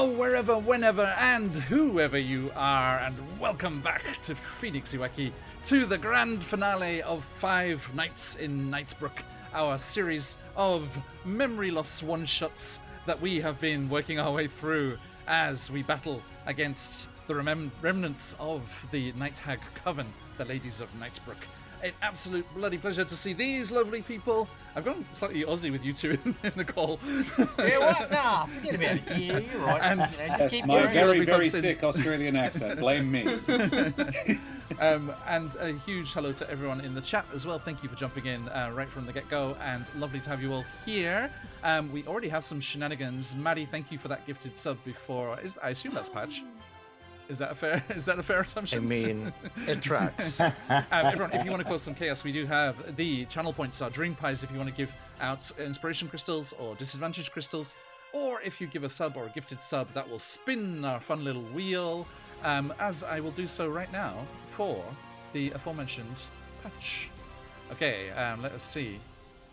Hello, wherever, whenever, and whoever you are, and welcome back to QuestJunkiesUK, to the grand finale of 5 Nights in Nightbrook, our series of memory loss one-shots that we have been working our way through as we battle against the remnants of the Night Hag Coven, the Ladies of Nightbrook. An absolute bloody pleasure to see these lovely people. I've gone slightly Aussie with you two in the call. Yeah, what? Nah, forget about it. Yeah, you're right. And yes, my very thick Australian accent. Blame me. And a huge hello to everyone in the chat as well. Thank you for jumping in right from the get-go, and lovely to have you all here. We already have some shenanigans. Maddie, thank you for that gifted sub before. I assume that's Patch. Is that a fair assumption? I mean, it tracks. Everyone, if you want to cause some chaos, we do have the channel points, our dream pies, if you want to give out inspiration crystals or disadvantage crystals, or if you give a sub or a gifted sub, that will spin our fun little wheel, as I will do so right now for the aforementioned Patch. Okay, let us see.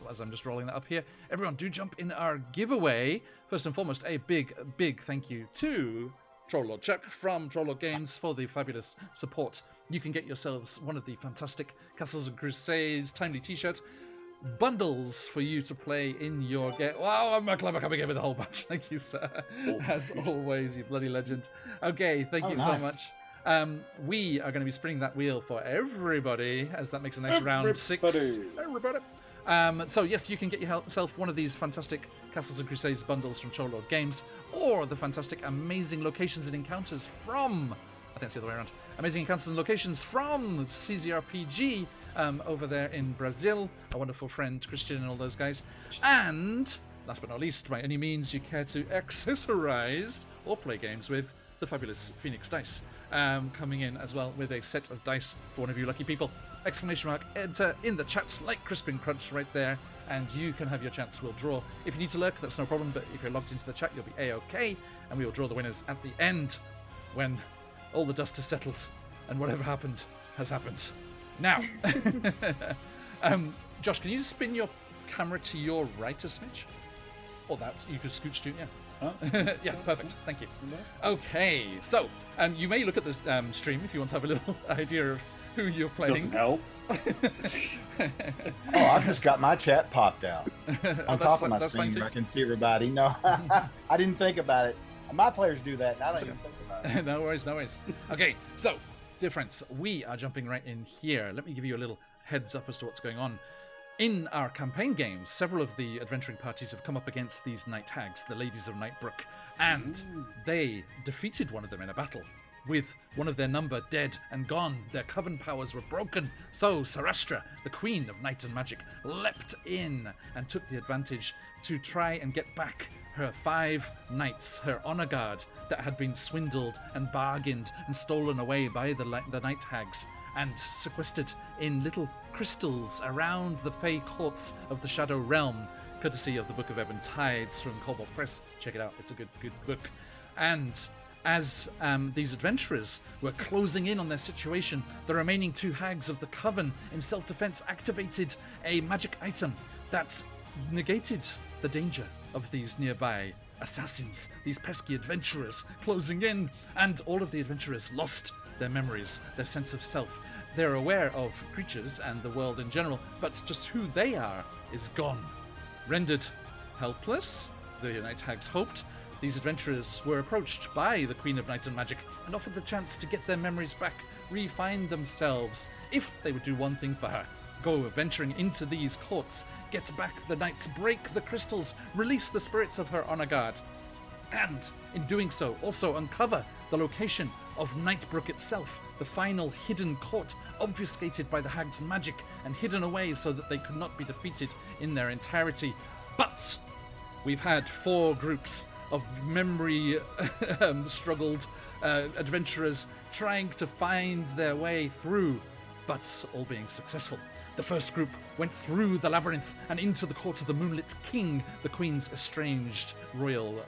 As I'm just rolling that up here, everyone do jump in our giveaway. First and foremost, a big thank you to Troll Chuck from Troll Games for the fabulous support. You can get yourselves one of the fantastic Castles and Crusades timely t-shirt bundles for you to play in your game. Wow, I'm clever coming in with a whole bunch. Thank you, sir. As always, you bloody legend. Okay, thank you so much. We are going to be spinning that wheel for everybody, as that makes a nice round 6. Everybody. So yes, you can get yourself one of these fantastic Castles and Crusades bundles from Troll Games, or the fantastic Amazing Locations and Encounters from, I think it's the other way around, Amazing Encounters and Locations from CZRPG over there in Brazil, our wonderful friend Christian and all those guys. And last but not least, by any means you care to accessorize or play games with, the fabulous Phoenix Dice, coming in as well with a set of dice for one of you lucky people. Exclamation mark, enter in the chat like Crispin Crunch right there, and you can have your chance. We'll draw. If you need to lurk, that's no problem, but if you're logged into the chat, you'll be A-OK, and we will draw the winners at the end when all the dust has settled and whatever happened has happened. Now, Josh, can you spin your camera to your right a smidge? Or that, you could scooch to, yeah. Huh? Yeah, perfect. Thank you. Okay, so you may look at this stream if you want to have a little idea of who you're playing. Doesn't help. Oh, I've just got my chat popped out on top of my stream. I can see everybody. No, I didn't think about it. My players do that, and I don't even think about it. No worries. Okay, so, dear friends, we are jumping right in here. Let me give you a little heads up as to what's going on. In our campaign games, several of the adventuring parties have come up against these Night Hags, the Ladies of Nightbrook, and they defeated one of them in a battle. With one of their number dead and gone, their coven powers were broken, so Sarastra, the Queen of Night and Magic, leapt in and took the advantage to try and get back her 5 knights, her honor guard, that had been swindled and bargained and stolen away by the Night Hags, and sequestered in little crystals around the Fey courts of the Shadow Realm, courtesy of the Book of Ebon Tides from Cobalt Press. Check it out, it's a good book. And as these adventurers were closing in on their situation, the remaining 2 hags of the Coven, in self-defense, activated a magic item that negated the danger of these nearby assassins, these pesky adventurers closing in, and all of the adventurers lost their memories, their sense of self. They're aware of creatures and the world in general, but just who they are is gone. Rendered helpless, the Night Hags hoped, these adventurers were approached by the Queen of Night and Magic and offered the chance to get their memories back, re-find themselves, if they would do one thing for her. Go venturing into these courts, get back the knights, break the crystals, release the spirits of her honor guard, and in doing so also uncover the location of Nightbrook itself, the final hidden court, obfuscated by the hag's magic and hidden away so that they could not be defeated in their entirety. But we've had 4 groups of memory struggled adventurers trying to find their way through, but all being successful. The first group went through the labyrinth and into the court of the Moonlit King, the Queen's estranged royal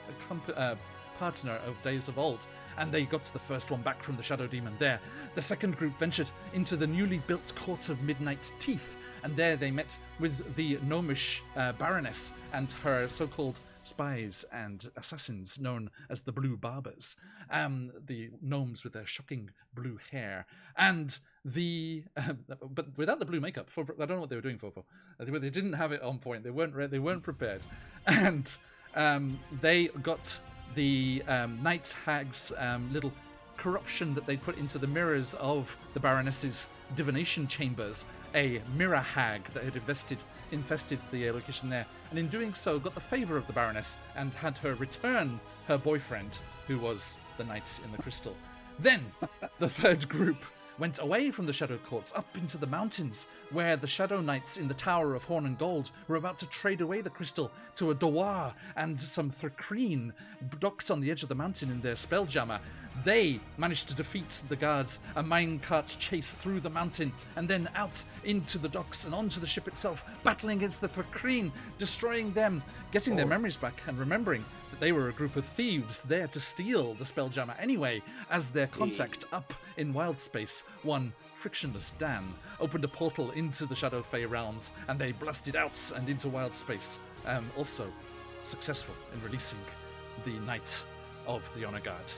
partner of days of old, and they got the first one back from the Shadow Demon there. The second group ventured into the newly built Court of Midnight Teeth, and there they met with the gnomish Baroness and her so-called spies and assassins known as the Blue Barbers, the gnomes with their shocking blue hair, and but without the blue makeup. I don't know what they were doing for. They didn't have it on point. They weren't prepared, and they got the night hags little corruption that they put into the mirrors of the Baroness's divination chambers, a mirror hag that had infested the location there, and in doing so got the favour of the Baroness and had her return her boyfriend, who was the knight in the crystal. Then the third group went away from the Shadow Courts up into the mountains, where the Shadow Knights in the Tower of Horn and Gold were about to trade away the crystal to a Dawar and some Thrakreen docked on the edge of the mountain in their Spelljammer. They managed to defeat the guards, a minecart chase through the mountain, and then out into the docks and onto the ship itself, battling against the Thrakreen, destroying them, getting their memories back, and remembering that they were a group of thieves there to steal the Spelljammer anyway, as their contact up in wild space, one Frictionless Dan, opened a portal into the Shadow Fae realms, and they blasted out and into wild space, also successful in releasing the Knight of the Honor Guard.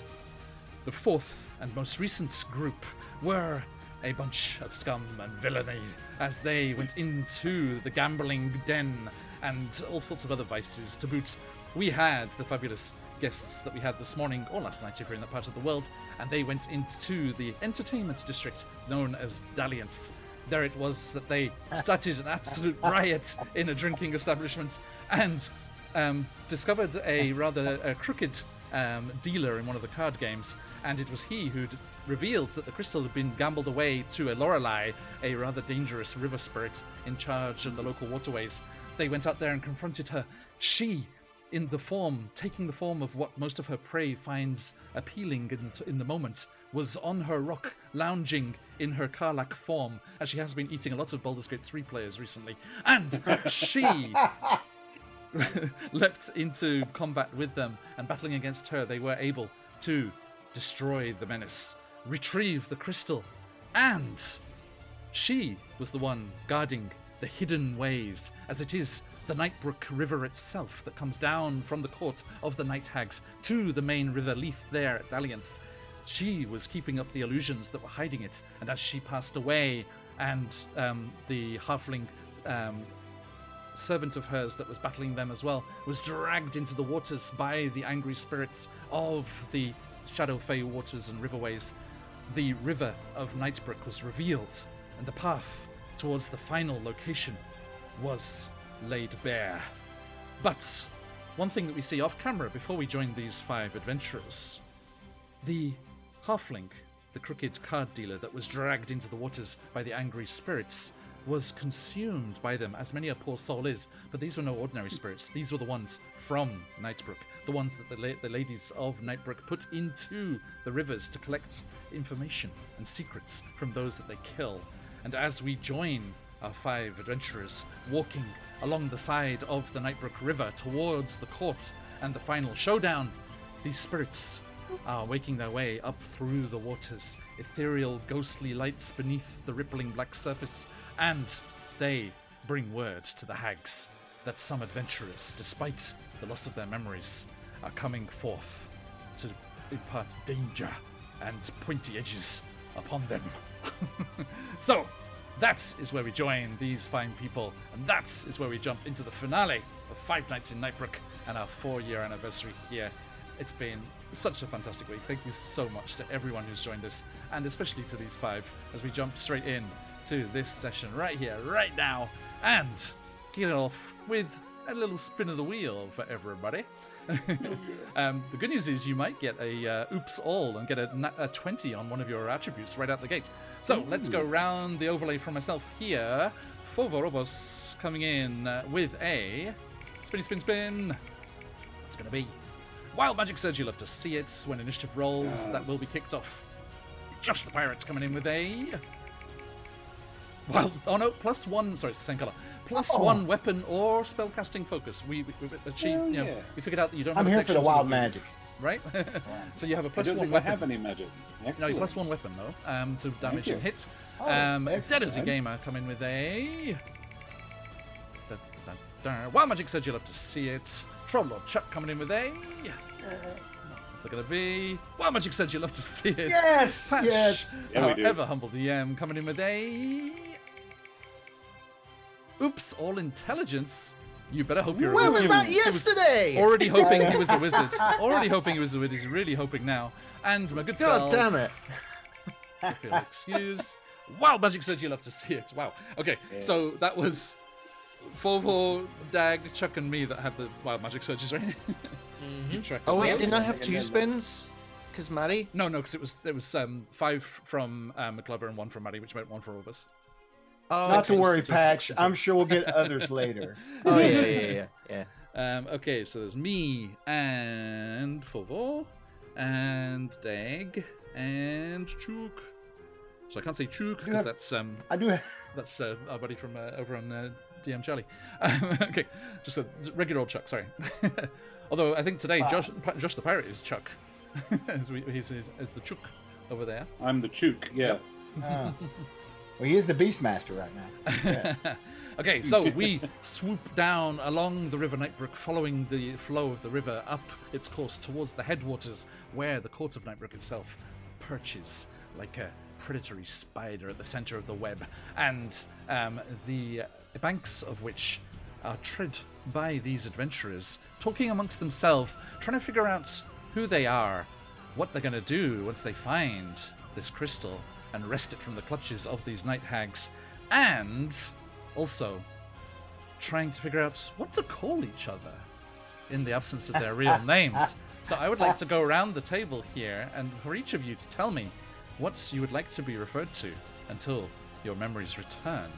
The fourth and most recent group were a bunch of scum and villainy as they went into the gambling den and all sorts of other vices to boot. We had the fabulous guests that we had this morning or last night if you're in that part of the world, and they went into the entertainment district known as Dalliance. There it was that they started an absolute riot in a drinking establishment and discovered a rather crooked dealer in one of the card games, and it was he who'd revealed that the crystal had been gambled away to a Lorelei, a rather dangerous river spirit in charge of the local waterways. They went out there and confronted her. She, taking the form of what most of her prey finds appealing in the moment, was on her rock, lounging in her Karlak form, as she has been eating a lot of Baldur's Gate 3 players recently, and she leapt into combat with them, and battling against her, they were able to destroy the menace, retrieve the crystal, and she was the one guarding the hidden ways, as it is the Nightbrook River itself that comes down from the court of the Night Hags to the main river Leith there at Dalliance. She was keeping up the illusions that were hiding it, and as she passed away, and the halfling servant of hers that was battling them as well was dragged into the waters by the angry spirits of the Shadow Fae waters and riverways, the river of Nightbrook was revealed, and the path towards the final location was laid bare. But one thing that we see off camera before we join these 5 adventurers, the halfling, the crooked card dealer that was dragged into the waters by the angry spirits, was consumed by them, as many a poor soul is. But these were no ordinary spirits. These were the ones from Nightbrook, the ones that the ladies of Nightbrook put into the rivers to collect information and secrets from those that they kill. And as we join our 5 adventurers walking along the side of the Nightbrook River towards the court and the final showdown, these spirits are making their way up through the waters, ethereal, ghostly lights beneath the rippling black surface, and they bring word to the hags that some adventurers, despite the loss of their memories, are coming forth to impart danger and pointy edges upon them. So, that is where we join these fine people, and that is where we jump into the finale of 5 Nights in Nightbrook and our 4-year anniversary here. It's been such a fantastic week. Thank you so much to everyone who's joined us, and especially to these 5 as we jump straight in to this session right here, right now, and get it off with a little spin of the wheel for everybody. The good news is you might get a oops all and get a 20 on one of your attributes right out the gate. So let's go round the overlay for myself here. Fovorobos coming in with a spin. What's it going to be? Wild Magic Surge, you'll love to see it when initiative rolls. That will be kicked off. Josh the Pirate's coming in with a +1. Sorry, it's the same color. +1 weapon or spellcasting focus. We achieved. We figured out that you don't. I'm have here for the wild magic, right? So you have a +1 weapon. I have any magic. Excellent. No, +1 weapon though. So damage and hit. Dead as a gamer coming with a Wild Magic Surge. You'll have to see it. Troll Chuck coming in with a... What's it going to be? Wow, Magic Surge, you love to see it. Yes, Patch, yes. Yeah, we do. ever humble DM, coming in with a... Oops, all intelligence. You better hope you're a Where wizard. was that He was yesterday? already hoping he was a wizard. Already hoping he was a wizard. He's really hoping now. And my good God self, damn it. if you'll excuse. Wow, Magic Surge, you love to see it. Wow. Okay, so that was Fovo, Dag, Chuck, and me that had the wild Magic Surges, right? Keep track of Oh, wait, those. didn't I have 2 spins? Because Maddie? No, because it was 5 from McClover and 1 from Maddie, which meant 1 for all of us. Oh, Not to worry, Just Patch. 6 I'm sure we'll get others later. Oh, yeah. Okay, so there's me and Fovo and Dag and Chuk. So I can't say Chuk because that's I do. that's our buddy from over on DM Charlie. Okay, just a regular old Chuck. Sorry. Although I think today Josh the Pirate is Chuck. he's the Chuk over there. I'm the Chook, yeah. Well, he is the Beastmaster right now. Yeah. Okay, so we swoop down along the River Nightbrook, following the flow of the river up its course towards the headwaters, where the Court of Nightbrook itself perches like a predatory spider at the center of the web, and the banks of which are tread by these adventurers, talking amongst themselves, trying to figure out who they are, what they're going to do once they find this crystal and wrest it from the clutches of these night hags, and also trying to figure out what to call each other in the absence of their real names. So I would like to go around the table here and for each of you to tell me what you would like to be referred to until your memories return.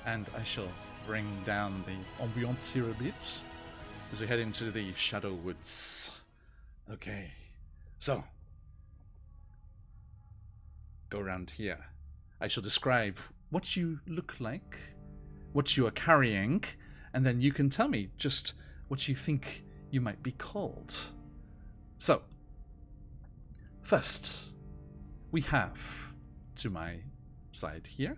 And I shall bring down the ambiance here a bit as we head into the Shadow Woods. Okay, so go around here. I shall describe what you look like, what you are carrying, and then you can tell me just what you think you might be called. So, first, we have to my side here,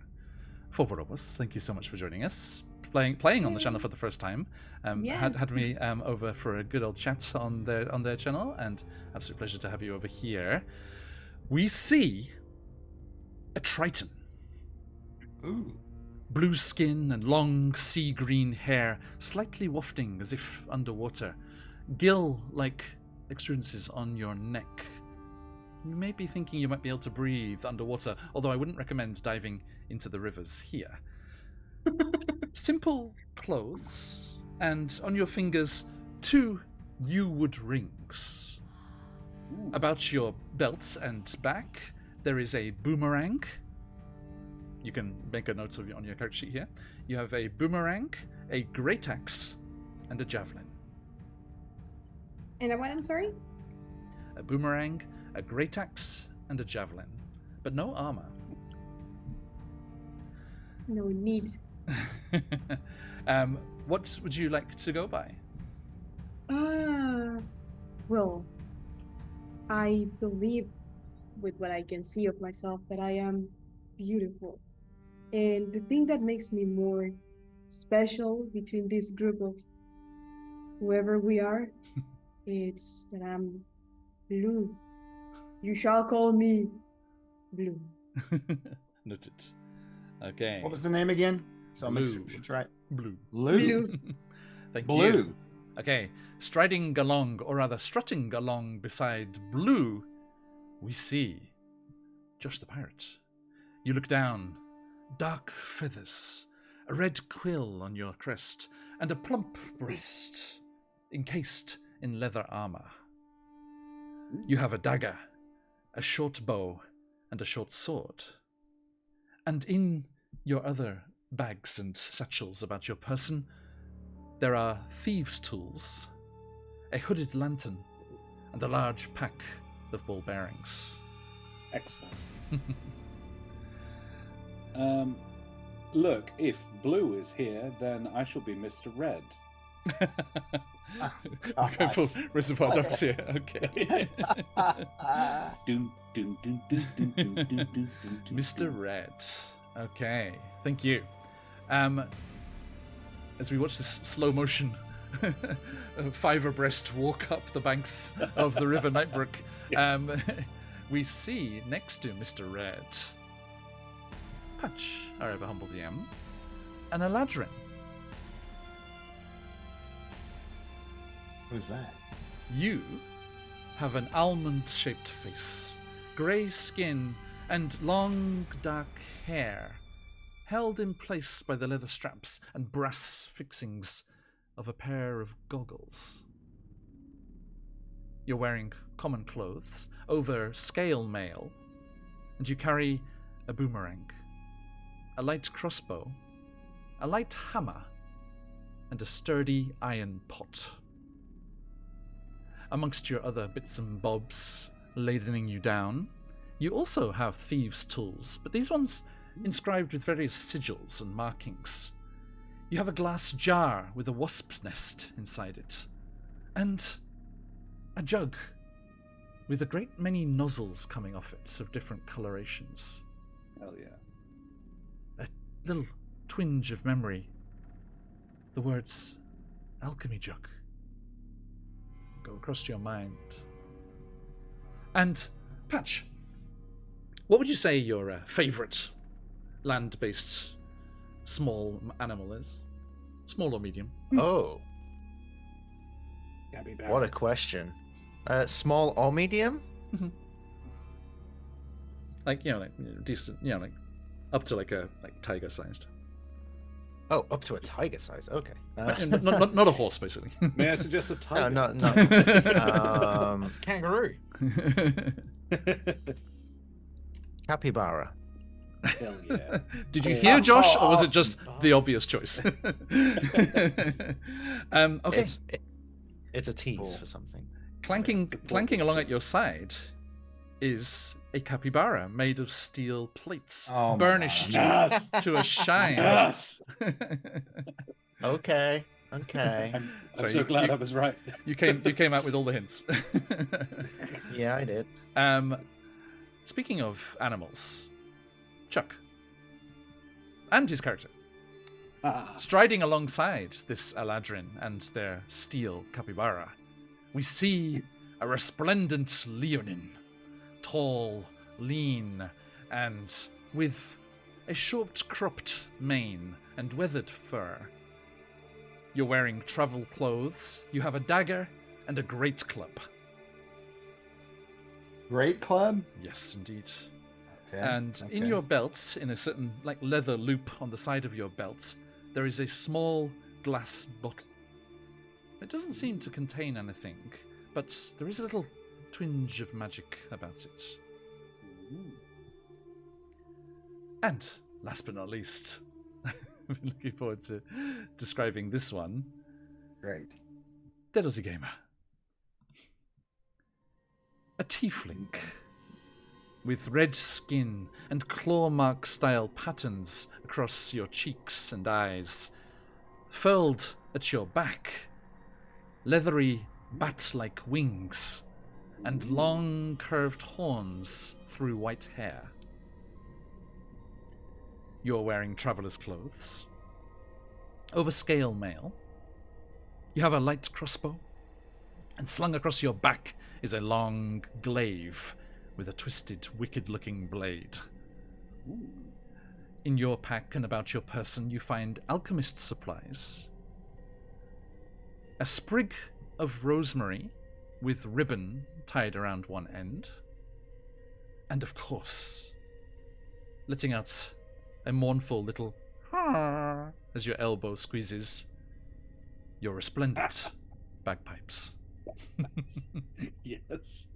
Fovorobos. Thank you so much for joining us. Playing on the channel for the first time. Had me over for a good old chat on their channel, and absolute pleasure to have you over here. We see a Triton. Ooh. Blue skin and long sea green hair, slightly wafting as if underwater. Gill-like extrudences on your neck. You may be thinking you might be able to breathe underwater, although I wouldn't recommend diving into the rivers here. Simple clothes, and on your fingers, 2 yew-wood rings. About your belt and back, there is a boomerang. You can make a note of it on your character sheet here. You have a boomerang, a great axe, and a javelin. And a what, I'm sorry? A boomerang, a great axe, and a javelin. But no armor. No need. What would you like to go by? Well, I believe with what I can see of myself that I am beautiful. And the thing that makes me more special between this group of whoever we are, it's that I'm blue. You shall call me Blue. Noted. Okay. What was the name again? So I'll make Blue. sure it's right. Blue. Blue. Thank Blue. you. Okay. Striding along, or rather strutting along beside Blue, we see Josh the Pirate. You look down. Dark feathers, a red quill on your crest, and a plump breast encased in leather armor. You have a dagger, a short bow, and a short sword. And in your other bags and satchels about your person, there are thieves' tools, a hooded lantern, and a large pack of ball bearings. Excellent. Look, if Blue is here, then I shall be Mr. Red. Going full Reservoir Dogs here. Okay. Mr. Red. Okay. Thank you. As we watch this slow motion five abreast walk up the banks of the River Nightbrook. Yes. We see next to Mr. Red, Patch, our ever humble DM, an Eladrin. Who's that? You have an almond-shaped face, grey skin, and long dark hair, held in place by the leather straps and brass fixings of a pair of goggles. You're wearing common clothes over scale mail, and you carry a boomerang, a light crossbow, a light hammer, and a sturdy iron pot. Amongst your other bits and bobs ladening you down, you also have thieves' tools, but these ones inscribed with various sigils and markings. You have a glass jar with a wasp's nest inside it, and a jug with a great many nozzles coming off it of different colorations. Hell yeah. A little twinge of memory. The words alchemy jug go across your mind. And Patch, what would you say your favourite land-based small animal is? Small or medium? Oh, Capybara. what a question. Small or medium? Like, decent, like up to like tiger-sized. Oh, up to a tiger size. Okay. Not a horse, basically. May I suggest a tiger? No, no. Kangaroo. Capybara. Hell yeah. Did you hear, Josh, or was it just the obvious choice? Okay. It's a tease for something. Clanking along at your side is a capybara made of steel plates, Oh my burnished Yes. to a shine. Yes. Okay. I'm Sorry, so glad I was right. You came out with all the hints. Yeah, I did. Speaking of animals, Chuck and his character striding alongside this Eladrin and their steel capybara, we see a resplendent leonin, tall, lean, and with a short-cropped mane and weathered fur. You're wearing travel clothes. You have a dagger and a great club. Great club? Yes, indeed. Okay. And in your belt, in a certain leather loop on the side of your belt, there is a small glass bottle. It doesn't seem to contain anything, but there is a little twinge of magic about it. And last but not least, I'm looking forward to describing this one. Great. Deadosy Gamer. A tiefling with red skin and claw mark style patterns across your cheeks and eyes, furled at your back, leathery bat-like wings, and long curved horns through white hair. You're wearing traveller's clothes. Over scale mail. You have a light crossbow, and slung across your back is a long glaive with a twisted, wicked-looking blade. In your pack and about your person, you find alchemist supplies, a sprig of rosemary with ribbon tied around one end, and of course, letting out a mournful little as your elbow squeezes your resplendent bagpipes. Yes.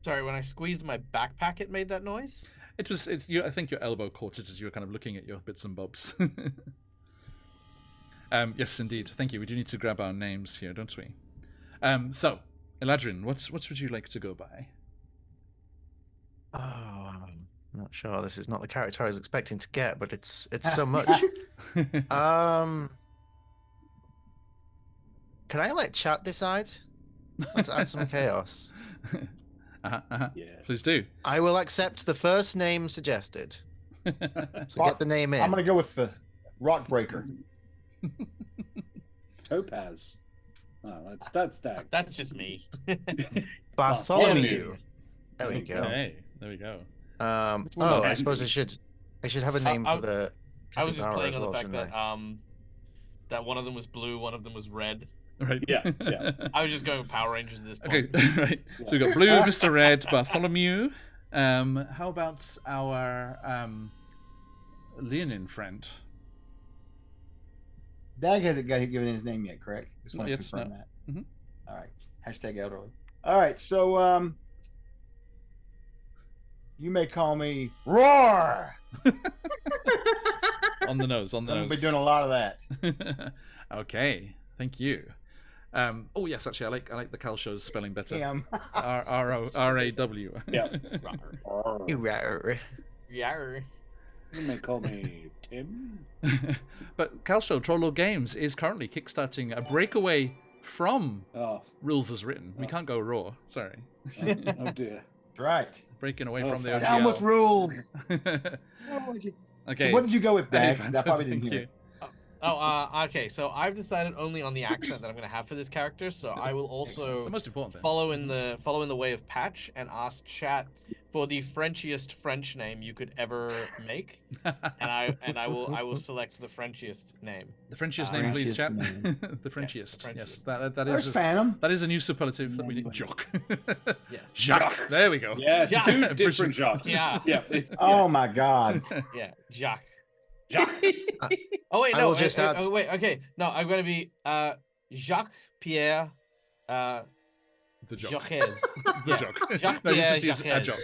Sorry, when I squeezed my backpack, it made that noise? I think your elbow caught it as you were kind of looking at your bits and bobs. Yes, indeed. Thank you. We do need to grab our names here, don't we? So, Eladrin, what would you like to go by? Oh, I'm not sure. This is not the character I was expecting to get, but it's so much. Can I let chat decide? Let's add some chaos. Yes. Please do. I will accept the first name suggested. So get the name in. I'm gonna go with Rock Breaker. Topaz. Oh, that's that. That's just me. Bartholomew. There we go. Okay, there we go. I suppose I should have a name for the I was just capybara playing as on the well, fact shouldn't that I? that one of them was blue, one of them was red. Right. Yeah, yeah. I was just going with Power Rangers at this Okay, point. right. So we've got Blue, Mr. Red, Bartholomew. How about our Leonin friend? Dag hasn't given his name yet, correct? Just want to Not yet, confirm no. that. Mhm. All right. Hashtag elderly. All right. So you may call me Roar. On the nose, on the I'm nose. gonna be doing a lot of that. Okay, thank you. Oh yes, actually, I like the Cal show's spelling better. Damn. R-O-R-A-W. Yeah. Rawr. Yeah. You may call me Tim. But Cal Show Trollo Games is currently kickstarting a breakaway from Oh, Rules as Written. We can't go raw. Sorry, oh dear. Right. breaking away Oh, from the fuck. Down with OGL. rules. Okay. So what did you go with, Hey, Dag? I Phantom, probably didn't thank hear. you. Okay. So I've decided only on the accent that I'm going to have for this character. So I will The also most important thing. follow in the way of Patch and ask chat for the Frenchiest French name you could ever make, and I will select the Frenchiest name. The Frenchiest name, please, Frenchiest chap. name. The Frenchiest. Frenchiest. Yes, that There's is Phantom. that is a new superlative that we need. Jock. Yes. Jacques. There we go. Yes, Yeah. two Bridget. different jobs. Yeah. Yeah. It's Oh my God. Yeah. Jacques. Jacques. Oh wait, I no. will just add- Oh wait. Okay. No, I'm gonna be Jacques Pierre. The Jock. Jacques. The Jock. Jacques No, you Pierre just use a Jacques. Jock.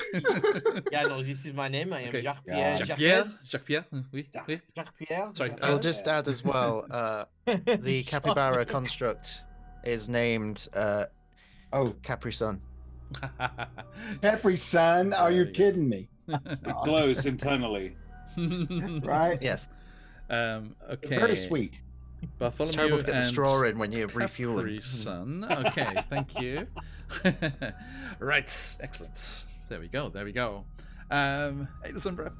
Yeah, no, this is my name. I am Okay. Jacques Yeah. Pierre. Jacques Jacques Pierre. Jacques Pierre. Oui. Oui. Jacques Pierre. Sorry, Jacques I'll Pierre. just add as well, the capybara construct is named Oh, Capri Sun. Capri Sun. Oh, There you're we go. kidding me. Glows internally. Right? Yes. Okay. Very sweet. Bartholomew It's terrible to get the and straw in when you're Capri refueling. Sun. Okay, thank you. Right, excellent. There we go. There we go. Hey, Lucimbra.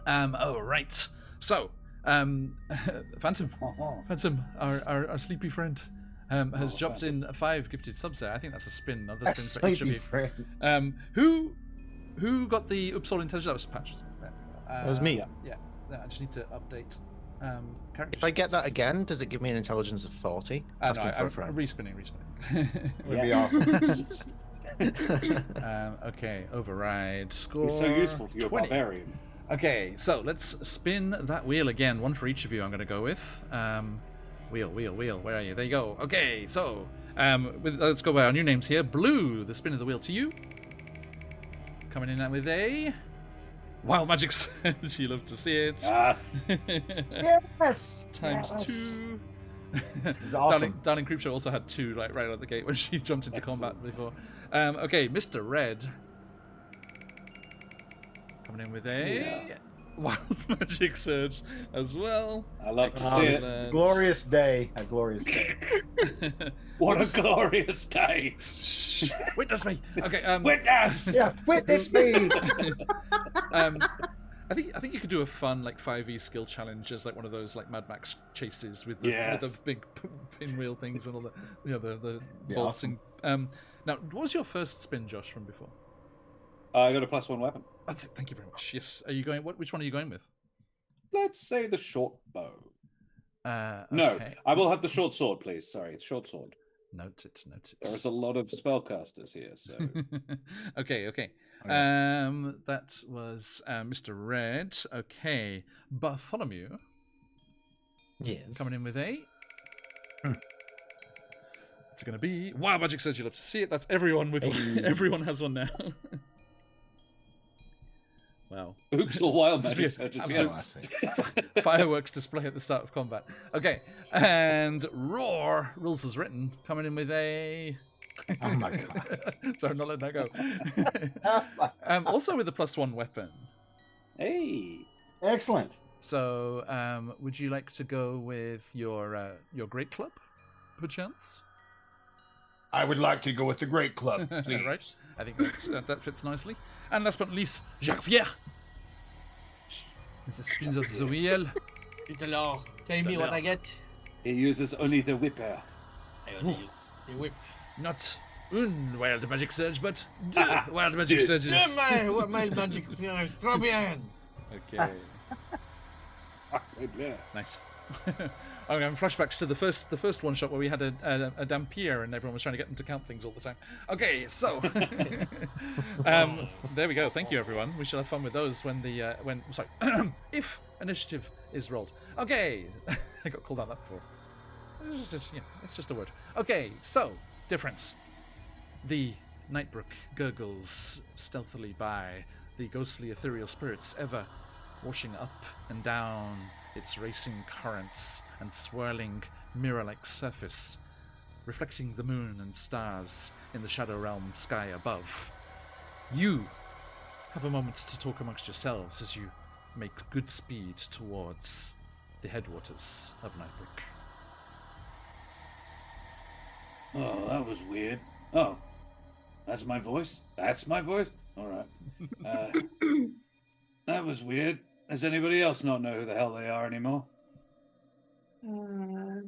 Oh, right. So, Phantom, our sleepy friend, has dropped in 5 gifted subs there. I think that's a spin. Another A spin for each of sleepy you. friend. Who got the Uppsala intelligence? That was Patch. That was me. Yeah. I just need to update. If I get that again, does it give me an intelligence of 40? No, Asking for a I'm friend. respinning. Would be awesome. Okay, override score. It's so useful for your 20. barbarian. Okay, so let's spin that wheel again. One for each of you. I'm going to go with wheel. Where are you? There you go. Okay, so let's go by our new names here. Blue, the spin of the wheel to you. Coming in with a Wild Magic Surge. You love to see it. Yes. Yes. Times Yes. 2. It's awesome. Darling Creepshow also had 2 right out of the gate when she jumped into combat before. Okay, Mr. Red. Coming in with a Wild Magic Surge as well. I love to see Oh, it. Excellent. glorious day. A glorious day. What a glorious day. Shh, witness me. Okay. Witness. Yeah, witness me. I think you could do a fun like 5e skill challenge as like one of those like Mad Max chases with the, Yes. with the big pinwheel things and all the the Yeah, vaulting. Now, what was your first spin, Josh, from before? I got a +1 weapon. That's it. Thank you very much. Yes. Are you going? Which one are you going with? Let's say the short bow. Okay. No, I will have the short sword, please. Sorry, it's short sword. Note it. There is a lot of spellcasters here, so Okay. That was Mr. Red. Okay. Bartholomew Yes. coming in with a. It's going to be Wild Magic Surge. You'll have to see it. That's everyone with everyone has one now. Wow. oops, all wild This magic would be surges. absolute Yes. fireworks display at the start of combat. Okay. And Roar, rules as written, coming in with a. Oh my God. Sorry, I'm not letting that go. Also with a +1 weapon. Hey. Excellent. So, would you like to go with your great club, perchance? I would like to go with the Great Club, please. Right. I think that fits nicely. And last but not least, Jacques Pierre. With the spins of the wheel. Get along. Tell me what I get. He uses only the whipper. I only use the whip. Not wild magic surge, but wild magic surges. What my magic surge? Trop bien. Okay. Nice. I'm having flashbacks to the first one shot where we had a dampier and everyone was trying to get them to count things all the time. Okay, so there we go. Thank you, everyone. We shall have fun with those when if initiative is rolled. Okay, I got called out that before. It's just a word. Okay, so difference. The Nightbrook gurgles stealthily by, the ghostly ethereal spirits ever washing up and down its racing currents and swirling mirror-like surface, reflecting the moon and stars in the Shadow Realm sky above. You have a moment to talk amongst yourselves as you make good speed towards the headwaters of Nightbrook. Oh, that was weird. Oh, that's my voice? That's my voice? All right. That was weird. Does anybody else not know who the hell they are anymore? No.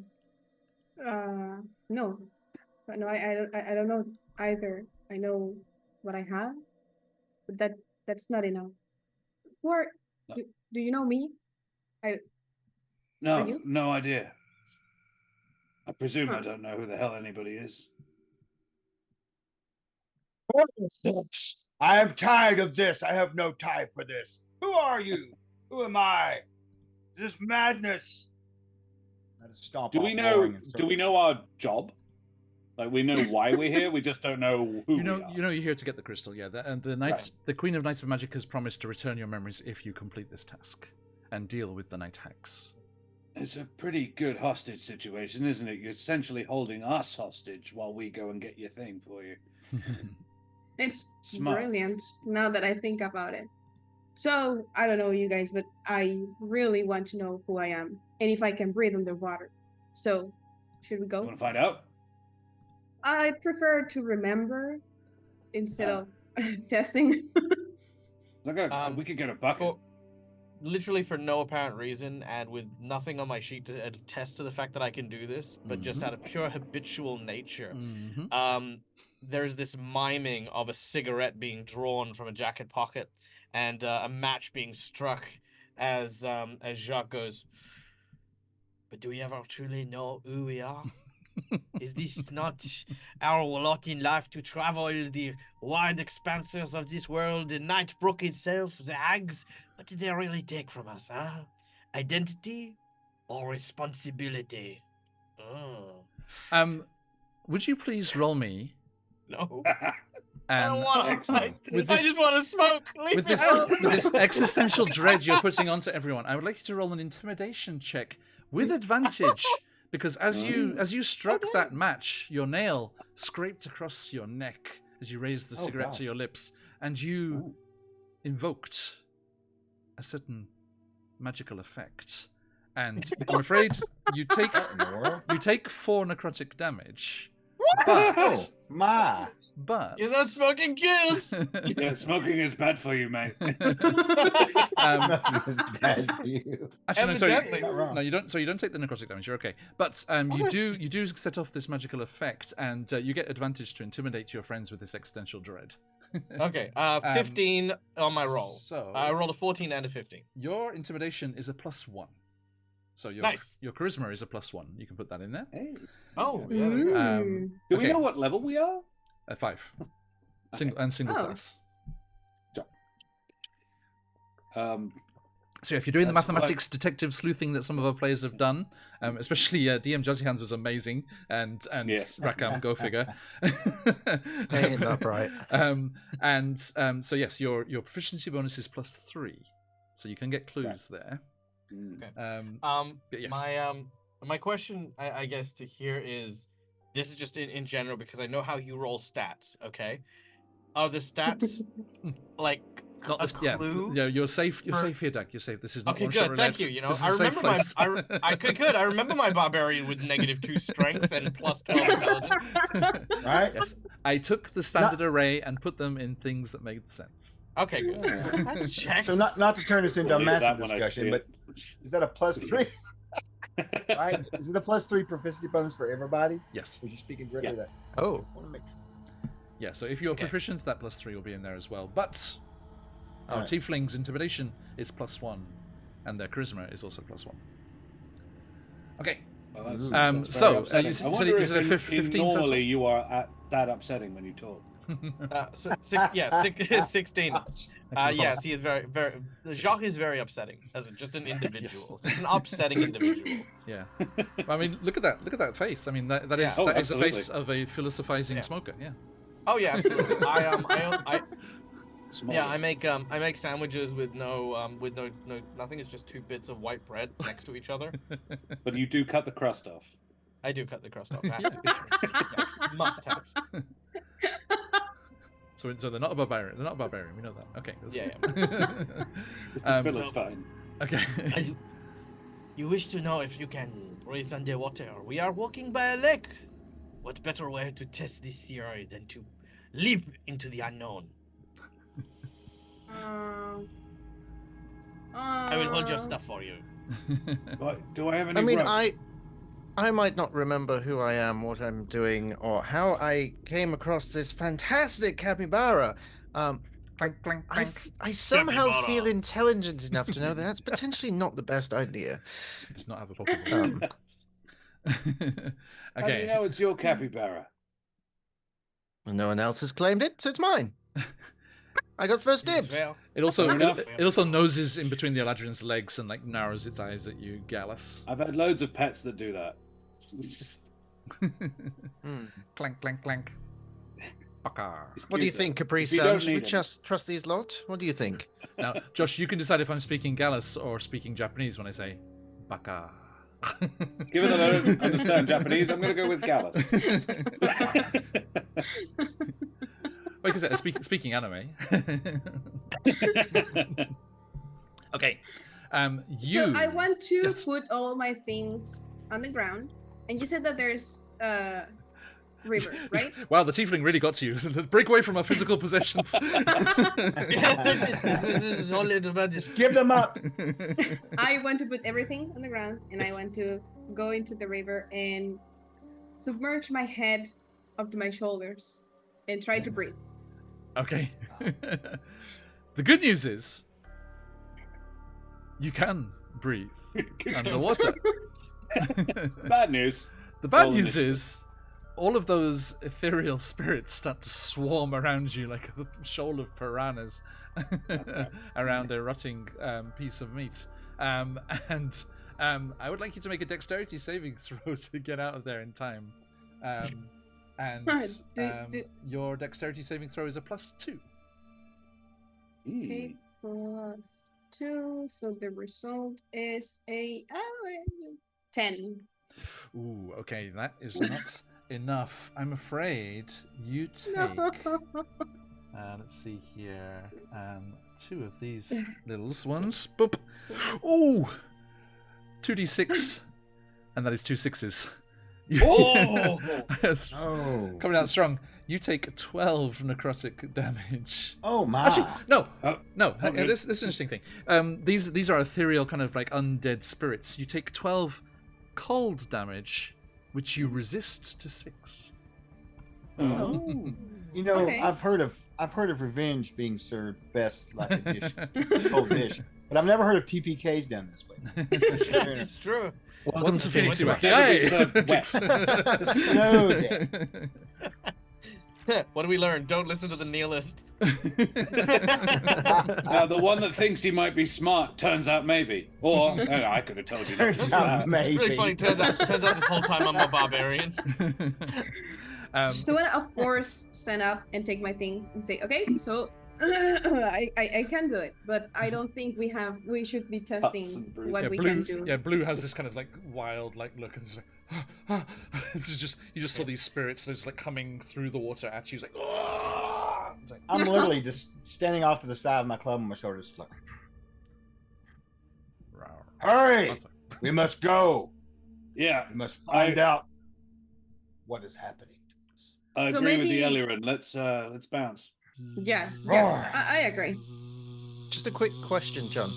No, I don't know either. I know what I have, but that's not enough. No. Do you know me? No, Are you? no idea. I presume I Huh. don't know who the hell anybody is. I am tired of this. I have no time for this. Who are you? Who am I? This madness. Stop. Do we know our job? Like, we know why we're here. We just don't know who. You know, we are. you're here to get the crystal. Yeah, and the Queen of Knights of Magic has promised to return your memories if you complete this task and deal with the night hacks. It's a pretty good hostage situation, isn't it? You're essentially holding us hostage while we go and get your thing for you. It's Smart. brilliant now that I think about it. So, I don't know you guys, but I really want to know who I am and if I can breathe underwater. So, should we You go? want to find out? I prefer to remember instead of testing. We could get a bucket. Literally for no apparent reason, and with nothing on my sheet to attest to the fact that I can do this, but just out of pure habitual nature. There's this miming of a cigarette being drawn from a jacket pocket and a match being struck as Jacques goes, "But do we ever truly know who we are? Is this not our lot in life to travel the wide expanses of this world, the Nightbrook itself, the hags? What did they really take from us, huh? Identity or responsibility?" Would you please roll me? No. I don't want to. I With this- just want to smoke. Leave With me alone. this existential dread you're putting onto everyone, I would like you to roll an intimidation check with advantage, because as you struck that match, your nail scraped across your neck as you raised the cigarette to your lips, and you invoked a certain magical effect. And I'm afraid you take 4 necrotic damage. But but You're not smoking kills. Yeah, smoking is bad for you, mate. It's bad for you. Actually, no, sorry, Evidently. Not wrong. no, you don't. So you don't take the necrotic damage. You're okay. But you do set off this magical effect, and you get advantage to intimidate your friends with this existential dread. Okay, 15 on my roll. So I rolled a 14 and a 15. your intimidation is a +1. So your Nice. your charisma is a +1. You can put that in there. Hey. Oh, yeah. Mm. Do we okay. know what level we are? 5. Single Oh. class. So So if you're doing the That's mathematics detective sleuthing that some of our players have done, especially DM Jazzy Hands was amazing, and Yes. Rakam, go figure. Ain't that right? So yes, your proficiency bonus is +3, so you can get clues there. But yes. My question, I guess, to here is, this is just in general because I know how you roll stats. Okay, are the stats like Not a this, yeah, clue? yeah, you're safe. You're for- safe here, Doug. You're safe. This is not Okay, one-shot good. Thank roulette. you. You know, This is I a safe remember place. I remember my barbarian with -2 strength and +12 intelligence. Right? Yes, I took the standard array and put them in things that made sense. Okay, good. I had to check. So not to turn this into a Believe that massive when I discussion, see but it. is that a +3? Right? Is it a +3 proficiency bonus for everybody? Yes. Was you speaking directly to that? Oh, I want to make sure. Yeah, so if you're Okay. proficient, that +3 will be in there as well. But our Alright. tiefling's intimidation is +1, and their charisma is also +1. Okay. Well, that's- Um, that's so, very upsetting. you s- I you said wonder it- you if said a in- 15 in total? normally you are that upsetting when you talk. So 16. Yes, he is very. Jacques is very upsetting as just an individual. Just an upsetting individual. Yeah. I mean, look at that. Look at that face. I mean, that is Yeah. Oh, that is the absolutely. face of a philosophizing Yeah. smoker. Yeah. Oh yeah, absolutely. I Small. make sandwiches with nothing. It's just 2 bits of white bread next to each other. But you do cut the crust off. I do cut the crust off. Has to be. Yeah, must have. So they're not a barbarian. They're not a barbarian. We know that. Okay. That's Yeah, good. It's the Um, Philistine. Okay. You wish to know if you can breathe underwater? We are walking by a lake. What better way to test this theory than to leap into the unknown? I will hold your stuff for you. Do I have any I mean, rope? I might not remember who I am, what I'm doing, or how I came across this fantastic capybara. Clank, clank, clank. I somehow Capybara. feel intelligent enough to know that that's potentially not the best idea. Does not have a Pokemon. How do you Okay. know it's your capybara? Well, no one else has claimed it, so it's mine. I got first dibs. Well, It also Fair enough. it also noses in between the Eladrin's legs and like narrows its eyes at you, Gallus. I've had loads of pets that do that. Clank, clank, clank. Okay. What do you Excuse think, me. Capri If you Sun? don't Should we need 'em. just trust these lot? What do you think? Now, Josh, you can decide if I'm speaking Gallus or speaking Japanese when I say baka. Given that I don't understand Japanese, I'm going to go with Gallus. Like I said, speaking anime. Okay. You. So I want to Yes. put all my things on the ground, and you said that there's a river, right? Wow, the tiefling really got to you. Break away from our physical possessions. Just give them up. I want to put everything on the ground, and I want to go into the river and submerge my head up to my shoulders and try to breathe. Okay. The good news is you can breathe underwater. Bad news. The bad Roll news initiative. is all of those ethereal spirits start to swarm around you like a shoal of piranhas around a rotting piece of meat. And I would like you to make a dexterity saving throw to get out of there in time. Your dexterity saving throw is a +2. Okay, +2. So the result is a 10. Ooh, okay, that is not enough. I'm afraid you take. Let's see here. 2 of these little ones. Boop. Ooh! 2d6. And that is 2 6s. Oh! That's Oh. coming out strong. You take 12 necrotic damage. Oh my. Actually, no. Oh, No, good. this is an interesting thing. These are ethereal, kind of like undead spirits. You take 12 cold damage, which you resist to 6. Oh. You know, Okay. I've heard of revenge being served best like a dish, cold dish, but I've never heard of TPKs done this way. it's true. Welcome to Phoenix Phoenix UK. UK. Hey! Snow day. What do we learn? Don't listen to the nihilist. Now, the one that thinks he might be smart turns out maybe. Or, I could have told you not to Turns do out that. It's maybe. really funny. Turns out this whole time I'm a barbarian. So when I, of course, stand up and take my things and say, okay, so I can do it, but I don't think we should be testing and bruises. what Yeah, we Blue, can do. yeah, Blue has this kind of like wild like look, and it's like, this is just you just saw these spirits just like coming through the water at you. It's like, it's like, I'm literally just standing off to the side with my club on my shoulder. Just like, rawr. hurry! We must go. Yeah, We must find out what is happening. I So agree with the maybe- Eliran. Let's bounce. Yeah, Roar. I agree. Just a quick question, John.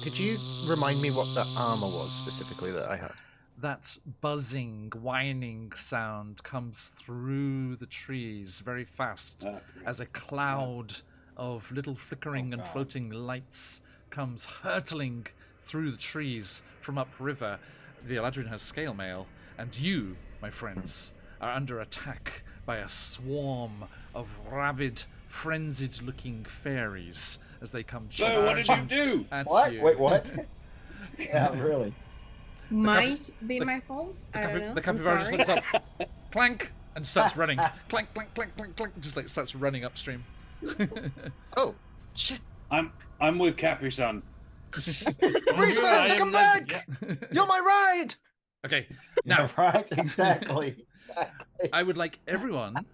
Could you remind me what the armor was specifically that I had? That buzzing, whining sound comes through the trees very fast as a cloud of little flickering and floating lights comes hurtling through the trees from upriver. The Eladrin has scale mail, and you, my friends, are under attack by a swarm of rabid, frenzied-looking fairies as they come So what did you do? at What? you. Wait, what? Yeah, really. Might be my fault. I don't know. The I'm capybara just sorry. looks up, clank, and starts running. Clank, clank, clank, clank, clank, just like starts running upstream. Oh, shit. I'm with Capri-san. Reset, come back! You're my ride! Okay, now Right? Exactly. I would like everyone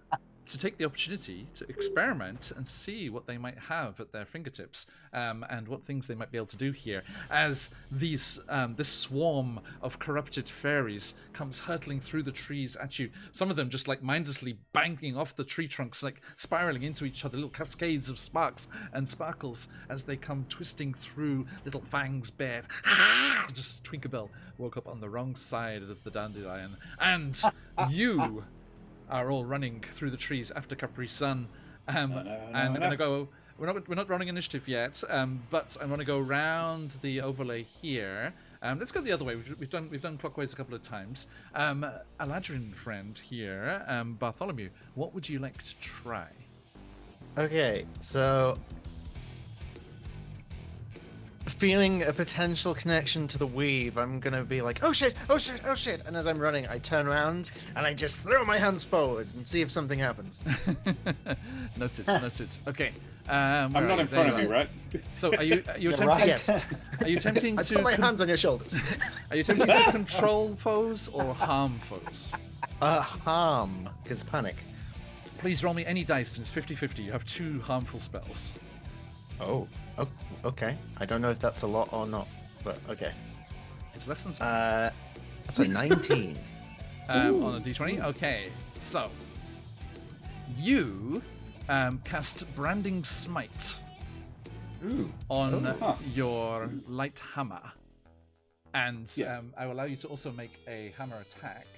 to take the opportunity to experiment and see what they might have at their fingertips, and what things they might be able to do here as this swarm of corrupted fairies comes hurtling through the trees at you. Some of them just like mindlessly banking off the tree trunks, like spiraling into each other, little cascades of sparks and sparkles as they come twisting through, little fangs bared. Just Twinkerbell woke up on the wrong side of the dandelion, and you are all running through the trees after Capri-Sun. And I'm going to go... We're not running initiative yet, but I want to go round the overlay here. Let's go the other way. We've done clockwise a couple of times. Eladrin friend here, Bartholomew, what would you like to try? Okay, so... feeling a potential connection to the weave, I'm gonna be like, oh shit, oh shit, oh shit. And as I'm running, I turn around and I just throw my hands forwards and see if something happens. Noted. Okay. I'm not in front of you, right? So are you attempting? right. Yes. Are you attempting I to? put my hands on your shoulders. Are you attempting to control foes or harm foes? Harm, because panic. Please roll me any dice, and it's 50-50. You have 2 harmful spells. Oh, okay. I don't know if that's a lot or not, but okay. It's less than some. That's a 19. On a d20. Okay, so you cast Branding Smite Ooh. on Huh. your light hammer, and Yeah. I will allow you to also make a hammer attack.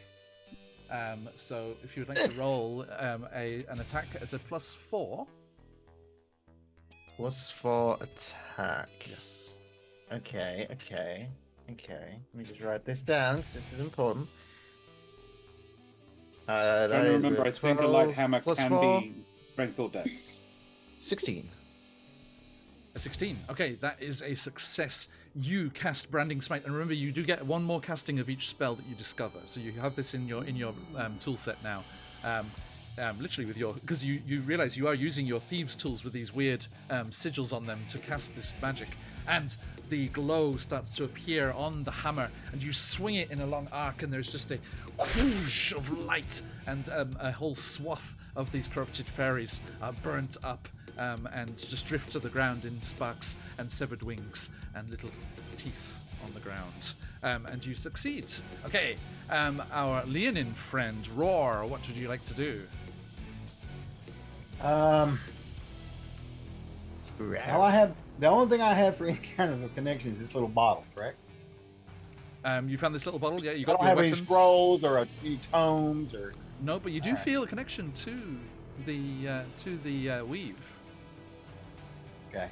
So if you would like to roll an attack at a +4. +4 attack. Yes. Okay. Let me just write this down, because this is important. I That is remember, a I think a light 12 hammer plus can 4, be strength or dex. 16. A 16. Okay, that is a success. You cast Branding Smite, and remember, you do get one more casting of each spell that you discover. So you have this in your tool set now. Literally with your, because you realize you are using your thieves' tools with these weird sigils on them to cast this magic, and the glow starts to appear on the hammer, and you swing it in a long arc, and there's just a whoosh of light, and a whole swath of these corrupted fairies are burnt up and just drift to the ground in sparks and severed wings and little teeth on the ground. And you succeed. Okay, our Leonin friend, Roar, what would you like to do? Well, the only thing I have for any kind of a connection is this little bottle, correct? You found this little bottle, yeah? You I got don't your have weapons. any scrolls or any tomes or. No, but you do Alright. feel a connection to the weave. Okay.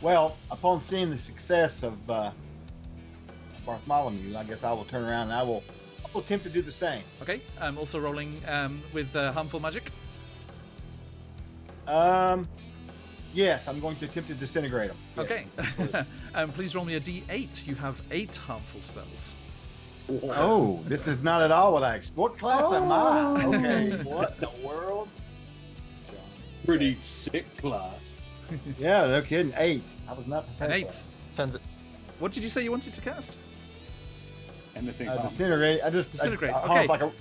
Well, upon seeing the success of Bartholomew, I guess I will turn around and I will attempt to do the same. Okay, also rolling with harmful magic. Yes, I'm going to attempt to disintegrate them. Yes, Okay. absolutely. Please roll me a d8. You have 8 harmful spells. Oh, this is not at all what I expect. What class am I? Okay, what in the world? Pretty sick class. Yeah, no kidding. 8. I was not prepared. An for 8. Turns it. What did you say you wanted to cast? Anything that. harmful. Disintegrate. Disintegrate, I okay. like a,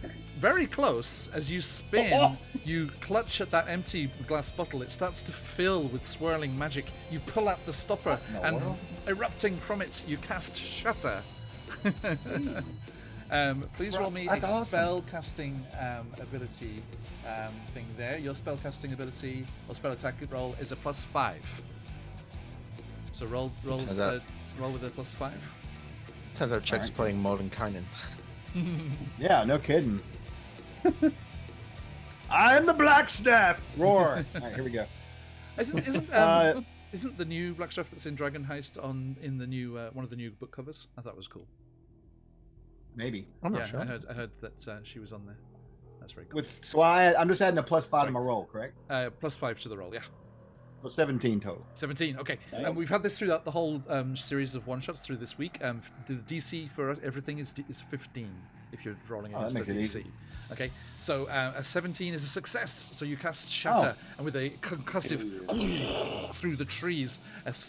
Very close. As you spin, you clutch at that empty glass bottle. It starts to fill with swirling magic. You pull out the stopper, What in the and world? erupting from it, you cast Shatter. Please roll me That's a awesome. spell casting ability thing there. Your spell casting ability or spell attack roll is a +5. So roll with a +5. Turns out Chuck's Alright. playing Mordenkainen. Yeah, no kidding. I'm the Blackstaff. Roar. All right, here we go. Isn't the new Blackstaff that's in Dragon Heist in the new one of the new book covers? I thought it was cool. Maybe. I'm not Yeah, sure. I heard that she was on there. That's very cool. So I'm just adding a +5 to my roll, correct? +5 to the roll, yeah. So 17 total. 17, okay. Damn. We've had this throughout the whole series of one-shots through this week. The DC for everything is 15 if you're rolling Oh, that against a makes it DC. Okay, so a 17 is a success. So you cast Shatter, and with a concussive through the trees,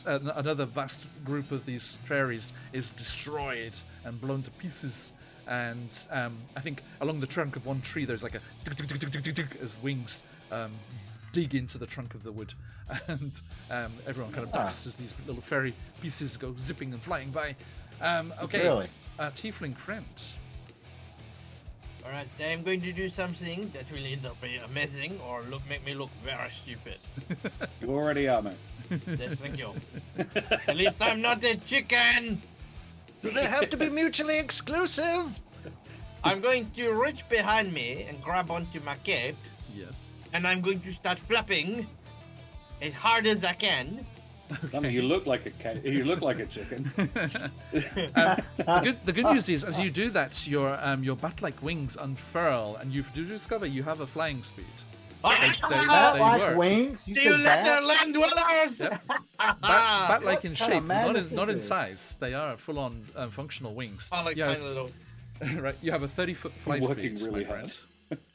another vast group of these fairies is destroyed and blown to pieces. And I think along the trunk of one tree, there's like a as wings dig into the trunk of the wood, and everyone kind of ducks as these little fairy pieces go zipping and flying by. Okay, Really? Tiefling friend. Alright, I'm going to do something that will either be amazing or make me look very stupid. You already are, mate. Yes, thank you. At least I'm not a chicken! Do they have to be mutually exclusive? I'm going to reach behind me and grab onto my cape, Yes. and I'm going to start flapping as hard as I can. I mean, you look like a chicken. The good news is, as you do that, your bat-like wings unfurl, and you do discover you have a flying speed. Bat-like work. wings? You See you said later, bat? land dwellers! Yep. Bat-like in What kind shape, of madness not in is this? size. They are full-on functional wings. I like You have- tiny little. right, you have a 30-foot fly Working speed, really my friend.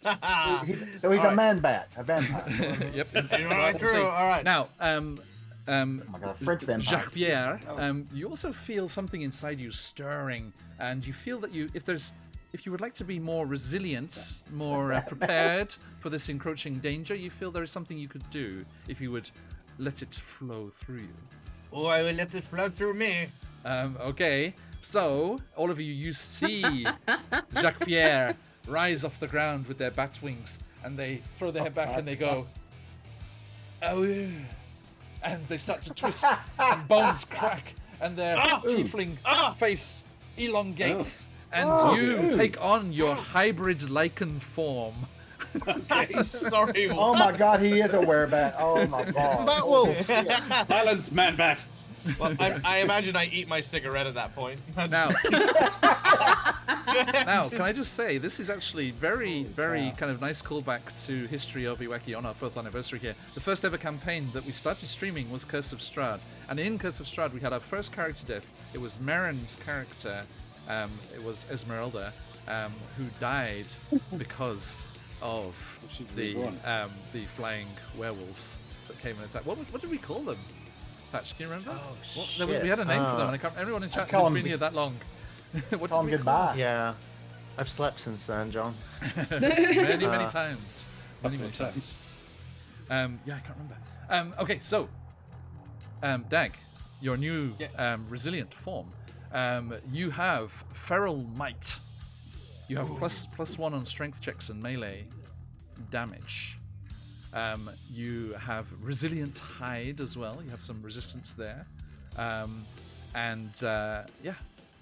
So he's a Alright. man bat, a vampire. Yep. True, alright. Now, Oh my God, a French vampire. Jacques Pierre, you also feel something inside you stirring, and you feel that if you would like to be more resilient, more prepared for this encroaching danger, you feel there is something you could do if you would let it flow through you. Oh, I will let it flow through me. Okay, so all of you see Jacques Pierre rise off the ground with their bat wings, and they throw their head back and they go, "Oh yeah." And they start to twist, and bones crack, and their tiefling face elongates, and you take on your hybrid lichen form. Okay, sorry. Oh my God, he is a werebat. Oh my God. Bat wolf. Silence, man bat. Well, I imagine I eat my cigarette at that point. Now, can I just say, this is actually very, very kind of nice callback to History of Iwaki on our 4th anniversary here. The first ever campaign that we started streaming was Curse of Strahd. And in Curse of Strahd, we had our first character death. It was Merrin's character. It was Esmeralda, who died because of the flying werewolves that came and attacked. What did we call them? Patch, can you remember? We had a name for them, and I can't. Everyone in chat call has them- been here that long. What Call did him we goodbye. Yeah. I've slept since then, John. many times. Many more times. Yeah, I can't remember. Okay, so, Dag, your new resilient form. You have Feral Might. You have +1 on strength checks and melee damage. You have Resilient Hide as well. You have some resistance there.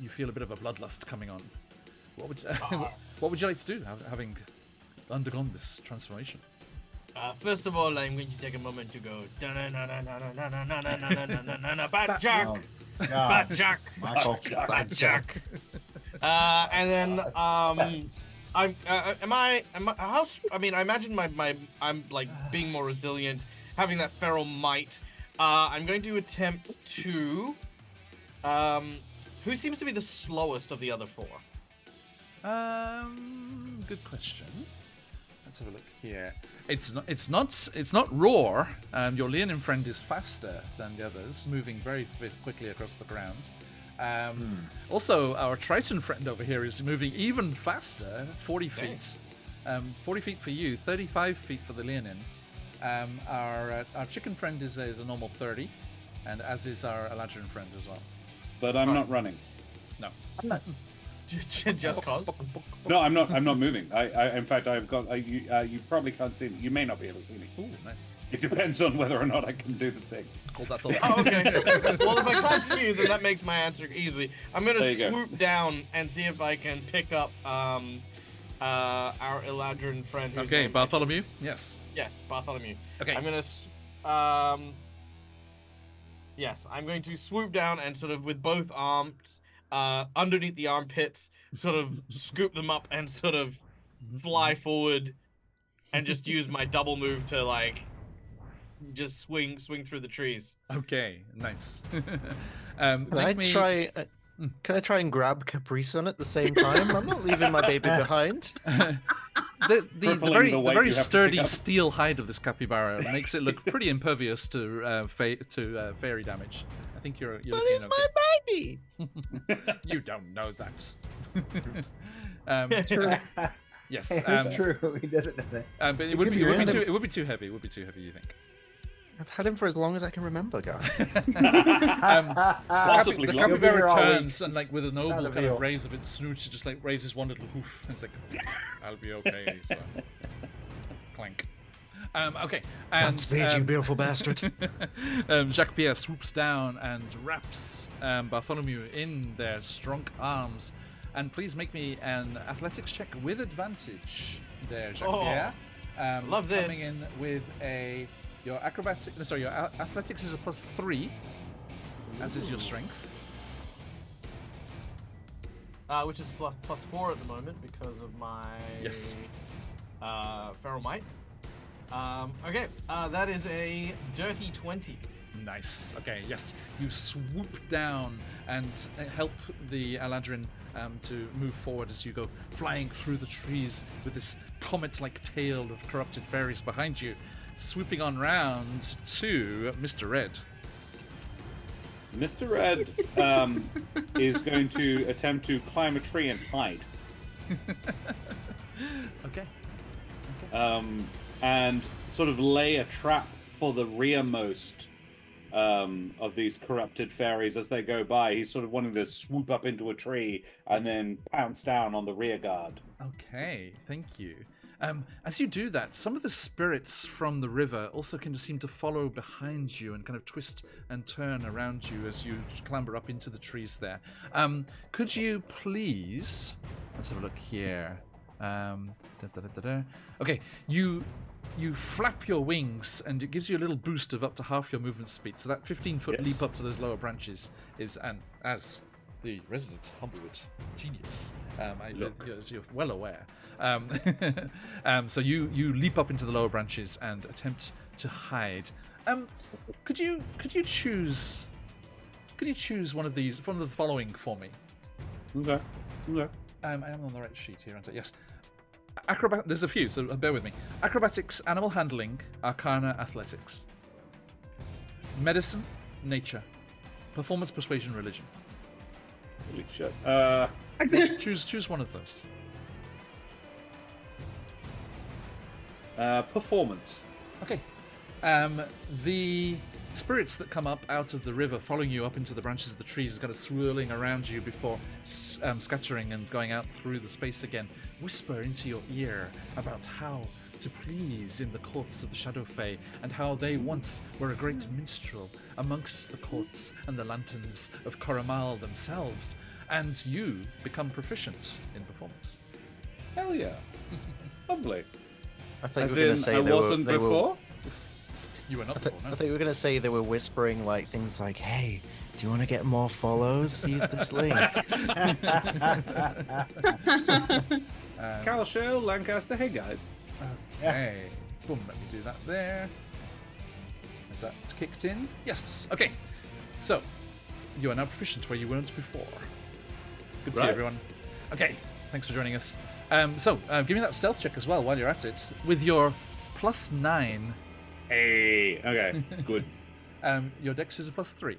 You feel a bit of a bloodlust coming on. What would you like to do, having undergone this transformation? First of all, I'm going to take a moment to go. Bad Jack! Bad Jack! Michael. Bad Jack! And then I imagine I'm like being more resilient, having that feral might. I'm going to attempt to who seems to be the slowest of the other four? Good question. Let's have a look here. It's not Roar. Your Leonin friend is faster than the others, moving very quickly across the ground. Also, our Triton friend over here is moving even faster, 40 feet. 40 feet for you, 35 feet for the Leonin. Our chicken friend is a normal 30, and as is our Eladrin friend as well. But I'm not running. No. Just cause. No, I'm not. I'm not moving. In fact, I've got. You probably can't see me. You may not be able to see me. Ooh, nice. It depends on whether or not I can do the thing. Hold that thought. Oh, okay. Well, if I can't see you, then that makes my answer easy. I'm gonna swoop down and see if I can pick up our Eladrin friend. Okay, Bartholomew. Yes. Yes, Bartholomew. Okay. I'm gonna. Yes, I'm going to swoop down and sort of with both arms underneath the armpits, sort of scoop them up and sort of fly forward, and just use my double move to like just swing through the trees. Okay, nice. Can I try and grab Capri Sun at the same time? I'm not leaving my baby behind. The very you have to sturdy pick up. steel hide of this capybara makes it look pretty impervious to fairy damage. I think you're But looking it's okay. my baby. You don't know that. True. Yes, It's true. He doesn't know that. but it would be too heavy. It would be too heavy. You think? I've had him for as long as I can remember, guys. Possibly The longer. You'll be here capybara all turns and, like, with a noble Not a kind of veal. raise of its snoot, it just like raises one little hoof. And it's like, I'll be okay. So. Clank. Okay. And Godspeed, you beautiful bastard. Jacques Pierre swoops down and wraps Bartholomew in their strong arms. And please make me an athletics check with advantage there, Jacques Pierre. Love this. Coming in with your athletics is a +3, as is your strength. Which is +4 at the moment because of my feral might. Okay, that is a dirty 20. Nice. Okay, yes. You swoop down and help the Eladrin to move forward as you go flying through the trees with this comet-like tail of corrupted fairies behind you, swooping on round to Mr. Red. Mr. Red is going to attempt to climb a tree and hide. Okay. And sort of lay a trap for the rearmost of these corrupted fairies as they go by. He's sort of wanting to swoop up into a tree and then pounce down on the rear guard. Okay, thank you. As you do that, some of the spirits from the river also kind of seem to follow behind you and kind of twist and turn around you as you clamber up into the trees there. Could you please... Let's have a look here. Okay, you flap your wings and it gives you a little boost of up to half your movement speed. So that 15-foot leap up to those lower branches is, and as the resident Humblewood genius, as you're well aware. So you leap up into the lower branches and attempt to hide. Could you choose one of these from the following for me? Okay. I am on the right sheet here, aren't I? Yes. There's a few, so bear with me. Acrobatics, animal handling, arcana, athletics. Medicine, nature. Performance, persuasion, religion. Holy shit. Choose one of those. Performance. Okay. The spirits that come up out of the river, following you up into the branches of the trees, kind of swirling around you before scattering and going out through the space again, whisper into your ear about how to please in the courts of the Shadow Fae, and how they once were a great minstrel amongst the courts and the lanterns of Koramal themselves, and you become proficient in performance. Hell yeah. Lovely. I thought As you were going in, to say I they wasn't were, before? You were not I before, no? thought you were going to say they were whispering like things like, "Hey, do you want to get more follows? Use this link." Cal Shell, Lancaster, hey guys. Okay. Boom, let me do that there. Is that kicked in? Yes. Okay. So, you are now proficient where you weren't before. Good to see you, Right. everyone. Okay, thanks for joining us. Give me that stealth check as well while you're at it. With your +9, Hey. Okay, good. your dex is a +3.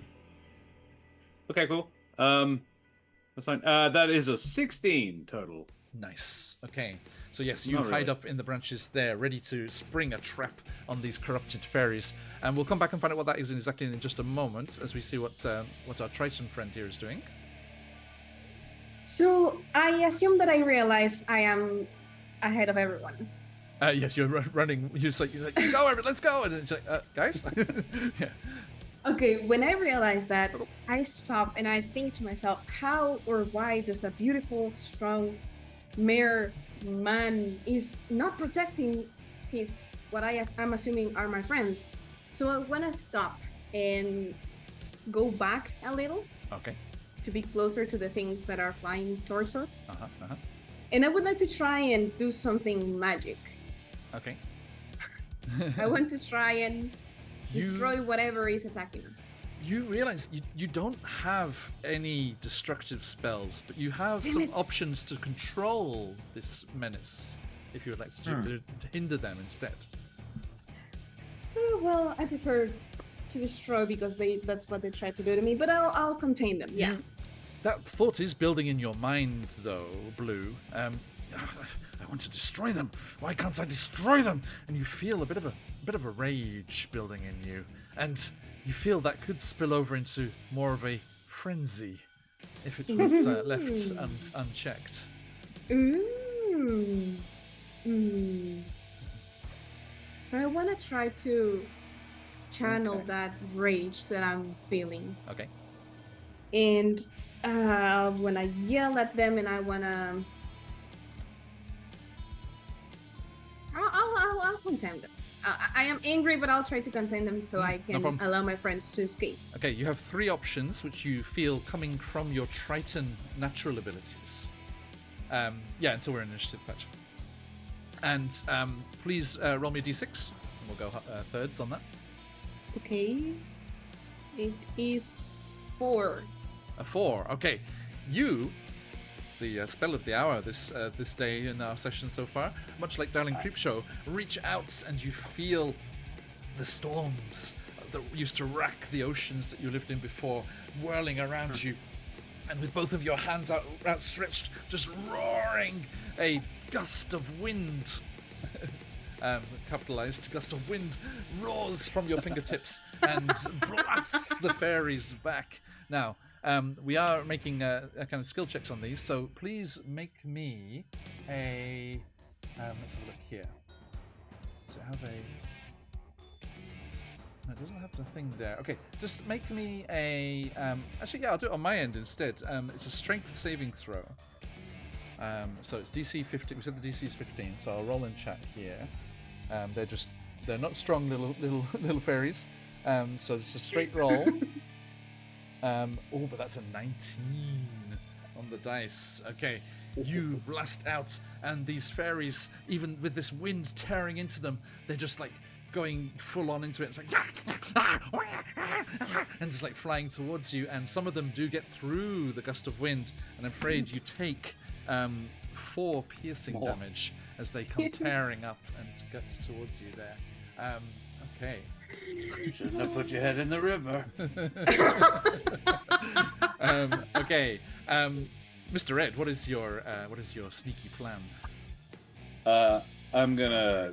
Okay, cool. That's fine. That is a 16 total. Nice. Okay. So yes, you Not hide really. up in the branches there, ready to spring a trap on these corrupted fairies. And we'll come back and find out what that is exactly in just a moment, as we see what our Triton friend here is doing. So I assume that I realize I am ahead of everyone. Yes, you're running. You're like, go, let's go. And it's like, guys? Yeah. Okay, when I realize that, I stop and I think to myself, how or why does a beautiful, strong mere man is not protecting his, what I'm assuming are my friends. So I want to stop and go back a little. Okay. To be closer to the things that are flying towards us. Uh-huh. And I would like to try and do something magic. Okay. I want to try and destroy whatever is attacking us. You realize you don't have any destructive spells, but you have some options to control this menace if you would like to hinder them instead. Well, I prefer to destroy because that's what they tried to do to me, but I'll contain them, yeah. That thought is building in your mind, though, Blue. I want to destroy them. Why can't I destroy them? And you feel a bit of a rage building in you, and you feel that could spill over into more of a frenzy if it was left unchecked. Ooh. So I want to try to channel that rage that I'm feeling. Okay. And when I yell at them and I want to... I'll contain them. I am angry, but I'll try to contain them so I can allow my friends to escape. Okay, you have 3 options which you feel coming from your Triton natural abilities. Until we're in initiative patch. And please roll me a d6, and we'll go thirds on that. Okay. It is 4. A 4. Okay, you, the spell of the hour this day in our session so far, much like Darling Creepshow, reach out and you feel the storms that used to rack the oceans that you lived in before whirling around you, and with both of your hands outstretched, just roaring, a gust of wind. Capitalized gust of wind roars from your fingertips and blasts the fairies back. Now, we are making a kind of skill checks on these, so please make me a... let's have a look here. Does it have a... No, it doesn't have the thing there. Okay, just make me a... actually, yeah, I'll do it on my end instead. It's a strength saving throw. So it's DC 15. We said the DC is 15, so I'll roll in chat here. They're not strong little fairies. So it's a straight roll. But that's a 19 on the dice. Okay, you blast out, and these fairies, even with this wind tearing into them, they're just like going full on into it. It's like and just like flying towards you. And some of them do get through the gust of wind, and I'm afraid you take 4 piercing damage as they come tearing up and get towards you there. Okay. Shouldn't have put your head in the river. Okay, Mr. Ed, what is your sneaky plan? I'm gonna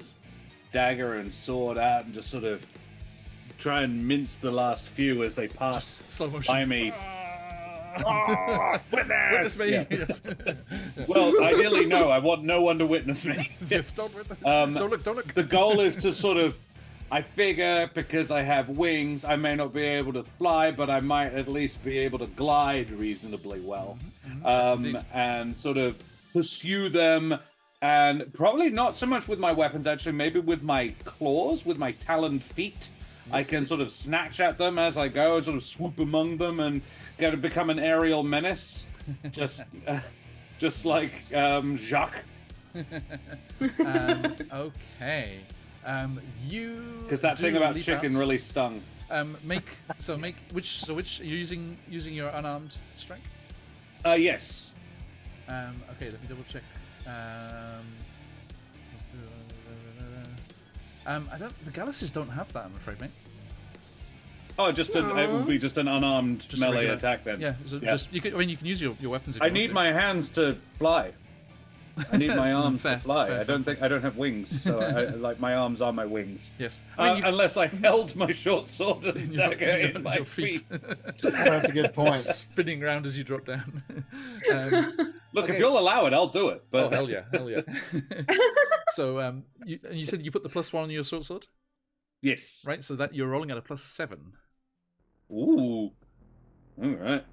dagger and sword out and just sort of try and mince the last few as they pass slow motion by me. Witness me. Yeah. Yes. Well, ideally, no. I want no one to witness me. Yes, don't look. The goal is to sort of, I figure because I have wings, I may not be able to fly, but I might at least be able to glide reasonably well. And sort of pursue them, and probably not so much with my weapons, actually, maybe with my claws, with my taloned feet. I can sort of snatch at them as I go and sort of swoop among them and get to become an aerial menace. Just like Jacques. Okay. Because that thing about chicken really stung. Which are you using your unarmed strike? Yes. Okay, let me double check. The Galaxies don't have that, I'm afraid, mate. Oh, it would be just an unarmed melee attack then. Yeah, so you can use your weapons. If I need my hands to fly. I need my arms Fair, to fly. fair, I don't have wings, so like my arms are my wings. Yes. I mean, Unless I held my short sword and dagger in my your feet. That's a good point. Spinning around as you drop down. Look, okay. if you'll allow it, I'll do it. But... Oh, hell yeah. So, you said you put the +1 on your short sword? Yes. Right, so that you're rolling at a +7. Ooh. All right.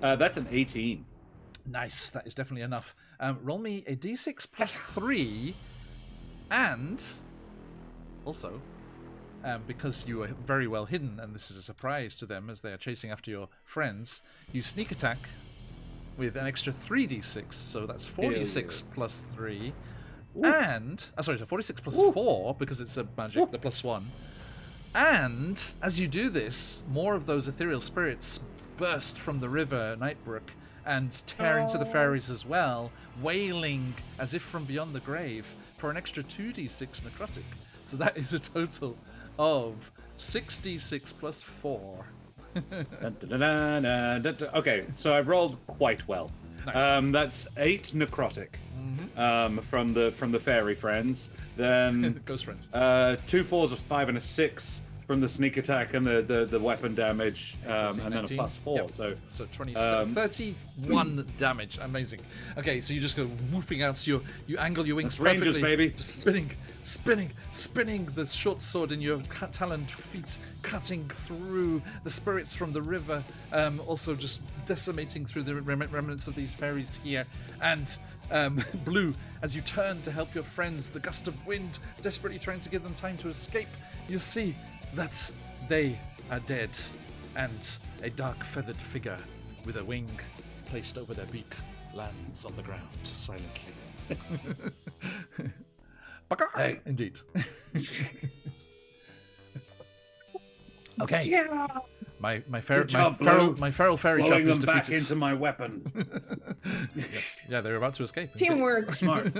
That's an 18. Nice, that is definitely enough. Roll me a d6 +3, and also, because you are very well hidden, and this is a surprise to them as they are chasing after your friends, you sneak attack with an extra 3d6, so that's 46 +3. Ooh. And, sorry, so 46 +4, because it's a magic, the +1. And, as you do this, more of those ethereal spirits burst from the river Nightbrook and tear into the fairies as well, wailing as if from beyond the grave for an extra 2d6 necrotic. So that is a total of 6d6 +4. Okay, so I've rolled quite well. Nice. That's 8 necrotic from the fairy friends. Then Ghost friends. 2 4s, a 5, and a 6 from the sneak attack and the weapon damage, and then a 19. +4. Yep. So 31 damage. Amazing. Okay, so you just go whooping out. So you angle your wings That's Rangers, perfectly, baby. just spinning the short sword in your taloned feet, cutting through the spirits from the river. Also just decimating through the remnants of these fairies here. And Blue, as you turn to help your friends, the gust of wind desperately trying to give them time to escape, you see that they are dead, and a dark feathered figure with a wing placed over their beak lands on the ground silently. Hey. Indeed. Okay. Yeah. My feral fairy chop Blowing is them back defeated. into my weapon. Yes. Yeah, they're about to escape. Teamwork. Smart.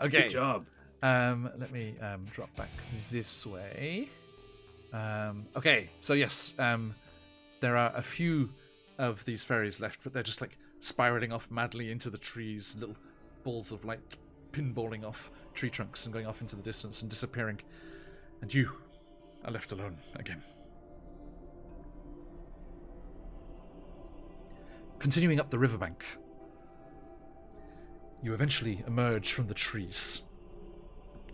Okay. Good job. Let me drop back this way. Okay, so yes, there are a few of these fairies left, but they're just like spiraling off madly into the trees, little balls of light pinballing off tree trunks and going off into the distance and disappearing. And you are left alone again. Continuing up the riverbank, you eventually emerge from the trees.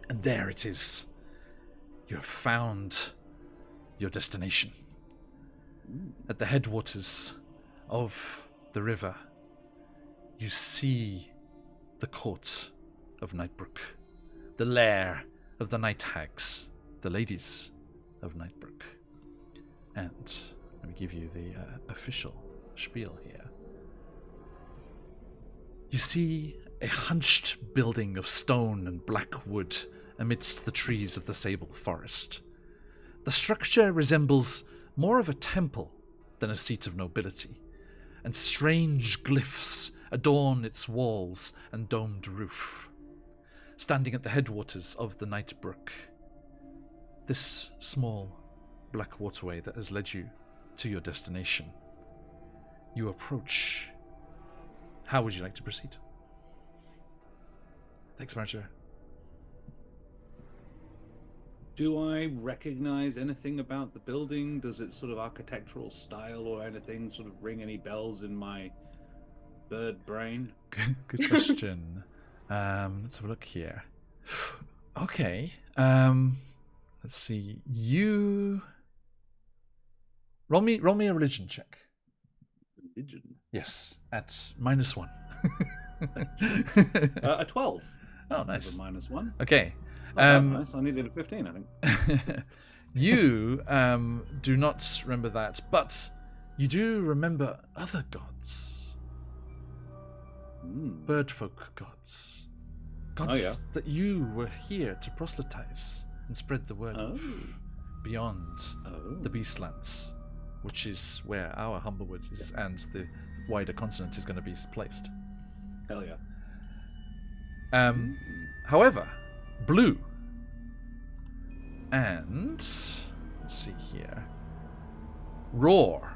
And there it is. You have found your destination. At the headwaters of the river, you see the court of Nightbrook, the lair of the night hags, the ladies of Nightbrook. And let me give you the official spiel here. You see a hunched building of stone and black wood amidst the trees of the sable forest. The structure resembles more of a temple than a seat of nobility, and strange glyphs adorn its walls and domed roof. Standing at the headwaters of the Nightbrook, this small black waterway that has led you to your destination, you approach. How would you like to proceed? Thanks, Marjorie. Do I recognize anything about the building? Does its sort of architectural style or anything sort of ring any bells in my bird brain? Good question. Let's have a look here. Okay. Let's see. You roll me a religion check. Religion? Yes, at -1. A 12. Oh, nice. A -1. Okay. Nice. I needed a 15, I think. You do not remember that, but you do remember other gods. Birdfolk gods. Gods that you were here to proselytize and spread the word of beyond the Beastlands, which is where our Humblewood is and the wider continent is going to be placed. Hell yeah. However, Blue and let's see here, Roar,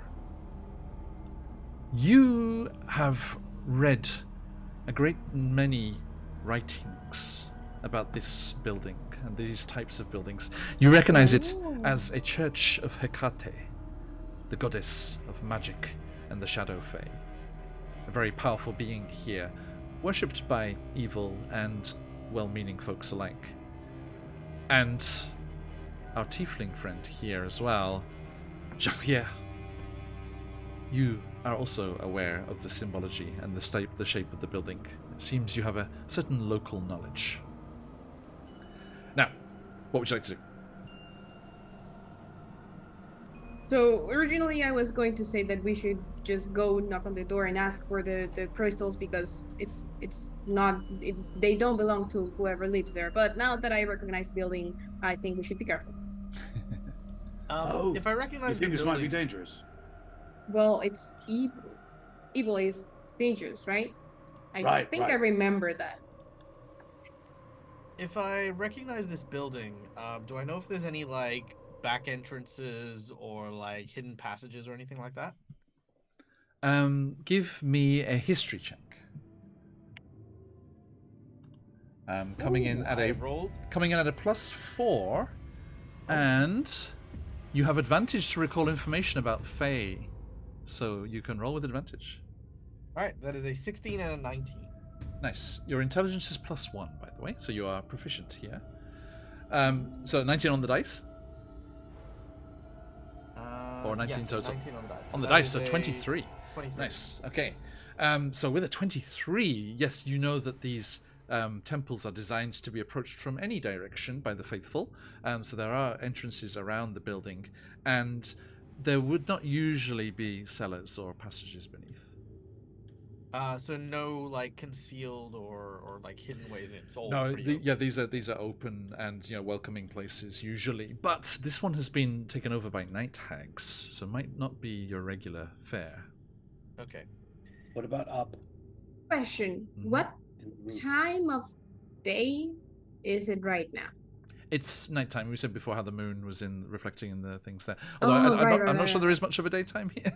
you have read a great many writings about this building and these types of buildings. You recognize it as a church of Hecate, the goddess of magic and the Shadow Fae. A very powerful being here, worshipped by evil and well-meaning folks alike. And our tiefling friend here as well, Jacques. You are also aware of the symbology and the shape of the building. It seems you have a certain local knowledge. Now, what would you like to do? So originally I was going to say that we should just go knock on the door and ask for the crystals because they don't belong to whoever lives there. But now that I recognize the building, I think we should be careful. If I recognize you think the this building, might be dangerous? Well, it's evil. Evil is dangerous, right? I think I remember that. If I recognize this building, do I know if there's any like back entrances or like hidden passages or anything like that? Give me a history check. Coming in at a +4, and you have advantage to recall information about Fae, so you can roll with advantage. All right, that is a 16 and a 19. Nice. Your intelligence is +1, by the way, so you are proficient here. So 19 on the dice. Or 19 yes, total? 19 on the dice. On the That dice, is so a 23. 23. Nice. Okay. So with a 23, yes, you know that these temples are designed to be approached from any direction by the faithful. So there are entrances around the building, and there would not usually be cellars or passages beneath. So no like concealed or like hidden ways in. It's all No, pretty open. these are open and welcoming places usually, but this one has been taken over by night hags, so might not be your regular fare. Okay. What about up? Question: Mhm. What in the roof? time of day is it right now? It's nighttime. We said before how the moon was reflecting in the things there. Although I'm not sure there is much of a daytime here.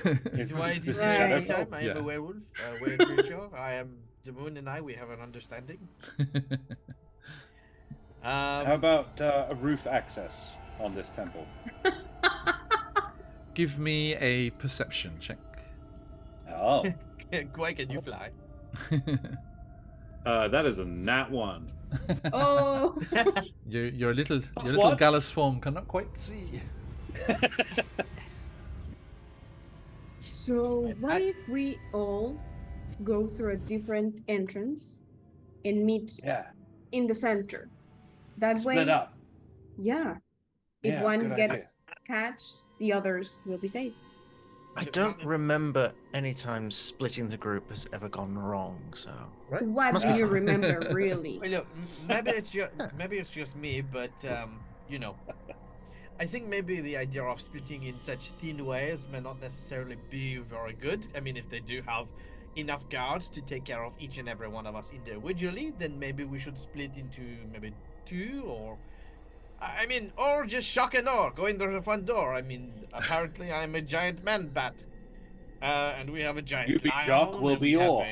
That's why it is Right. shadow time. I am Yeah. a werewolf, a weird creature. I am the moon and we have an understanding. How about a roof access on this temple? Give me a perception check. Oh, Why can you fly? That is a nat 1. Oh, Your little what? gallus form cannot quite see. so what if we all go through a different entrance and meet yeah. in the center? That way, Split up. yeah. If Yeah, one good idea. gets catched, the others will be safe. I don't remember any time splitting the group has ever gone wrong, so... What Must do be you fun. remember, really? Well, look, maybe it's just me, but I think maybe the idea of splitting in such thin ways may not necessarily be very good. I mean, if they do have enough guards to take care of each and every one of us individually, then maybe we should split into maybe 2 or just shock and awe, go in the front door. I mean, apparently I'm a giant man bat. And we have a giant You be lion, shock, we'll and we be have awe.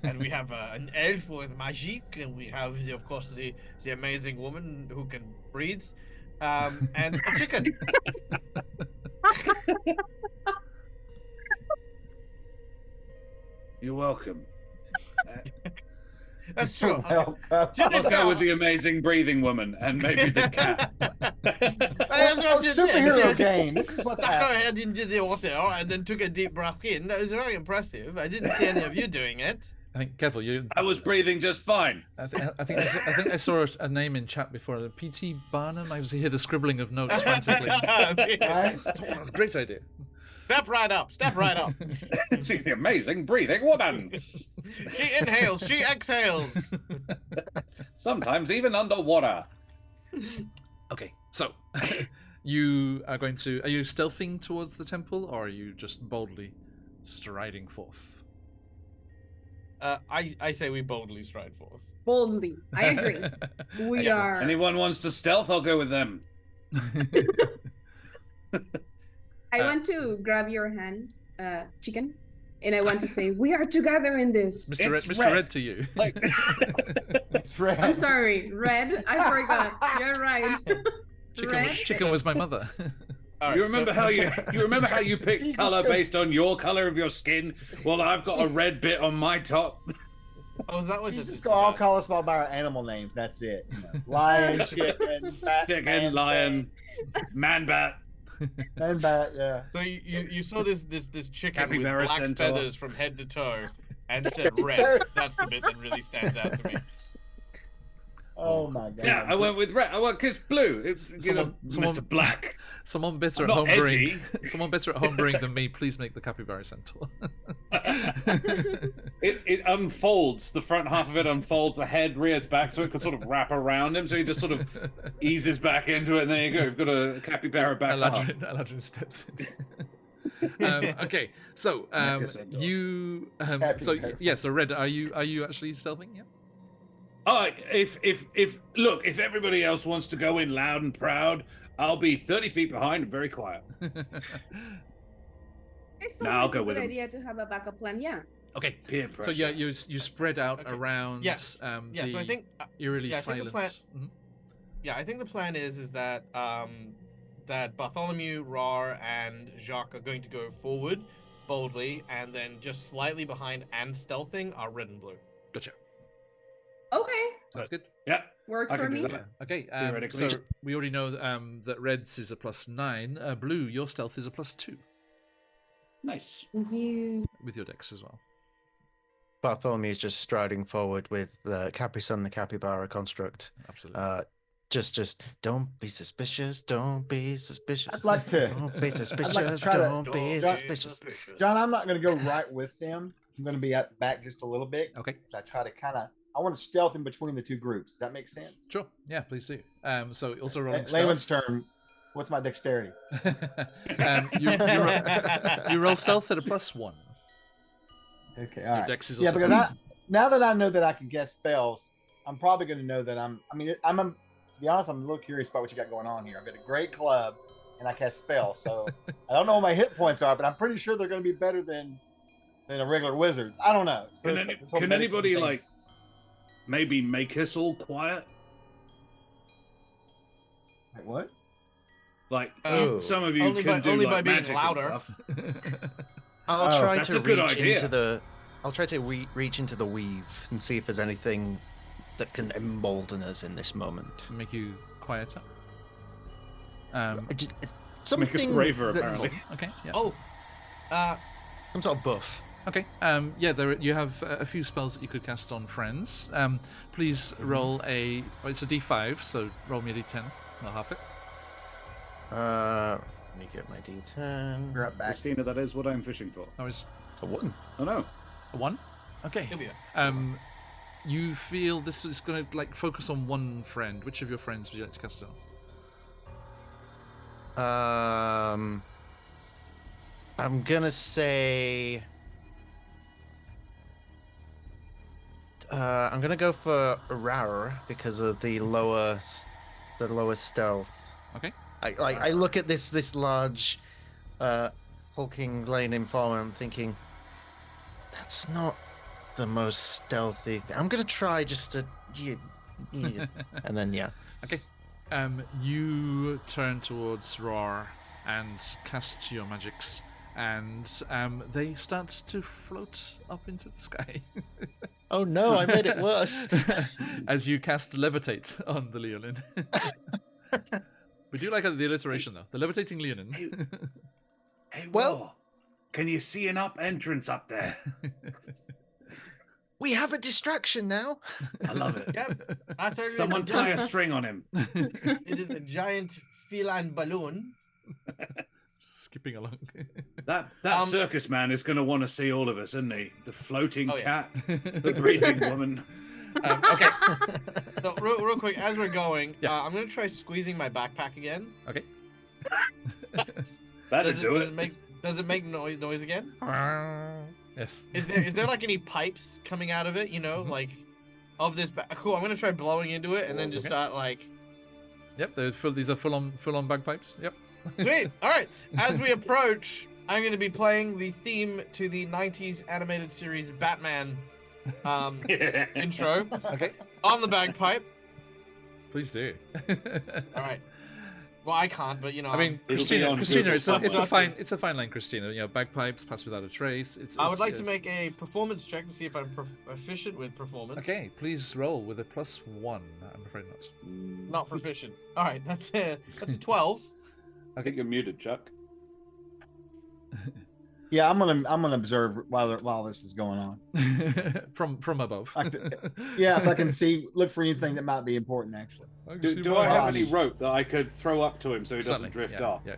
and we have an elf with magic, and we have, of course, the amazing woman who can breathe, and a chicken. You're welcome. That's true. Welcome. To I'll be go with fair- the amazing breathing woman and maybe the cat. That's what she did. Superhero She just game. This is what's stuck her happening. head into the water and then took a deep breath in. That was very impressive. I didn't see any of you doing it. I think careful. I was breathing just fine. I think I saw a name in chat before. P.T. Barnum. I was hear the scribbling of notes frantically. Right? Great idea. Step right up. Step right up. It's the amazing breathing woman. She inhales. She exhales. Sometimes even underwater. Okay, so you are going to. Are you stealthing towards the temple, or are you just boldly striding forth? I say we boldly stride forth. Boldly, I agree. We Excellent. are. Anyone wants to stealth, I'll go with them. I want to grab your hand, chicken, and I want to say, we are together in this. Mr. Red to you. Like, It's red. I'm sorry, Red. I forgot. You're right. Red. Chicken was my mother. you remember how you picked Jesus color Christ. based on your color of your skin? Well, I've got a red bit on my top. Oh, is that what Jesus, this is go all about? call us by our animal names. That's it. You know, lion, chicken, bat, Chicken, man, lion, man bat. and bat. Yeah. So you saw this chicken with Capybara black centaur. feathers from head to toe, and said red. Capybaras. That's the bit that really stands out to me. Oh my God. Yeah, I went with red. I went because blue. It's Someone- Mr. Black. Someone better I'm at not homebrewing. edgy. Someone better at homebrewing than me. Please make the capybara centaur. It unfolds. The front half of it unfolds. The head rears back so it can sort of wrap around him. So he just sort of eases back into it. And there you go. You've got a capybara back half. Aladrin steps in. Okay, so Centaur. you Capybara. so Red, are you actually stealthing? Yeah. Oh, if everybody else wants to go in loud and proud, I'll be 30 feet behind and very quiet. It's Nah, I'll always go a with good him. idea to have a backup plan. Yeah. Okay. Peer So yeah, pressure. you spread out Okay. around. Yeah. Yeah. The So I think eerily yeah, I think the plan- silent. Mhm. Yeah, I think the plan is that that Bartholomew, Rar, and Jacques are going to go forward boldly, and then just slightly behind and stealthing are red and blue. Gotcha. Okay. Sounds good. Yeah. Works I for can do me. that. Okay. Theoretically. So we already know that Red's is a +9. Blue, your stealth is a +2 Nice. You. with your dex as well. Bartholomew is just striding forward with the Capri Sun, the Capybara construct. Absolutely. Just don't be suspicious. Don't be suspicious. I'd like to. Don't be suspicious. try to- Don't be John- suspicious. John, I'm not going to go right with them. I'm going to be back just a little bit. Okay. Because I try to I want to stealth in between the two groups. Does that make sense? Sure. Yeah, please do. So also rolling Leyland's stealth. turn. What's my dexterity? You roll stealth at a +1. Okay, all Your right. dex is Yeah, also because now that I know that I can guess spells, I'm probably going to know that to be honest, I'm a little curious about what you got going on here. I've got a great club, and I cast spells, so I don't know what my hit points are, but I'm pretty sure they're going to be better than a regular wizard's. I don't know. So this whole Can medicine anybody thing- maybe make us all quiet? Wait, what? Like Oh. some of you Only can by- do only like by being magic louder. and stuff. I'll Oh, try that's to a good reach idea. into the. I'll try to reach into the weave and see if there's anything that can embolden us in this moment. Make you quieter. It's Make us something braver, that's- apparently. Okay. Yeah. Oh, Some sort of buff. Okay. Yeah. You have a few spells that you could cast on friends. Please roll it's a D5, so roll me a D10. I'll half it. Let me get my D10. You're up back. Christina, that is what I'm fishing for. That was A 1. Oh no. a 1. Okay. here we are. You feel this is going to focus on one friend. Which of your friends would you like to cast it on? I'm gonna say. I'm gonna go for Rar because of the lower stealth. Okay. I look at this large, hulking lane informer. I'm thinking, that's not the most stealthy thing. I'm gonna try just to, and then yeah. Okay. You turn towards Roar and cast your magics, and they start to float up into the sky. Oh no! I made it worse. As you cast Levitate on the Leonin. We do like the alliteration though. The levitating Leonin. Hey, Well- War, can you see an up entrance up there? We have a distraction now. I love it. Yep. That's certainly Someone what tie I'm a string on him. doing. It is a giant feline balloon. Skipping along. That Um, circus man is going to want to see all of us, isn't he? The floating Oh, yeah. cat, the breathing woman. Okay. So real quick, as we're going, Yeah. I'm gonna try squeezing my backpack again. Okay. That'd do it. Does it make noise again? Yes. Is there like any pipes coming out of it? You know, Mhm. like of this. Cool. I'm gonna try blowing into it and then just Okay. start like. Yep. These are full on bagpipes. Yep. Sweet. All right. As we approach, I'm going to be playing the theme to the 90s animated series Batman intro Okay, on the bagpipe. please do. All right. Well, I can't, but you know. I mean, It'll be Christina, on Christina, Google it's a somewhere. fine line, Christina. You know, bagpipes pass without a trace. I would like to make a performance check to see if I'm proficient with performance. Okay, please roll with a +1. I'm afraid not. Not proficient. All right, that's a 12. I think you're muted, Chuck. Yeah, I'm gonna observe while this is going on. from above. Yeah, if I can look for anything that might be important, actually. Do I have any rope that I could throw up to him so he doesn't drift yeah, off? Yeah.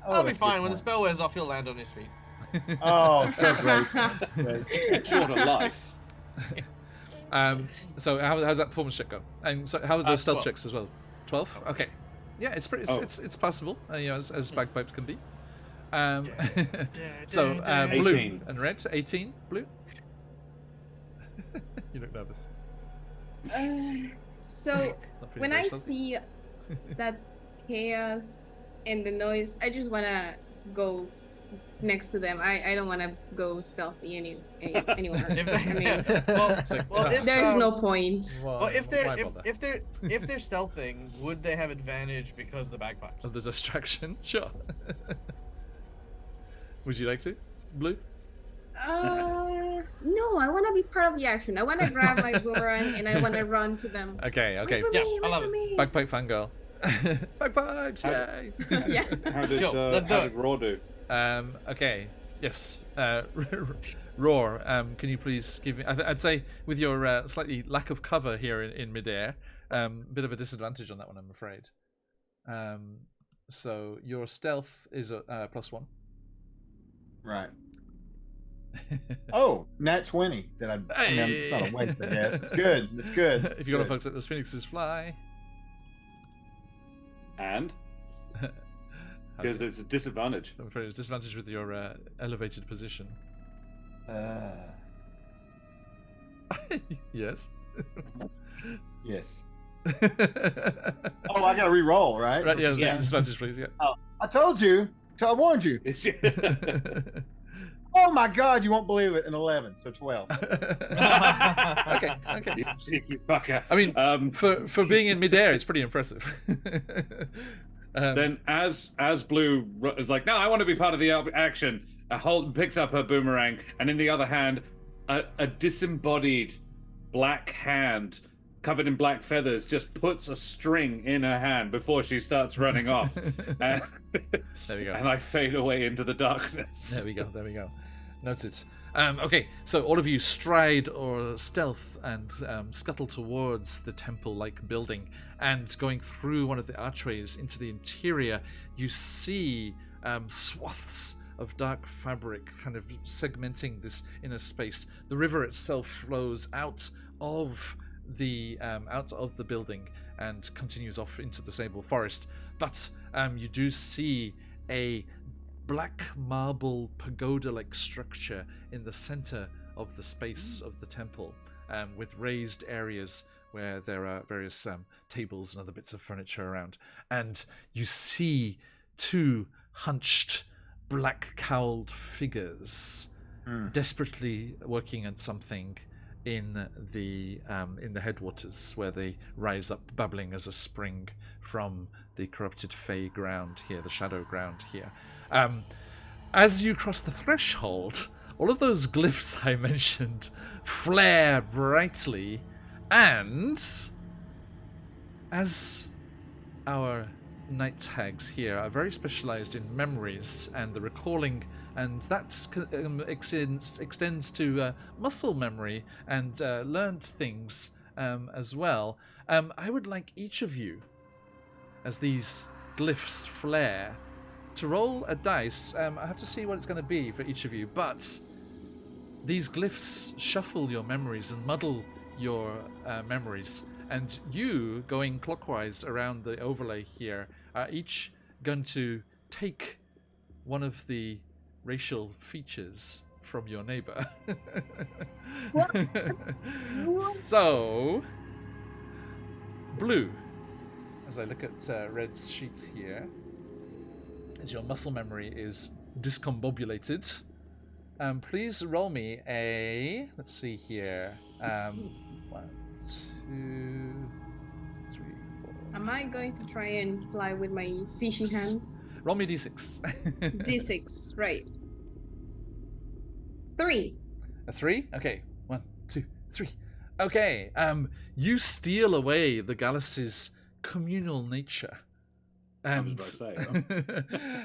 I'll be that's a good fine. When the point. spell wears off, he'll land on his feet. Oh, so great. Shorter life. So how's that performance check go? And so how are the stealth 12. checks as well? 12. Okay. Yeah, it's pretty. It's possible. You know, as bagpipes can be. So blue 18. and red. 18. Blue. You look nervous. So Not feeling when very I stealthy. see that chaos and the noise, I just want to go next to them. I don't want to go stealthy anywhere. I mean, there is no point. Well, if why they're bother? if they're stealthing, would they have advantage because of the bagpipes? Of the distraction, sure. Would you like to, Blue? No, I want to be part of the action. I want to grab my boomerang and I want to run to them. Okay. Wait for Yeah, me, I wait love for it. me. Bagpipe fangirl. Bagpipes, yay! Yeah. How did, Yo, let's do how it. did Raw do? Okay. Yes. Roar. Can you please give me? I'd say with your slightly lack of cover here in midair, bit of a disadvantage on that one, I'm afraid. So your stealth is a +1. Right. Oh, nat 20. I mean, it's not a waste, I guess. It's good. It's good. If you got to folks let those phoenixes fly. And? Because it's a disadvantage. I'm afraid it's disadvantage with your elevated position. Yes. Yes. Oh, I gotta re-roll, right? Right, yes, Yeah. disadvantage, please. Yeah. I told you. I warned you. Oh my God, you won't believe it. An 11, so 12. Okay. You cheeky fucker. I mean, for being in midair, it's pretty impressive. Then, as Blue is like, no, I want to be part of the action. Holden picks up her boomerang, and in the other hand, a disembodied black hand covered in black feathers just puts a string in her hand before she starts running off. There we go. And I fade away into the darkness. There we go. Noted. Okay, so all of you stride or stealth and scuttle towards the temple-like building, and going through one of the archways into the interior, you see swaths of dark fabric kind of segmenting this inner space. The river itself flows out of the building and continues off into the sable forest, but you do see a black marble pagoda-like structure in the center of the space of the temple, with raised areas where there are various tables and other bits of furniture around. And you see two hunched, black-cowled figures desperately working at something in the headwaters, where they rise up babbling as a spring from the corrupted fey ground here, the shadow ground here. As you cross the threshold, all of those glyphs I mentioned flare brightly, and as our night hags here are very specialized in memories and the recalling, and that extends to muscle memory and learned things as well. I would like each of you, as these glyphs flare, to roll a dice. I have to see what it's going to be for each of you, but these glyphs shuffle your memories and muddle your memories, and you, going clockwise around the overlay here, are each going to take one of the racial features from your neighbor. So, Blue, as I look at Red's sheet here, as your muscle memory is discombobulated. Please roll me a. Let's see here. 1, 2, 3, 4. Am I going to try and fly with my fishy hands? Roll me d6. D6, right. 3. A 3? Okay. 1, 2, 3. Okay. You steal away the Gallus' communal nature. And,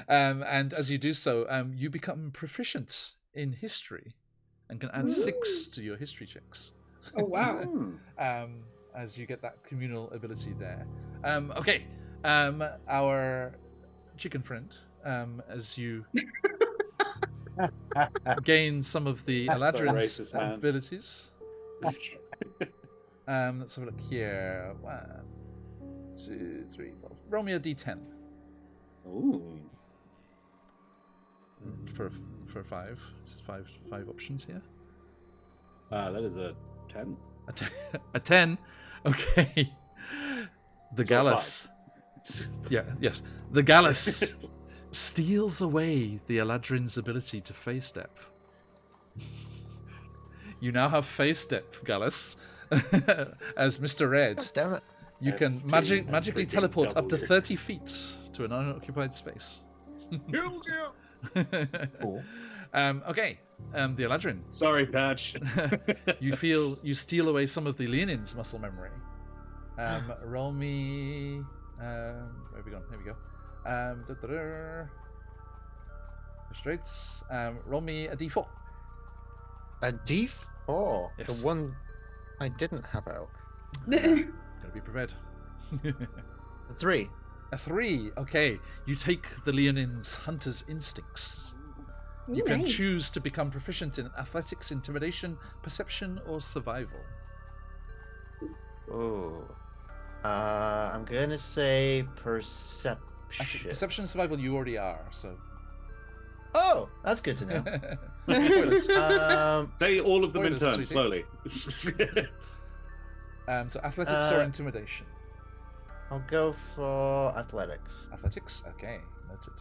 and as you do so, you become proficient in history and can add 6 to your history checks. Oh, wow. As you get that communal ability there. Okay. Our chicken friend, as you gain some of the Eladrin's abilities. Let's have a look here. 1, 2, 3, 4. Roll me a d10. Ooh. For 5. This is 5 options here. That is a 10. A 10. Okay. The Gallus. Yeah. Yes. The Gallus steals away the Eladrin's ability to phase step. You now have phase step, Gallus, as Mr. Red. God damn it. You can magically teleport up to 30 feet to an unoccupied space. Cool. Okay. The Eladrin. Sorry, Patch. You steal away some of the Leonin's muscle memory. Roll me. Where have we gone? Here we go. Straights. Roll me a d4. A D4? Yes. The one I didn't have out. Gotta be prepared. A 3. A 3. Okay. You take the Leonin's hunter's instincts. You can Nice. choose to become proficient in athletics, intimidation, perception, or survival. Oh. I'm gonna say perception. Actually, perception and survival you already are, so. Oh, that's good to know. Spoilers. Say all of them in Spoilers, turn, sweetie. slowly. So athletics or intimidation? I'll go for athletics. Athletics? Okay, noted.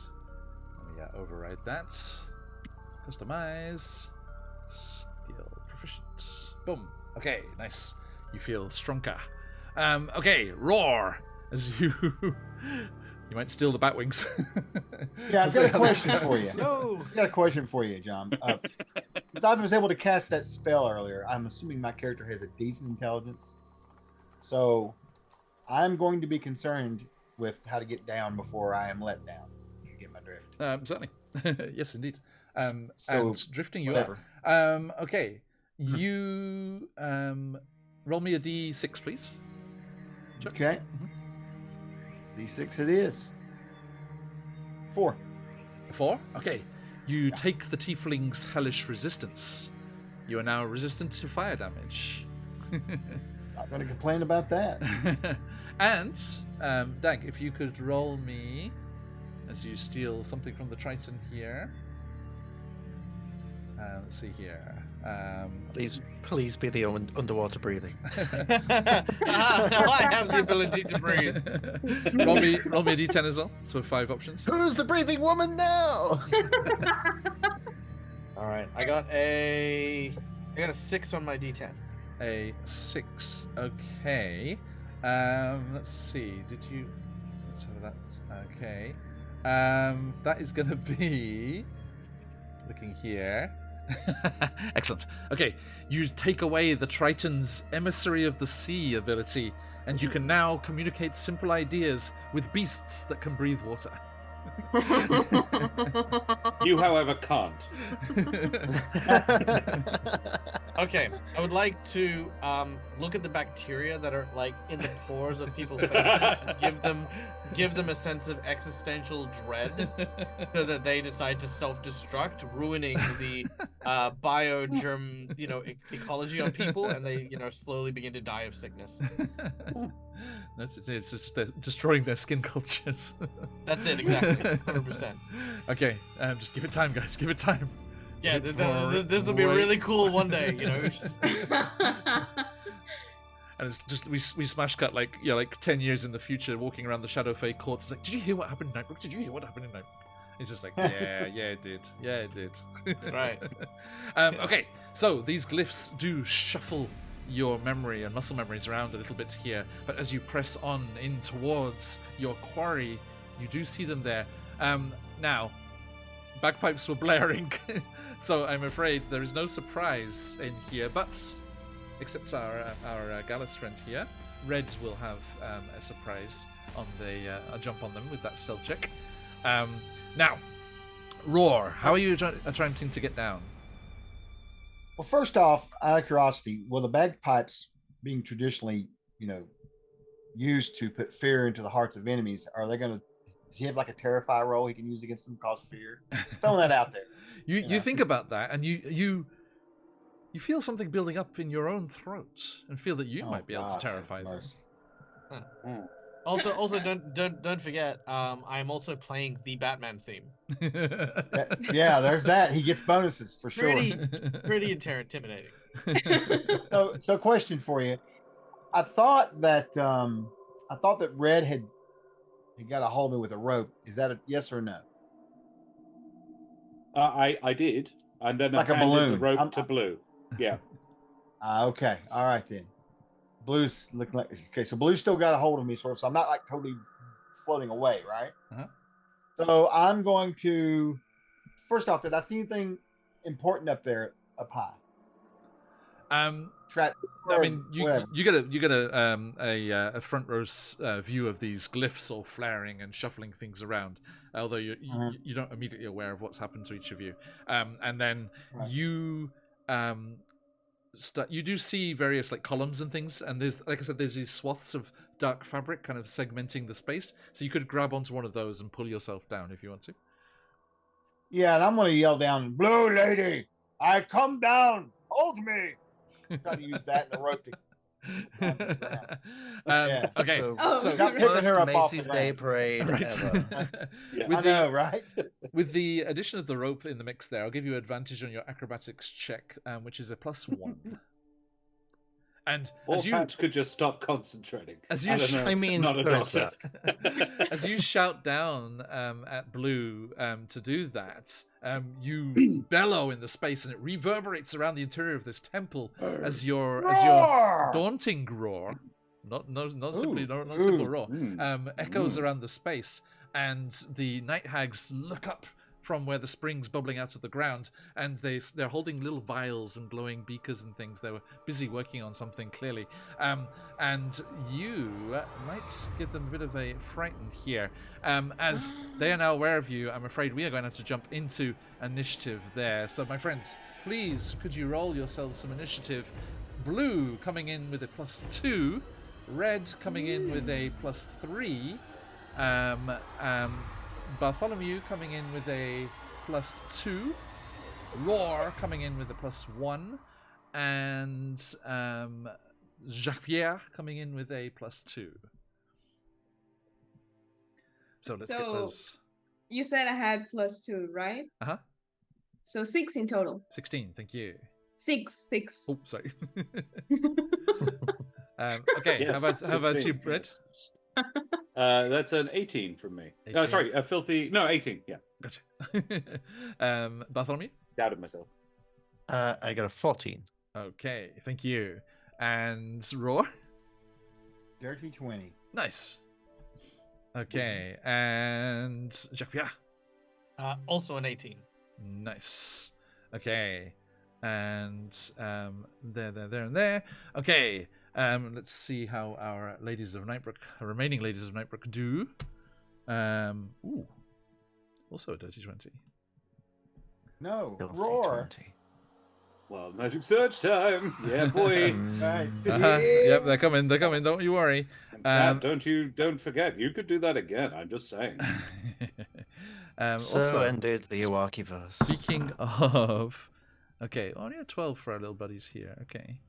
Let me override that. Customize. Skill proficient. Boom. Okay, nice. You feel stronger. Okay, roar. As you... You might steal the bat wings. Yeah, I've got a question for you. No. I've got a question for you, John. Since I was able to cast that spell earlier, I'm assuming my character has a decent intelligence. So I'm going to be concerned with how to get down before I am let down. You get my drift. Certainly. Yes, indeed. So, and drifting you whatever. are. Okay. You roll me a d6, please. Sure. Okay. D6 it is. 4. 4? Okay. You take the tiefling's hellish resistance. You are now resistant to fire damage. Not going to complain about that. And, Dag, if you could roll me as you steal something from the Triton here. Let's see here. Please be the underwater breathing. Now I have the ability to breathe. roll me a d10 as well. So 5 options. Who's the breathing woman now? All right, I got a 6 on my D10. A 6. Okay. Let's see. Let's have that. Okay. That is going to be... Looking here. Excellent. Okay. You take away the Triton's Emissary of the Sea ability, and you can now communicate simple ideas with beasts that can breathe water. You, however, can't. Okay, I would like to look at the bacteria that are like in the pores of people's faces and give them a sense of existential dread, so that they decide to self-destruct, ruining the biogerm, ecology on people, and they, slowly begin to die of sickness. No, it's just they're destroying their skin cultures. That's it, exactly, 100%. Okay, just give it time, guys. Give it time. Yeah, this will be really cool one day, Just... And it's just we smash cut like 10 years in the future, walking around the Shadowfey courts. It's like, did you hear what happened in Nightbrook? Did you hear what happened in Nightbrook? He's just like, yeah, it did. Yeah, it did. Right. Okay, so these glyphs do shuffle your memory and muscle memories around a little bit here, but as you press on in towards your quarry, you do see them there. Now, bagpipes were blaring, so I'm afraid there is no surprise in here, but except our Gallus friend here, Red will have a surprise on a jump on them with that stealth check. Now, Roar, how are you attempting to get down? Well, first off, out of curiosity, will the bagpipes being traditionally, used to put fear into the hearts of enemies, are they going to? Does he have like a terrify roll he can use against them, cause fear? Just throwing that out there. You think about that, and you feel something building up in your own throat, and feel that you might be able to terrify them. Also, don't forget, I'm also playing the Batman theme. Yeah, there's that. He gets bonuses for sure. Pretty intimidating. So question for you. I thought that Red had got a hold of me with a rope. Is that a yes or no? I did, and then Like I a handed balloon. the rope to Blue. Yeah. Okay. All right then. Blue's looking like okay. So Blue still got a hold of me, sort of. So I'm not like totally floating away, right? Uh-huh. So I'm going to. First off, did I see anything important up there, up high? I mean, you get a front row view of these glyphs all flaring and shuffling things around. Although you're not immediately aware of what's happened to each of you, and then you you do see various like columns and things, and there's, like I said, there's these swaths of dark fabric kind of segmenting the space. So you could grab onto one of those and pull yourself down if you want to. Yeah, and I'm going to yell down, "Blue lady, I come down, hold me." Try to use that in the rope to. Okay, so not picking her up off the Macy's ground. Day Parade ever. I know, right? With the addition of the rope in the mix there, I'll give you advantage on your acrobatics check, which is a +1. And Or Patch could just stop concentrating. As you, as you shout down at Blue to do that, you bellow in the space, and it reverberates around the interior of this temple as your daunting roar, not simple roar, echoes around the space, and the night hags look up from where the spring's bubbling out of the ground, and they're holding little vials and glowing beakers and things. They were busy working on something, clearly. And you might give them a bit of a frightened here. As they are now aware of you, I'm afraid we are going to have to jump into initiative there. So, my friends, please, could you roll yourselves some initiative? Blue coming in with a +2, Red coming in with a +3, Bartholomew coming in with a +2, Roar coming in with a +1, and Jacques-Pierre coming in with a +2. So let's get those. You said I had +2, right? Uh-huh. So 6 in total. 16, thank you. 6. Oh, sorry. Okay, Yes, how about you, Brett? That's an 18 from me. 18. Oh, sorry, a filthy... No, 18, yeah. Gotcha. Bartholomew? Doubted myself. I got a 14. Okay, thank you. And Roar? Dirty 20. Nice. Okay, and Jacques-Pierre? Also an 18. Nice. Okay, and there. Okay. Let's see how our remaining ladies of Nightbrook do. Also a dirty 20. No, Filthy Roar. 20. Well, magic search time. Yeah, boy. Right. Yep, they're coming. Don't you worry. Don't forget, you could do that again. I'm just saying. So also, ended the Iwaki-verse. speaking of, okay, only a 12 for our little buddies here. Okay.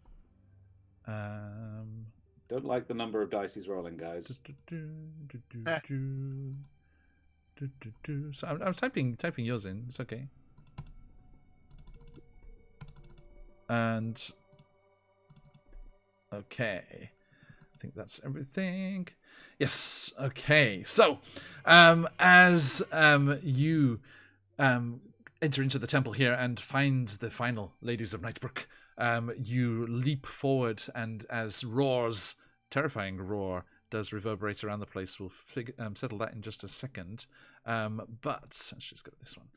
Don't like the number of dice he's rolling, guys. So I'm typing yours in. It's okay. And okay, think that's everything. Yes. Okay. So, as you enter into the temple here and find the final ladies of Nightbrook, you leap forward, and as roars, terrifying roar, does reverberate around the place. We'll settle that in just a second. But let's just go to this one.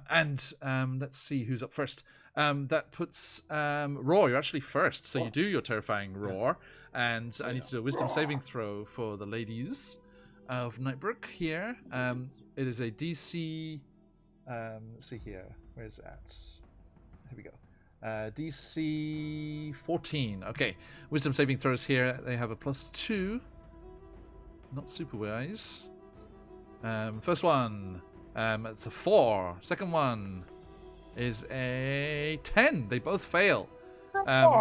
And let's see who's up first. That puts Roar. You're actually first, so you do your terrifying roar, and I need to do a wisdom saving throw for the ladies of Nightbrook here. It is a DC. Let's see here. Where's that? Here we go. DC 14. Okay, wisdom saving throws here. They have a +2. Not super wise. First one, it's a 4. Second one is a 10. They both fail.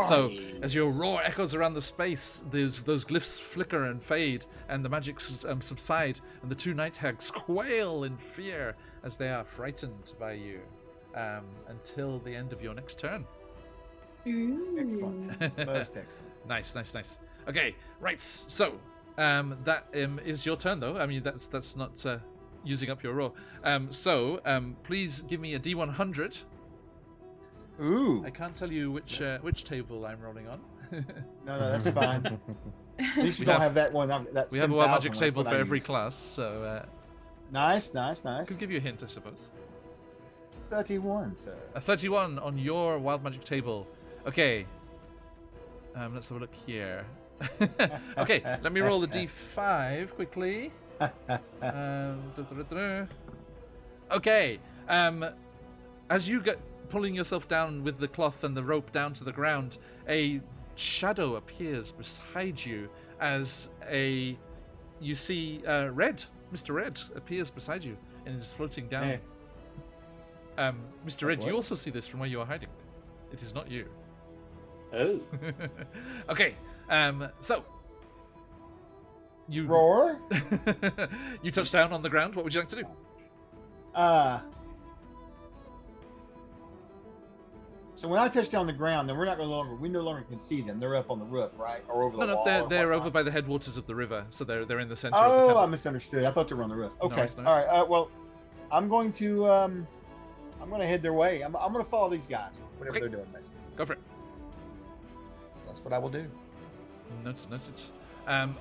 So as your roar echoes around the space, those glyphs flicker and fade, and the magic subside, and the two night hags quail in fear as they are frightened by you until the end of your next turn. Excellent. Most excellent. Nice. Okay, right. So that is your turn, though. I mean, that's not using up your roar. So please give me a D100. Ooh. I can't tell you which table I'm rolling on. No, that's fine. At least you don't have that one. That's we have a wild magic 10,000, table that's for what I every use. class, so Nice. I could give you a hint, I suppose. 31, sir. A 31 on your wild magic table. Okay. Let's have a look here. Okay, let me roll the D5 quickly. Okay. As you get pulling yourself down with the cloth and the rope down to the ground, a shadow appears beside you as you see Red. Mr. Red appears beside you and is floating down. Hey. Mr. Red, you also see this from where you are hiding. It is not you. Oh. Okay, so you Roar? you touch down on the ground. What would you like to do? So when I touch down the ground, then we no longer can see them. They're up on the roof, right? Or over the wall. They're or over whatnot. by the headwaters of the river, so they're in the center of the temple. Oh, I misunderstood. I thought they were on the roof. Okay, Nice. all right. Well, I'm going to head their way. I'm going to follow these guys, whatever Okay. they're doing. Basically. Go for it. So that's what I will do. Notice.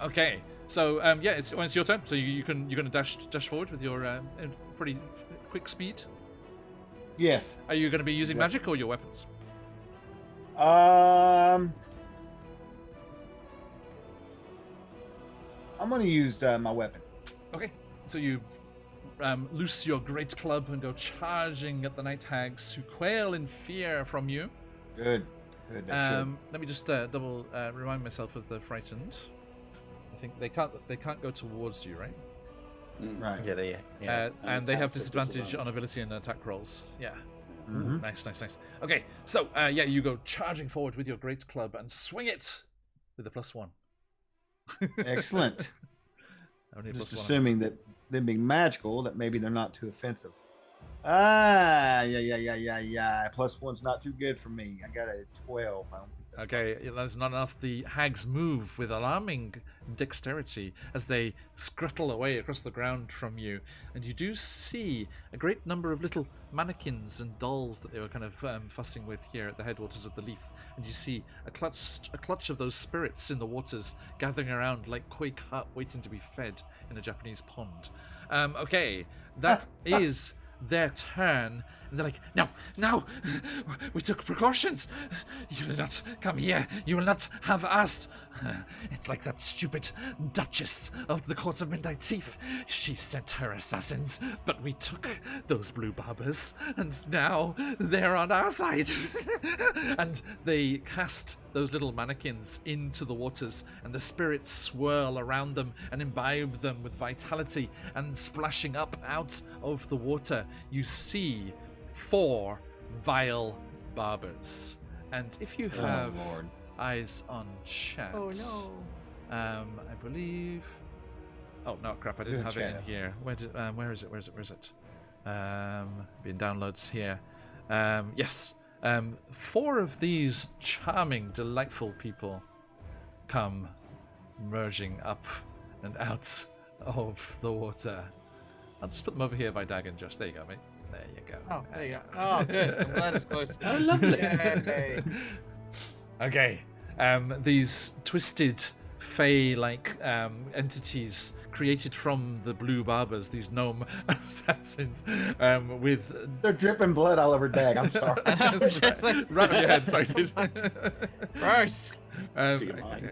Okay, so yeah, it's your turn. So you're gonna dash forward with your pretty quick speed. Yes. Are you going to be using Exactly. magic or your weapons? I'm going to use my weapon. Okay, so you loose your great club and go charging at the night hags who quail in fear from you. Good. They should. Let me just double remind myself of the frightened. I think they can't go towards you, right? Right. Yeah. And they have attacks at disadvantage on ability and attack rolls. Yeah. Mhm. Nice. Okay, so yeah, you go charging forward with your great club and swing it with a +1. Excellent. Only a Just +1. assuming that them being magical, that maybe they're not too offensive. Yeah. +1's not too good for me. I got a 12. I don't think that's Okay, that's not enough. The hags move with alarming dexterity as they scuttle away across the ground from you, and you do see a great number of little mannequins and dolls that they were kind of fussing with here at the headwaters of the Leaf, and you see a clutch of those spirits in the waters gathering around like koi carp waiting to be fed in a Japanese pond. Okay, that is their turn, and they're like, no, we took precautions. You will not come here. You will not have us. It's like that stupid Duchess of the Court of Midnight Teeth. She sent her assassins, but we took those blue barbers, and now they're on our side. And they cast those little mannequins into the waters, and the spirits swirl around them and imbibe them with vitality, and splashing up out of the water, you see 4 vile barbers. And if you have Lord. eyes on chat, Oh no. I believe. Oh no, crap! I didn't Good have it in chat. here. Where is it? Being downloads here. Yes. 4 of these charming, delightful people come merging up and out of the water. I'll just put them over here by Dag and Josh. There you go, mate. There you go. Oh, there you go. Oh, good. I'm glad it's close. Oh, lovely. Yay. Okay. These twisted fey-like entities created from the blue barbers, these gnome assassins, with They're dripping blood all over Dag. I'm sorry. That's Just right. like- Right on your head, sorry, dude. Gross. Do you mind?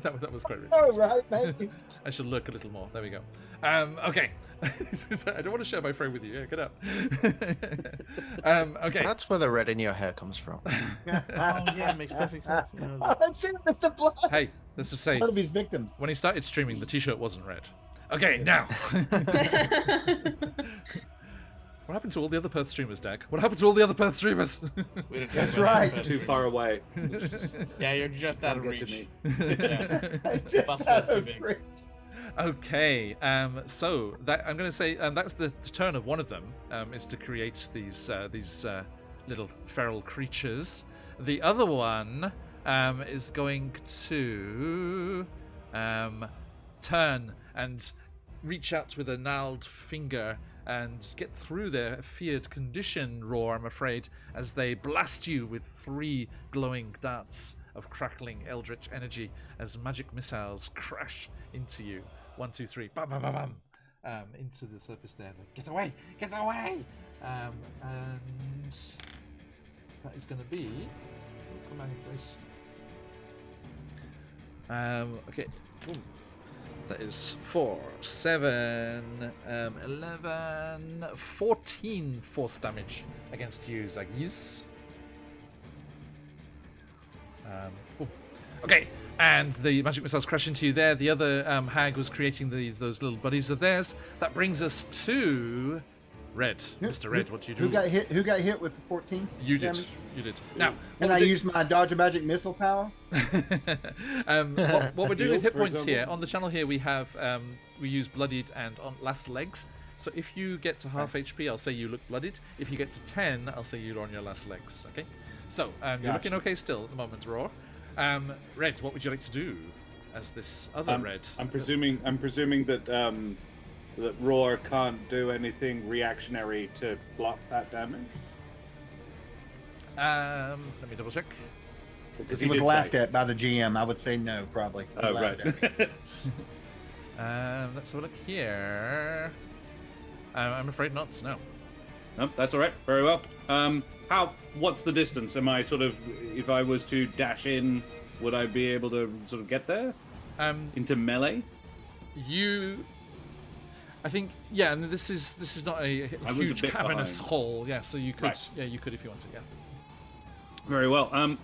that was quite rich. All right, thanks. I should look a little more. There we go. Okay. I don't want to share my frame with you. Yeah, get up. Okay. That's where the red in your hair comes from. Oh, yeah, it makes perfect sense. You know, I'm seeing with the blood. Hey, let's just say, One of these victims. when he started streaming, the t-shirt wasn't red. Okay, now. What happened to all the other Perth streamers, Dag? What happened to all the other Perth streamers? we didn't That's talk about right. that. Too far away. Yeah, you're just out of Don't get to reach. me. Yeah. I just Bus out was too of big. reach. Okay, so that I'm going to say that's the turn of one of them is to create these little feral creatures. The other one is going to turn and reach out with a gnarled finger and get through their feared condition, Roar, I'm afraid, as they blast you with 3 glowing darts of crackling eldritch energy as magic missiles crash into you. 1, 2, 3, bam, bam, bam, bam, into the surface there. Like, get away, get away! And that is going to be. Come on, please. Okay. Boom. That is 4, 7, 11, 14 force damage against you, Zagis. Boom. Okay, and the magic missiles crash into you there. The other hag was creating those little buddies of theirs. That brings us to Red. Mr. Red, what do you do? Who got hit with the 14? You did. damage? You did. Now, And I used my dodge a magic missile power. what we're doing with hit For points here example? on the channel here, we have we use bloodied and on last legs. So if you get to half HP, I'll say you look bloodied. If you get to 10, I'll say you're on your last legs. Okay. So you're looking Gotcha. okay still at the moment, Roar. Red, what would you like to do as this other Red? I'm presuming that that Roar can't do anything reactionary to block that damage. Let me double check. Because He was did laughed say- at by the GM. I would say no, probably. He Oh laughed right. at it. Let's have a look here. I'm afraid not. No. No, that's all right. Very well. What's the distance? Am I sort of, if I was to dash in, would I be able to sort of get there into melee? I think, yeah, and this is not a I was a huge bit cavernous behind. hole. Yeah, so you could, Right. yeah, you could if you wanted. Yeah. Very well.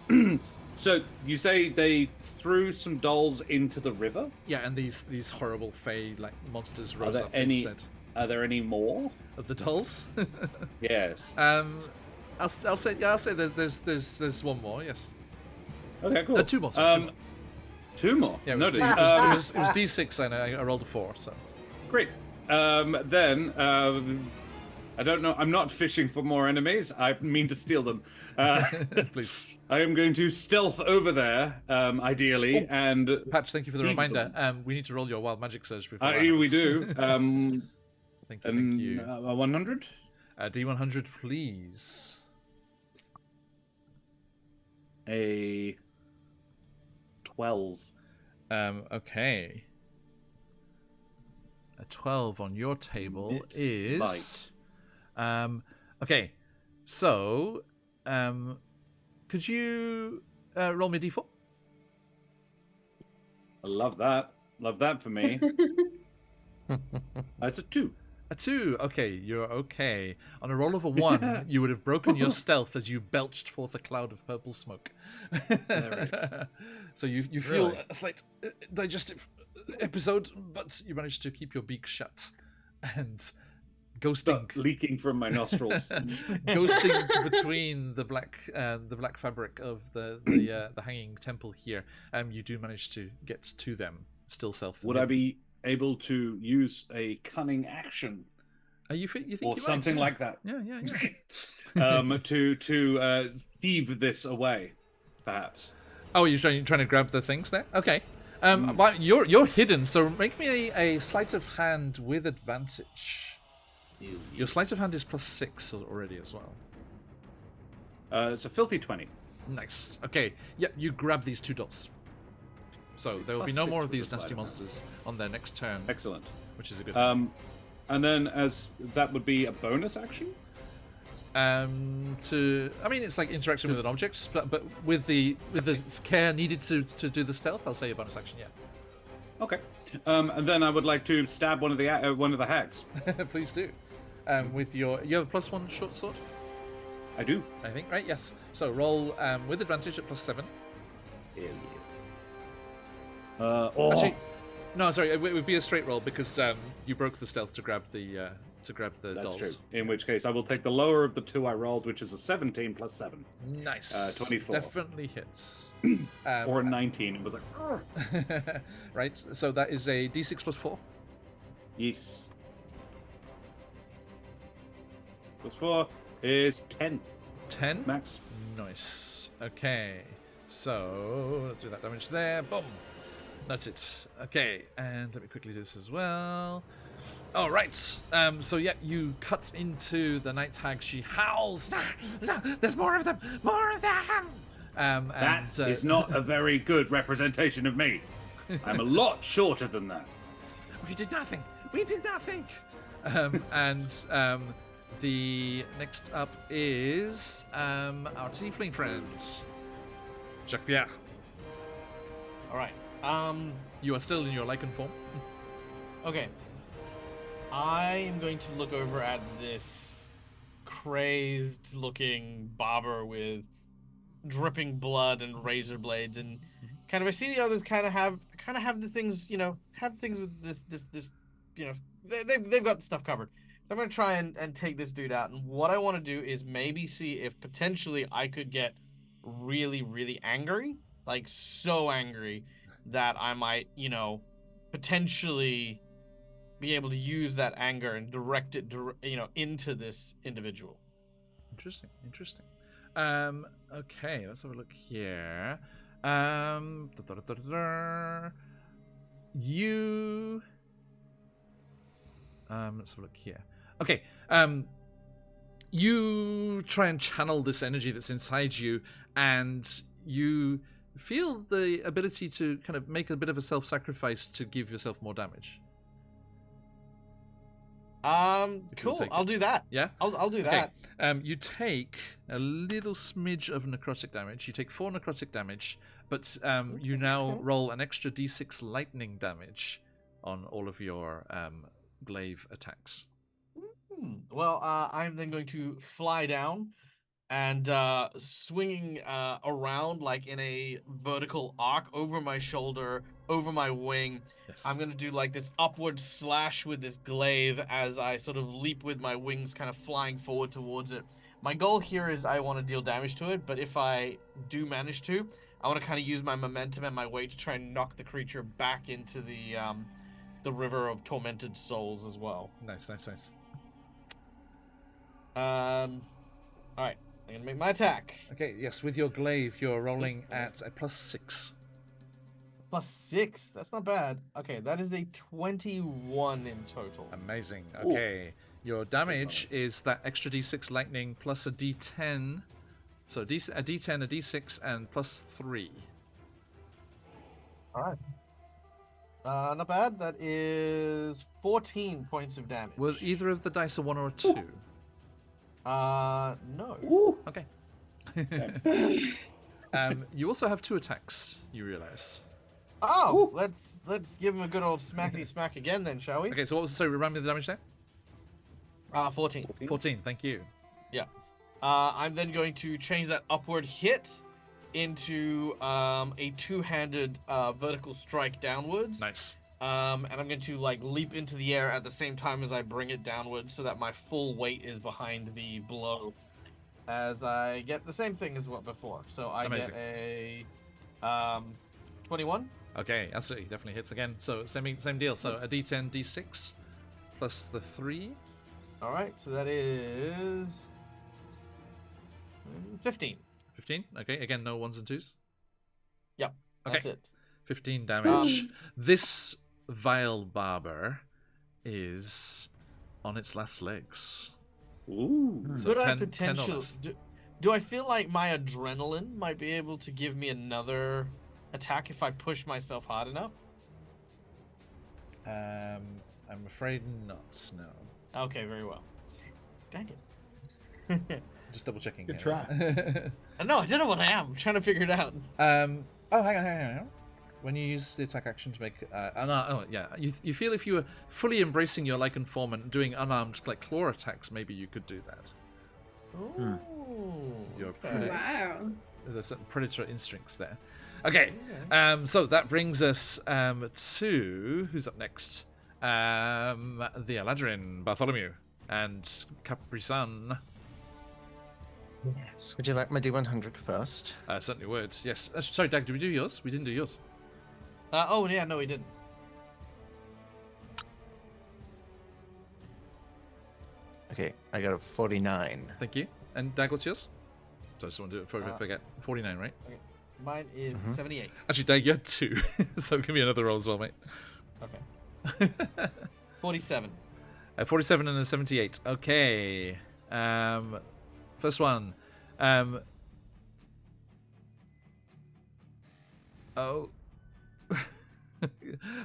So you say they threw some dolls into the river? Yeah, and these horrible fey like monsters Are rose there up any? instead Are there any more? of the dolls. Yes. I'll say there's one more. Yes. Okay. Cool. 2 more. Sorry, 2 more. 2 more. Yeah, it was, Noted. it was D6 and I rolled a 4. So Great. Then I don't know. I'm not fishing for more enemies. I mean to steal them. please, I am going to stealth over there, ideally, and Patch. Thank you for the Leave reminder. We need to roll your wild magic surge before. that here we happens. do. Thank you. Thank you. A 100. D100, please. A 12. Okay. A 12 on your table Knit is. Okay. So, could you roll me a d4? I love that. Love that for me. That's a 2. A 2. Okay, you're okay. On a roll of a 1, you would have broken your stealth as you belched forth a cloud of purple smoke. So you feel Really? a slight digestive episode, but you managed to keep your beak shut and ghosting Start leaking from my nostrils. ghosting between the black fabric of the hanging temple here. You do manage to get to them, still stealth. Would I be able to use a cunning action You think or you might, something yeah. like that? Yeah. To thieve this away, perhaps? Oh, you're trying to grab the things there? Okay. Well, you're hidden, so make me a sleight of hand with advantage. Your sleight of hand is +6 already as well. It's a filthy 20. Nice. Okay. Yep. You grab these 2 dots. So there will be no +6 more of with the these sleight nasty of hand. monsters on their next turn. Excellent. Which is a good thing. And then that would be a bonus action? I mean, it's like interaction with an object, but with the care needed to do the stealth, I'll say a bonus action. Yeah. Okay. And then I would like to stab one of the hags. Please do. With you have a +1 short sword. I do. I think, right? Yes. So roll with advantage at +7. Hell yeah. Actually, no, sorry, it would be a straight roll because you broke the stealth to grab the That's dolls. true. In which case, I will take the lower of the 2 I rolled, which is a 17 + 7. Nice. 24. Definitely hits. Or 19. It was like, "Arr." Right. So that is a d6 +4. Yes. +4 is 10. 10. Max. Nice. Okay. So let's do that damage there. Boom. That's it. Okay, and let me quickly do this as well. All right. So yeah, you cut into the night hag. She howls. No, there's more of them. More of them. That is not a very good representation of me. I'm a lot shorter than that. We did nothing. We did nothing. The next up is our tiefling friend, Jacques Pierre. All right. You are still in your lichen form. Okay. I am going to look over at this crazed-looking barber with dripping blood and razor blades, and kind of I see the others kind of have the things, have things with this, they've got the stuff covered. So I'm gonna try and take this dude out, and what I want to do is maybe see if potentially I could get really, really angry, like so angry that I might, potentially be able to use that anger and direct it, into this individual. Interesting. Okay, let's have a look here. You. Let's have a look here. Okay. You try and channel this energy that's inside you, and you feel the ability to kind of make a bit of a self-sacrifice to give yourself more damage. Cool. I'll do that. Yeah? I'll do that. You take a little smidge of necrotic damage. You take 4 necrotic damage, but you now roll an extra d6 lightning damage on all of your glaive attacks. Well, I'm then going to fly down and swinging around like in a vertical arc over my shoulder, over my wing. Yes. I'm going to do like this upward slash with this glaive as I sort of leap with my wings kind of flying forward towards it. My goal here is I want to deal damage to it, but if I do manage to, I want to kind of use my momentum and my weight to try and knock the creature back into the river of tormented souls as well. Nice. All right. I'm going to make my attack. Okay, yes, with your glaive, you're rolling at a +6. +6? That's not bad. Okay, that is a 21 in total. Amazing. Okay. Your damage is that extra d6 lightning plus a d10. So a d10, a d6, and +3. All right. Not bad. That is 14 points of damage. Were either of the dice a 1 or a 2? No. Ooh. Okay. You also have 2 attacks, you realize. Oh, let's give him a good old smackety smack again then, shall we? Okay, so what was remind me of the damage there? 14. 14, thank you. Yeah. I'm then going to change that upward hit into a two-handed vertical strike downwards. Nice. And I'm going to like leap into the air at the same time as I bring it downwards so that my full weight is behind the blow as I get the same thing as what before. So I Amazing. get a 21. Okay, absolutely, definitely hits again. So same deal. So a d10, d6 plus the 3. All right, so that is 15. 15. Okay, again, no 1s and 2s. Yep, Okay. that's it. 15 damage. This vile barber is on its last legs. Ooh. So Could I 10 or potentially? less. Do I feel like my adrenaline might be able to give me another attack if I push myself hard enough? I'm afraid not. No. Okay, very well. Dang it. Just double checking. Good here. No, I don't know what I am. I'm trying to figure it out. Oh, hang on. When you use the attack action to make, you feel if you were fully embracing your Lycan form and doing unarmed like claw attacks, maybe you could do that. Ooh. You're okay. Wow. There's certain predator instincts there. Okay, so that brings us to who's up next? The Eladrin, Bartholomew, and Capri-san. Yes. Would you like my D100 first? Certainly would. Yes. Sorry, Dag. Did we do yours? We didn't do yours. Oh yeah, no, he didn't. Okay, I got a 49. Thank you. And Dag, what's yours? So I just want to do it before I forget. 49, right? Okay. Mine is 78. Actually, Dag, you had 2, so give me another roll as well, mate. Okay. 47. 47 and a 78. Okay. First one. Oh.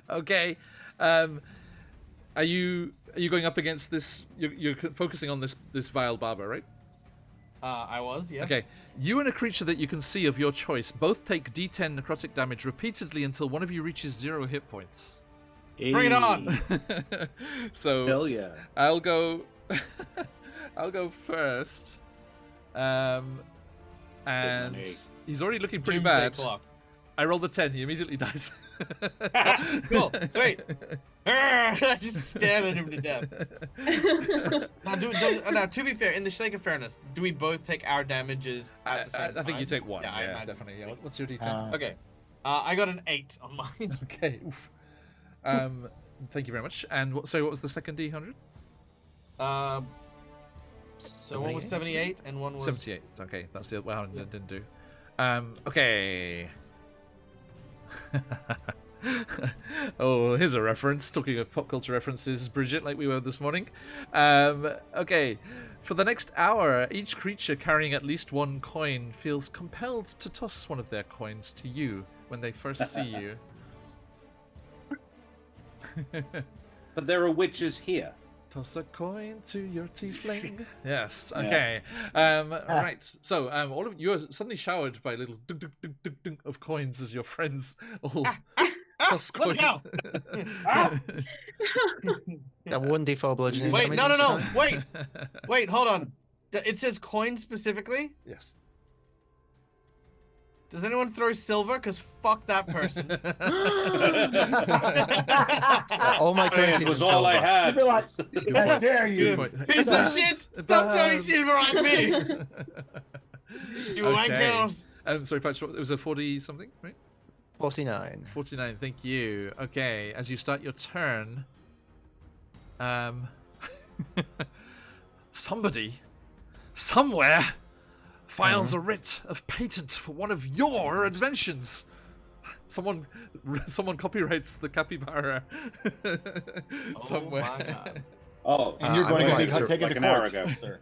Okay. Are you going up against this? You're focusing on this vile barber, right? I was, yes. Okay. You and a creature that you can see of your choice both take D10 necrotic damage repeatedly until one of you reaches 0 hit points. Bring it on! So Hell yeah. I'll go first. And he's already looking pretty Doomsday bad. clock. I rolled a 10. He immediately dies. Cool. Sweet. I just stared at him to death. Now, to be fair, in the sake of fairness, do we both take our damages at the same time? I think you take 1. Yeah, I Yeah, imagine definitely. so. Yeah. What's your D10? Okay. I got an 8 on mine. Okay. Oof. Thank you very much. And what was the second D100? So one was 78 and one was 78. Okay, that's the one I didn't do. Okay. Oh, here's a reference. Talking of pop culture references, Bridget, like we were this morning. Okay. For the next hour, each creature carrying at least 1 coin feels compelled to toss one of their coins to you when they first see you. But there are witches here. Toss a coin to your tiefling. Yes. Okay. Right. So, all of you are suddenly showered by little dunk, dunk, dunk, dunk, dunk of coins as your friends all toss coins. That 1d4 bludgeoning Wait, damage. no. Wait, hold on. It says coin specifically? Yes. Does anyone throw silver? Because fuck that person. All my currencies It was in all I silver. had. You'd be like, how dare you? Piece of shit! Stop throwing silver at me! You Okay. wankers! Sorry, Patch, it was a 40 something, right? 49. 49, thank you. Okay, as you start your turn, somebody, somewhere, files a writ of patent for one of your inventions. Someone copyrights the capybara somewhere. Oh my God. Oh, And you're I going would to be like to- taken like to an hour court, ago. sir.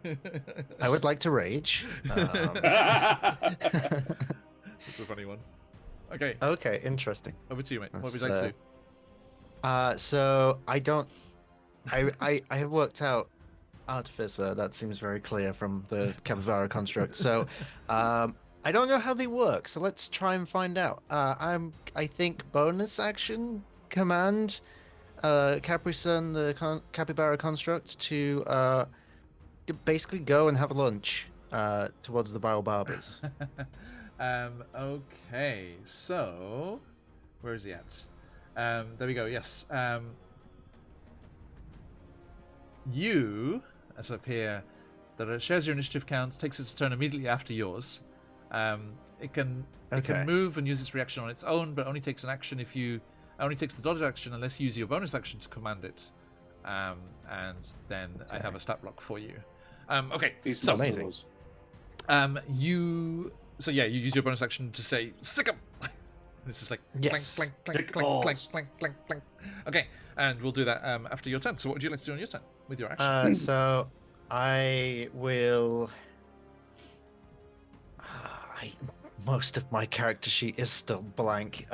I would like to rage. That's a funny one. Okay, Okay, interesting. over to you, mate. What would you That's, like to do? So I don't. I have worked out artificer. That seems very clear from the capybara construct. So I don't know how they work. So let's try and find out. I think bonus action command Capri-Sun, the capybara construct, to basically go and have lunch towards the vile barbers. Okay, so where is he at? There we go. Yes. You, as up here, that shares your initiative count, takes its turn immediately after yours. It can move and use its reaction on its own, but only takes an action if you only takes the dodge action unless you use your bonus action to command it. And then I have a stat block for you. Okay, These so amazing. muscles. you use your bonus action to say sick 'em, It's just like Yes. clank, clank, Dick clank, clank, clank, balls. clank, clank, clank. Okay, and we'll do that after your turn. So what would you like to do on your turn with your action? So I will. Most of my character sheet is still blank.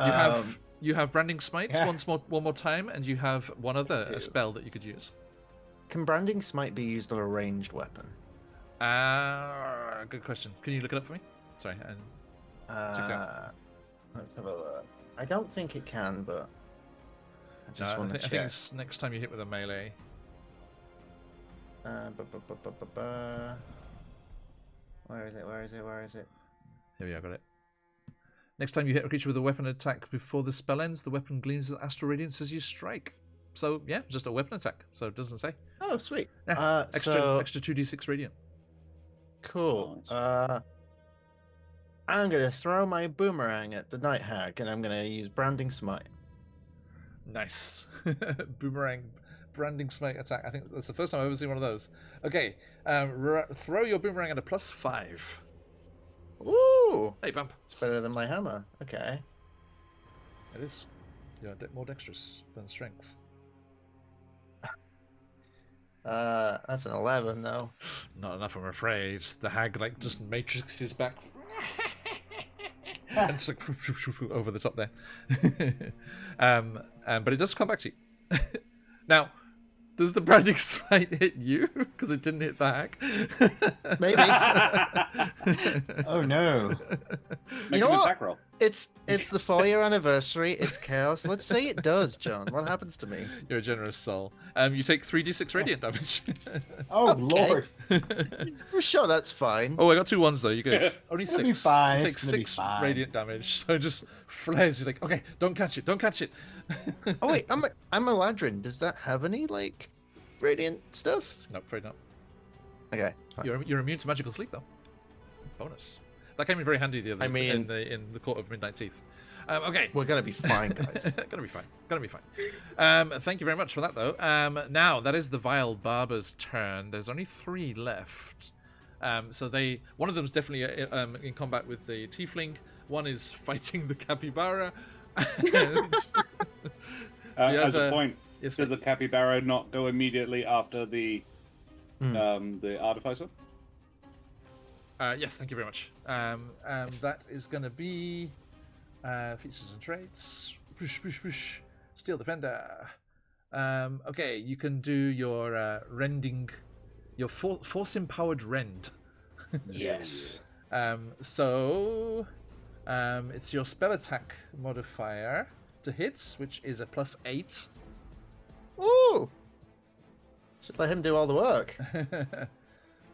You have branding smites Yeah. one more time, and you have one other do. spell that you could use. Can branding smite be used on a ranged weapon? Good question. Can you look it up for me? Sorry, and check it out. Let's have a look. I don't think it can, but I just want to I check. think it's next time you hit with a melee. Where is it? Where is it? Where is it? Here we go, got it. Next time you hit a creature with a weapon attack before the spell ends, the weapon gleams with astral radiance as you strike. So yeah, just a weapon attack. So it doesn't say. Oh, sweet. Yeah, extra So, 2d6 radiant. cool. I'm gonna throw my boomerang at the night hag, and I'm gonna use branding smite. Nice. Boomerang branding smite attack. I think that's the first time I've ever seen one of those. Okay, throw your boomerang at a +5. Ooh, Hey, Vamp. it's better than my hammer. Okay. It is. You're more dexterous than strength. That's an 11 though. Not enough, I'm afraid. The hag just matrixes back. And it's like over the top there. But it does come back to you. Now, does the branding smite hit you? Because it didn't hit the hag. Maybe. Oh no. Make know an what? attack roll. It's the 4-year anniversary. It's chaos. Let's say it does, John. What happens to me? You're a generous soul. You take 3d6 radiant damage. Oh Okay. Lord. I'm sure that's fine. Oh, I got 2 1s though. You're good. Only 6. It'll be fine. You It's take gonna be 6 fine. radiant damage. So it just flares. You're like, okay, don't catch it. Don't catch it. Oh wait, I'm a ladrin. Does that have any radiant stuff? Nope, afraid not. Okay. fine. You're immune to magical sleep though. Bonus. That came in very handy the other in the Court of Midnight Teeth. Okay. We're gonna be fine, guys. Gonna be fine. Gonna be fine. Thank you very much for that, though. Now that is the Vile Barber's turn. There's only 3 left. So one of them's definitely in combat with the Tiefling. One is fighting the Capybara. And As a point, yes, did the capybara not go immediately after the artificer? Yes, thank you very much. That is going to be features and traits. Push, push, push. Steel Defender. Okay, you can do your rending, your force-empowered rend. Yes. So it's your spell attack modifier to hit, which is a +8. Ooh. Should let him do all the work.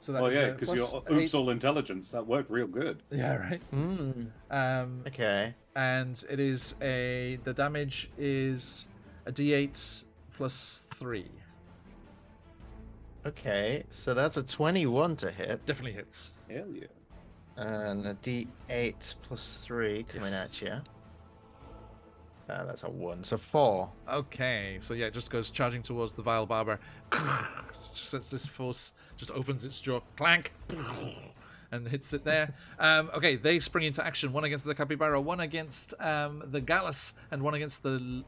So that Oh is yeah, a because plus your 8. oops all intelligence that worked real good. Yeah, right. Okay. And it is the damage is a d8 +3. Okay, so that's a 21 to hit, Definitely hits. Hell yeah. and a d8 plus 3 coming Yes. at you. That's a 1, so 4. Okay, so yeah, it just goes charging towards the Vile Barber. Sets this force, just opens its jaw, clank, and hits it there. Okay, they spring into action. One against the Capybara, one against the Gallus, and one against the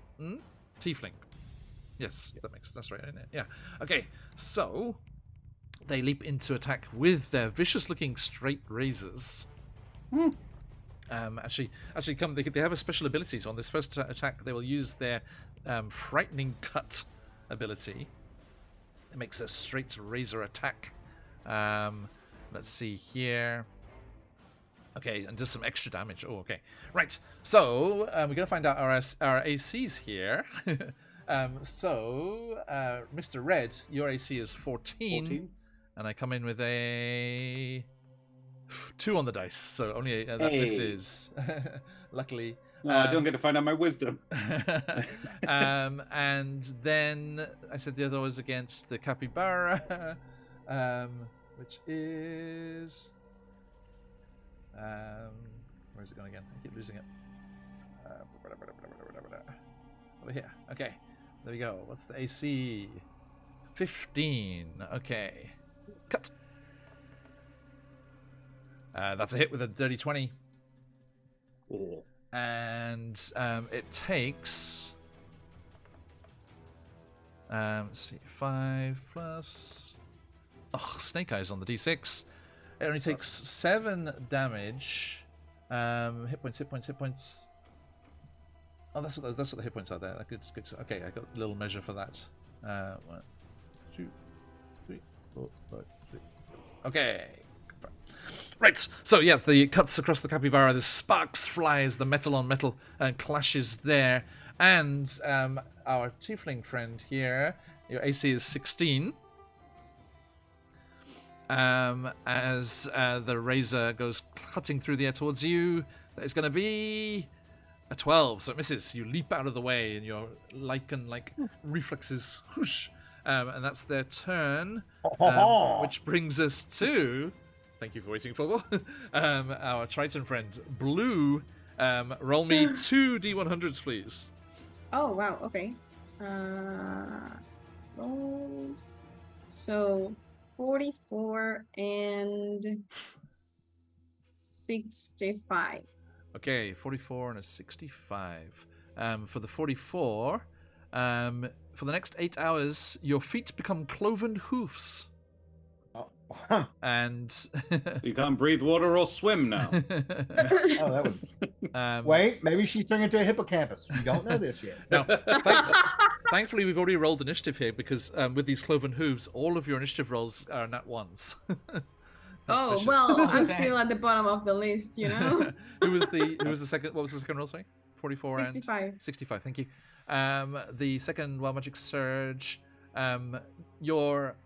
Tiefling. Yes, that's right, isn't it? Yeah. Okay, so they leap into attack with their vicious-looking straight razors. Actually, they have a special abilities on this first attack. They will use their frightening cut ability. It makes a straight razor attack. Let's see here. Okay, and does some extra damage. Oh, okay. Right. So we're gonna find out our ACs here. Mr. Red, your AC is 14, and I come in with a 2 on the dice, so only that misses. Luckily. No, I don't get to find out my wisdom. And then I said the other was against the Capybara, which is where is it going again? I keep losing it. Over here. Okay, there we go. What's the AC? 15. Okay, cut. That's a hit with a dirty 20. Oh. and it takes. Let's see, 5 plus. Oh, Snake Eyes on the d6. It only takes 7 damage. Hit points. Oh, that's what the hit points are there. Good. Okay, I got a little measure for that. 1, 2, 3, 4, 5, 6. Okay. Right. So yeah, the cuts across the capybara. The sparks fly as the metal on metal clashes there, and our tiefling friend here, your AC is 16. As the razor goes cutting through the air towards you, that is going to be a 12, so it misses. You leap out of the way, and your lichen-like reflexes whoosh, and that's their turn, which brings us to. Thank you for waiting, Fogel. Our Triton friend, Blue. Roll me 2 D100s, please. Oh wow. Okay. Roll. So 44 and 65. Okay, 44 and a 65. For the 44, for the next 8 hours, your feet become cloven hoofs. And You can't breathe water or swim now. Oh, that was. Wait, maybe she's turning into a hippocampus. We don't know this yet. Now, thankfully, we've already rolled initiative here because with these cloven hooves, all of your initiative rolls are nat ones. Oh vicious. well, I'm still at the bottom of the list, you know. Who was the second? What was the second roll? Sorry, 44 65. and 65. Thank you. The second Wild Magic Surge. Your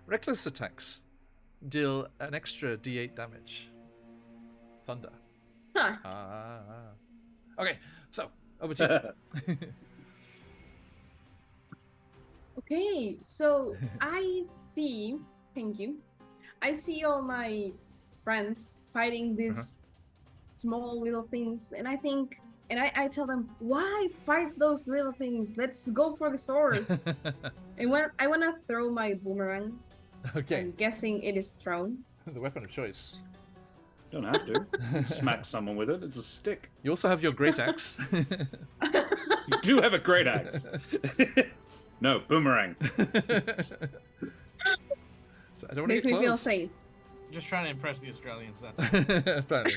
reckless attacks deal an extra D8 damage. Thunder. Huh. Okay, so over to you. Okay, so I see. Thank you. I see all my friends fighting these small little things, and I think, and I tell them, why fight those little things? Let's go for the swords. And when I want to throw my boomerang, Okay. I'm guessing it is thrown. The weapon of choice. Don't have to. Smack someone with it. It's a stick. You also have your great axe. You do have a great axe. No, boomerang. So I don't want to Makes get me feel close. safe. Just trying to impress the Australians. That's Apparently.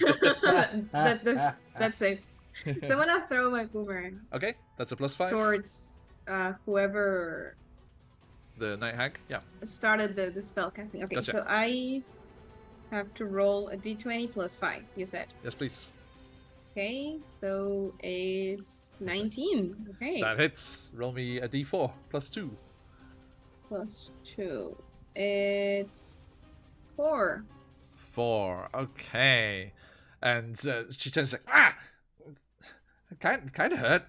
That's it. So I'm gonna throw my boomerang Okay, that's a +5. towards whoever The Night Hag. Yeah. started the spell casting. Okay, Gotcha. so I have to roll a d20 plus 5, you said. Yes, please. Okay, so it's 19. Okay, That hits. Roll me a D4 +2. plus 2. It's 4. 4. Okay. And she turns like, ah! Kind of hurt.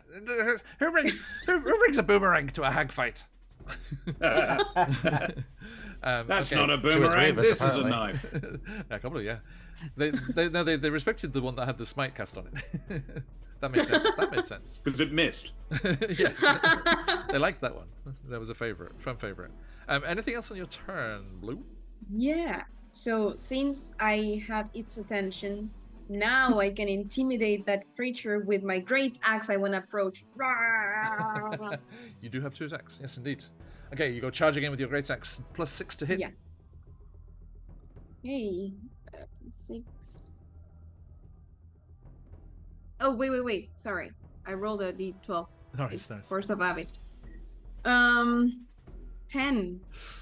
Who brings a boomerang to a hag fight? That's okay. not a 2 or 3 boomerang. of us, This is a apparently. knife. Yeah, probably, yeah. They respected the one that had the smite cast on it. That made sense. Because it missed. Yes. They liked that one. That was a fun favorite. Anything else on your turn, Blue? Yeah, so since I have its attention, now I can intimidate that creature with my great axe I want to approach. You do have 2 attacks. Yes, indeed. Okay, you go charging in with your great axe. +6 to hit. Yeah. Hey, 6. Oh, wait. Sorry. I rolled a d12. Nice. It's force of habit. 10.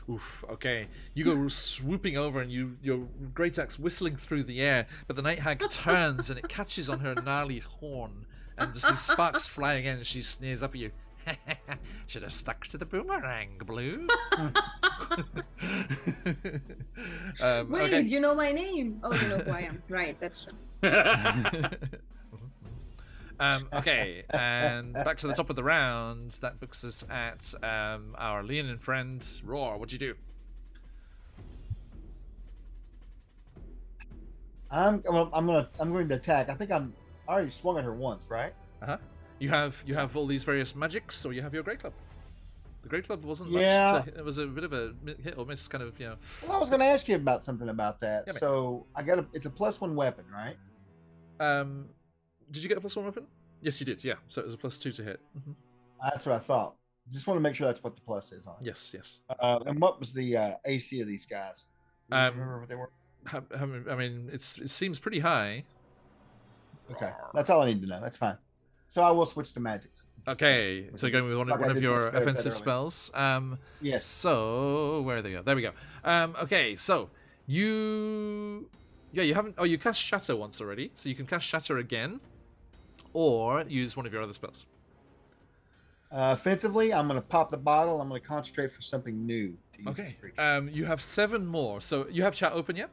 Oof. Okay. You go swooping over, and your great axe whistling through the air, but the night hag turns and it catches on her gnarly horn, and just these sparks fly again. And she sneers up at you. Should have stuck to the boomerang, Blue. Wait, okay. you know my name? Oh, you know who I am. Right, that's true. Okay, and back to the top of the round. That books us at our Leonin friend Roar. What'd you do? I'm going to attack. I think I already swung at her once, right? You have all these various magics, or you have your great club. The great club wasn't Yeah. much. It was a bit of a hit or miss kind of. Well, I was going to ask you about something about that. Yeah, mate. So it's a +1 weapon, right? Did you get a +1 weapon? Yes, you did. Yeah. So it was a +2 to hit. That's what I thought. Just want to make sure that's what the plus is on it. Yes. Yes. And what was the AC of these guys? Do you remember what they were? I mean, it seems pretty high. Okay, that's all I need to know. That's fine. So I will switch to magics. Okay, so you're going with one of your offensive spells. Yes. So where they go? There we go. Okay, so you haven't. Oh, you cast Shatter once already, so you can cast Shatter again, or use one of your other spells. Offensively, I'm going to pop the bottle. I'm going to concentrate for something new. Okay. You have 7 more. So you have chat open yet?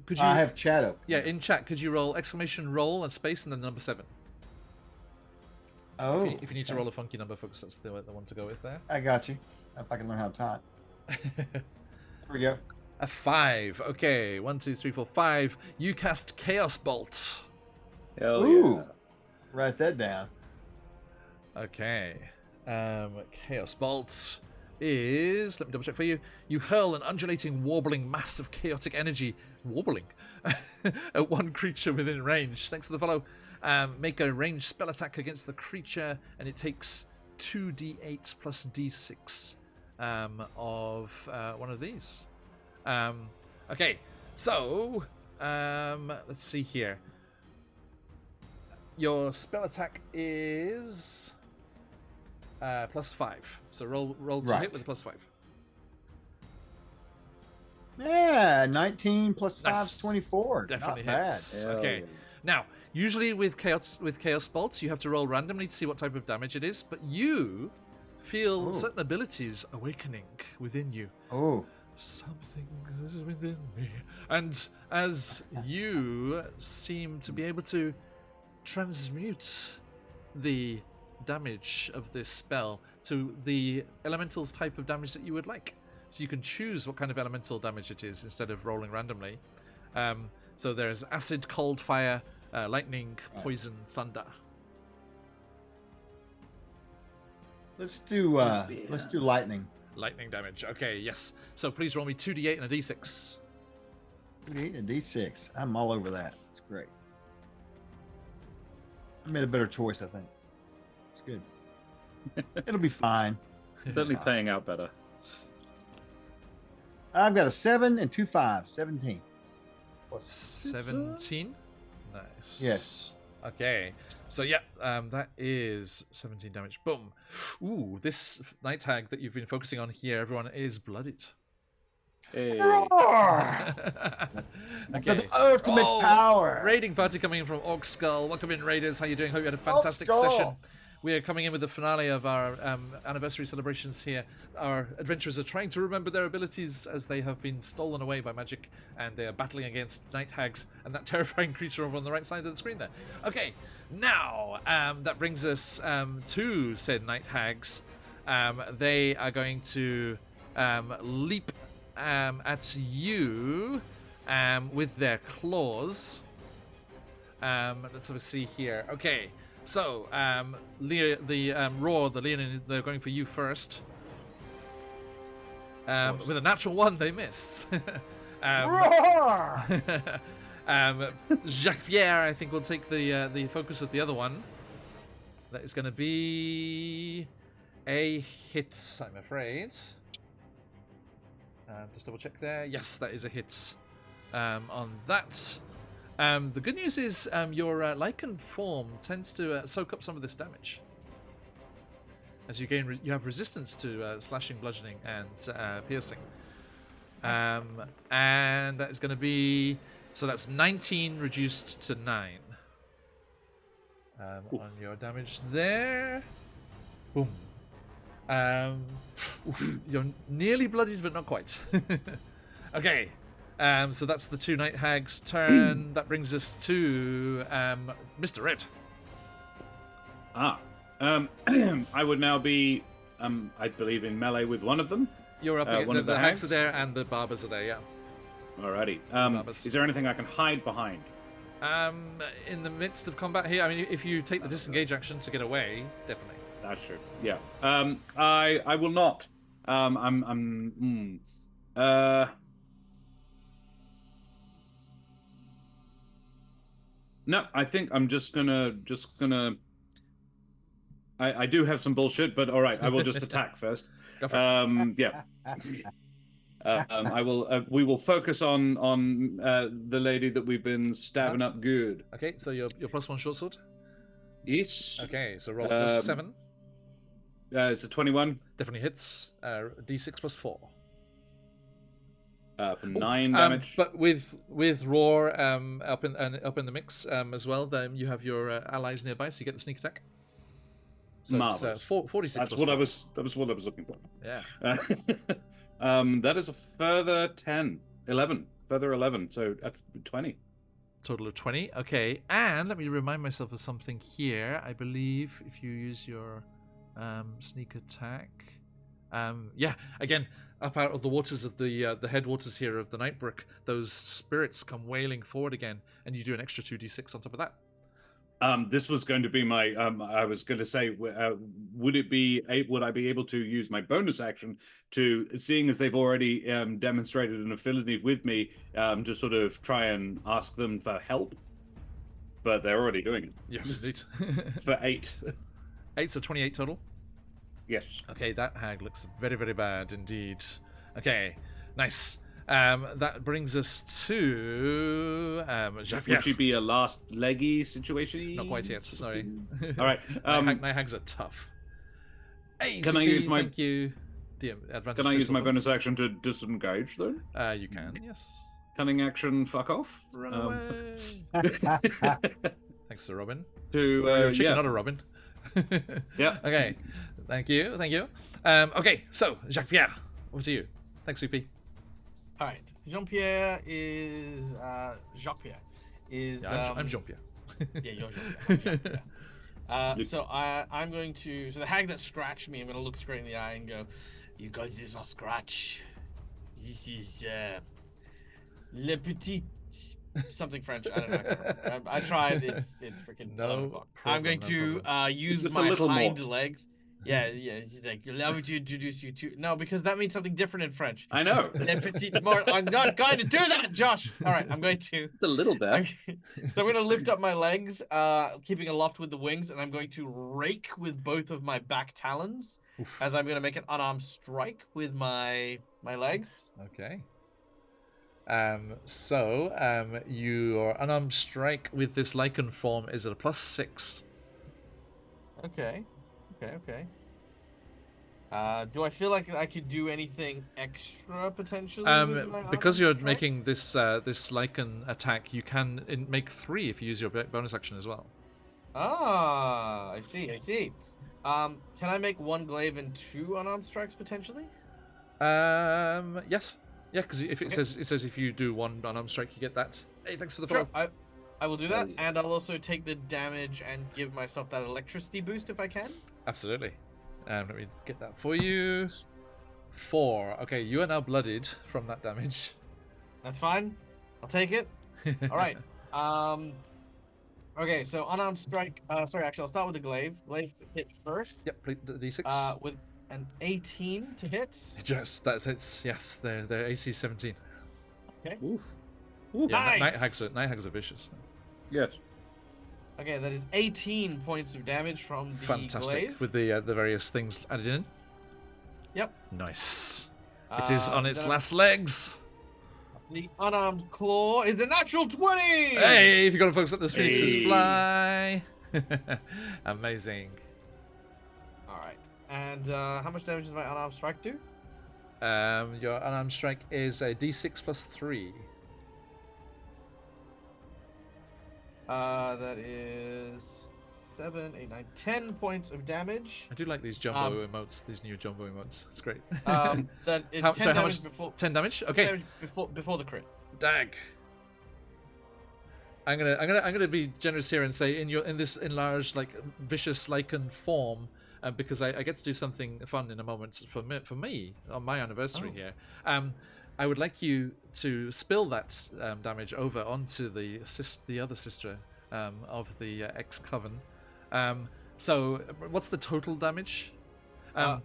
Could you? I have chat open. Yeah, in chat, could you roll !roll and space and then number 7? Oh. If you need to roll a funky number, folks, that's the one to go with there. I got you. If I can learn how to type. There we go. A 5. Okay, 1, 2, 3, 4, 5. You cast Chaos Bolt. Hell Ooh. yeah. Write that down. Okay. Chaos Bolt is, let me double check for you. You hurl an undulating, warbling mass of chaotic energy, warbling, at one creature within range. Thanks for the follow. Make a ranged spell attack against the creature, and it takes 2d8 plus d6 of one of these. Okay, so let's see here. Your spell attack is +5. So roll to hit with a +5. Yeah, 19 plus 5 Nice. is 24. Definitely Not hits. Hell Okay. yeah. Now, usually with chaos bolts, you have to roll randomly to see what type of damage it is, but you feel Ooh. certain abilities awakening within you. bad. Oh. Something is within me. And as you seem to be able to transmute the damage of this spell to the elemental's type of damage that you would like. So you can choose what kind of elemental damage it is instead of rolling randomly. So there's acid, cold, fire, lightning, poison, thunder. Let's do lightning. Lightning damage. Okay, yes. So please roll me 2d8 and a d6. 8 and a D6. I'm all over that. It's great. I made a better choice, I think. It's good. It'll be fine. Certainly paying out better. I've got a 7 and 2 5. 17. 17. Nice. Yes. Okay. So yeah, that is 17 damage. Boom. Ooh, this night hag that you've been focusing on here, everyone, is bloodied. Hey. Okay. The ultimate power. Raiding party coming in from Orc Skull. Welcome in, Raiders. How you doing? Hope you had a Orc fantastic Skull. session. We are coming in with the finale of our anniversary celebrations here. Our adventurers are trying to remember their abilities as they have been stolen away by magic, and they are battling against night hags and that terrifying creature over on the right side of the screen there. Okay, now that brings us to said night hags. They are going to leap at you with their claws. Let's have a see here. Okay. So, Roar, the Leonin, they're going for you first. With a natural 1, they miss. Roar! Jacques Pierre, I think, will take the focus of the other one. That is going to be a hit, I'm afraid. Just double check there. Yes, that is a hit on that. The good news is your lichen form tends to soak up some of this damage. As you gain, you have resistance to slashing, bludgeoning, and piercing. And that is going to be, so that's 19 reduced to 9 on your damage there. Boom. You're nearly bloodied, but not quite. Okay. So that's the 2 night hags' turn. That brings us to Mr. Red. I would now be, I believe, in melee with one of them. You're up one against of the the hags are hags? there and the barbers are there, yeah. Alrighty. Barbers. Is there anything I can hide behind? In the midst of combat here, I mean, if you take the disengage action to get away, definitely. That's true. Yeah. I will not. No, I think I'm just gonna. I do have some bullshit, but all right, I will just attack first. Go for it. Yeah. I will. We will focus on the lady that we've been stabbing up good. Okay, so your +1 short sword. Yes. Okay, so roll a +7. It's a 21. Definitely hits. D6 +4. For 9 damage. But with roar up in the mix as well, then you have your allies nearby, so you get the sneak attack. So Marvelous. it's 46. That's what I was. That was what I was looking for. Yeah. That is a further 10, 11, further 11, so 20. Total of 20. Okay, and let me remind myself of something here. I believe if you use your sneak attack, yeah, again, up out of the waters of the headwaters here of the Nightbrook, those spirits come wailing forward again, and you do an extra 2d6 on top of that. This was going to be my. I was going to say, would I be able to use my bonus action to, seeing as they've already demonstrated an affinity with me, to sort of try and ask them for help? But they're already doing it. Yes, indeed. For 8. 8, so 28 total. Yes. Okay, that hag looks very, very bad indeed. Okay, nice. That brings us to Jacques. Would she be a last leggy situation? Not quite yet. Sorry. All right. Night hags are tough. Hey, can I use my? Thank you. Advantage can I use my bonus action to disengage then? You can. Yes. Cunning action. Fuck off. Run away. Thanks, Sir Robin. To chicken, not a Robin. Yeah. Okay. Thank you. Thank you. Okay. So Jacques Pierre, over to you. Thanks, VP. All right, Jean-Pierre is Jacques-Pierre is. Yeah, I'm Jean-Pierre. Yeah, you're Jean-Pierre. So I'm going to. So the hag that scratched me, I'm going to look straight in the eye and go, "You guys, this is not scratch. This is le petit something French. I don't know. I tried. It's freaking 11 o'clock. I'm going to use my hind legs. Yeah. He's like, allow me to introduce you to. No, because that means something different in French. I know. I'm not going to do that, Josh. All right, I'm going to. A little bit. So I'm going to lift up my legs, keeping aloft with the wings, and I'm going to rake with both of my back talons, as I'm going to make an unarmed strike with my legs. Okay. So your unarmed strike with this lichen form is at a +6. Okay. Do I feel like I could do anything extra potentially? Because you're making this this lichen attack, you can make 3 if you use your bonus action as well. Ah, I see. Can I make 1 glaive and 2 unarmed strikes potentially? Yes. Yeah, because if it says if you do 1 unarmed strike, you get that. Hey, thanks for the follow. Sure, I will do that, and I'll also take the damage and give myself that electricity boost if I can. Absolutely. Let me get that for you. 4. Okay, you are now bloodied from that damage. That's fine. I'll take it. All right. Okay, so unarmed strike. Sorry, actually, I'll start with the glaive. Glaive hit first. Yep, the D6. With an 18 to hit. Just that hits. Yes, they're AC 17. Okay. Oof. Yeah, nice. Night hags are vicious. Yes. Okay, that is 18 points of damage from the Fantastic. glaive. With the various things added in. Yep. Nice. It is on its last legs. The unarmed claw is a natural 20. Hey, if you got to focus, let the phoenixes fly. Amazing. All right. And how much damage does my unarmed strike do? Your unarmed strike is a D6 +3. That is 7, 8, 9, 10 points of damage. I do like these jumbo emotes, these new jumbo emotes. It's great. Then it's 10 damage much? before 10 damage? 10 Okay. damage before the crit. Dag. I'm gonna be generous here and say in this enlarged like vicious lichen form, because I get to do something fun in a moment for me on my anniversary here. I would like you to spill that damage over onto the other sister of the ex-coven. So what's the total damage?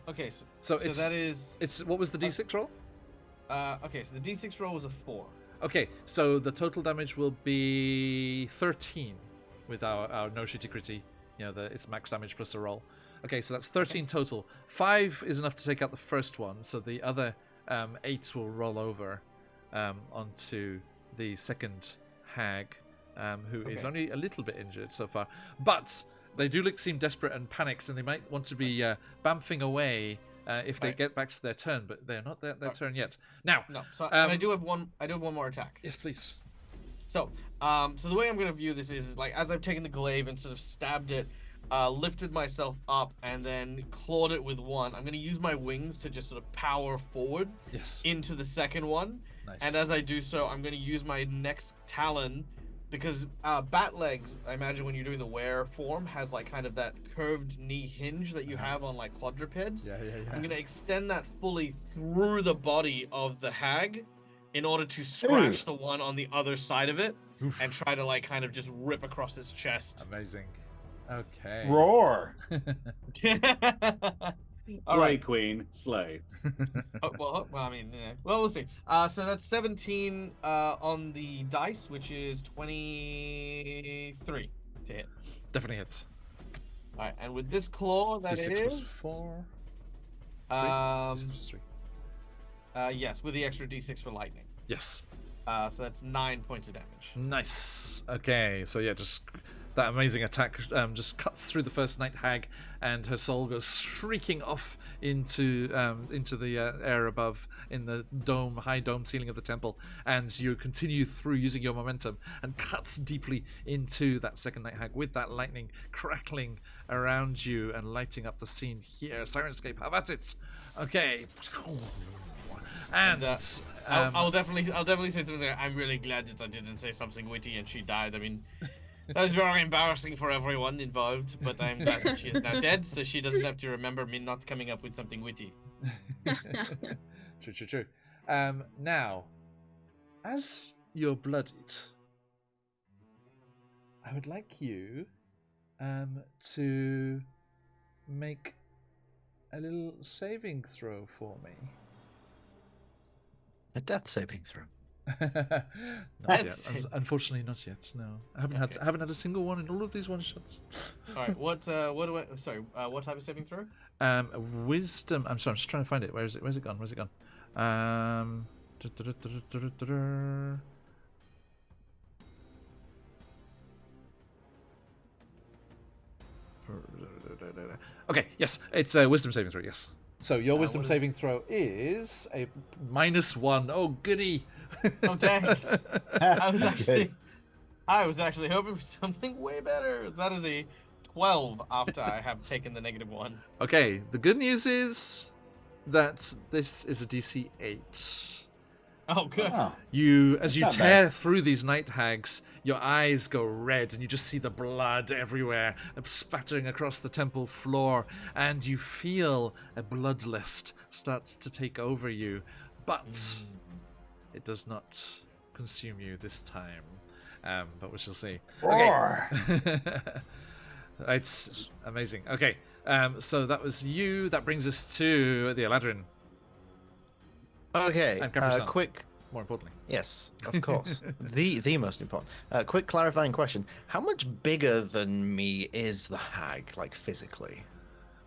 Okay, so that is... It's what was the D6 roll? Okay, so the D6 roll was a 4. Okay, so the total damage will be 13. with our no shitty critty. It's max damage plus a roll. Okay, so that's 13 total. 5 is enough to take out the first one, so the other 8 will roll over onto the second hag, who is only a little bit injured so far. But they do seem desperate and panicked, and they might want to be bamfing away if they get back to their turn, but they're not their turn yet. Now, so I do have one more attack. Yes, please. So the way I'm gonna view this is like as I've taken the glaive and sort of stabbed it, lifted myself up, and then clawed it with one. I'm gonna use my wings to just sort of power forward into the second one. Nice. And as I do so, I'm gonna use my next talon, because bat legs, I imagine when you're doing the were form, has like kind of that curved knee hinge that you have on like quadrupeds. Yeah. I'm gonna extend that fully through the body of the hag in order to scratch the one on the other side of it. Oof. And try to like kind of just rip across its chest. Amazing. Okay. Roar. All right. Queen, slay. Well, I mean, we'll see. So that's 17 on the dice, which is 23 to hit. Definitely hits. All right, and with this claw, that D6 is plus 4. Three. Yes, with the extra D6 for lightning. Yes. So that's 9 points of damage. Nice. Okay, so yeah, just that amazing attack just cuts through the first night hag, and her soul goes shrieking off into the air above, in the high dome ceiling of the temple, and you continue through using your momentum and cuts deeply into that second night hag with that lightning crackling around you and lighting up the scene here. Sirenscape, have at it. Okay. And I'll definitely say something there. I'm really glad that I didn't say something witty and she died. I mean, that was very embarrassing for everyone involved, but I'm glad that she is now dead, so she doesn't have to remember me not coming up with something witty. True. Now, as you're bloodied, I would like you to make a little saving throw for me. A death saving throw. Not yet. Unfortunately, not yet. No, I haven't had a single one in all of these one shots. All right. What type of saving throw? Wisdom. I'm sorry. I'm just trying to find it. Where's it gone? Okay. Yes, it's a wisdom saving throw. Yes. So your wisdom saving throw is a -1. Oh, goody. Oh, dang. I was actually hoping for something way better. That is a 12 after I have taken the -1. Okay, the good news is that this is a DC 8. Oh, good. Oh. As you tear through these night hags, your eyes go red and you just see the blood everywhere spattering across the temple floor, and you feel a bloodlust starts to take over you, but it does not consume you this time. But we shall see. Roar. Okay. It's amazing. Okay, so that was you. That brings us to the Eladrin. Okay, And Capri-Sun, quick. more importantly. Yes, of course. the most important. Quick clarifying question: how much bigger than me is the hag, like physically?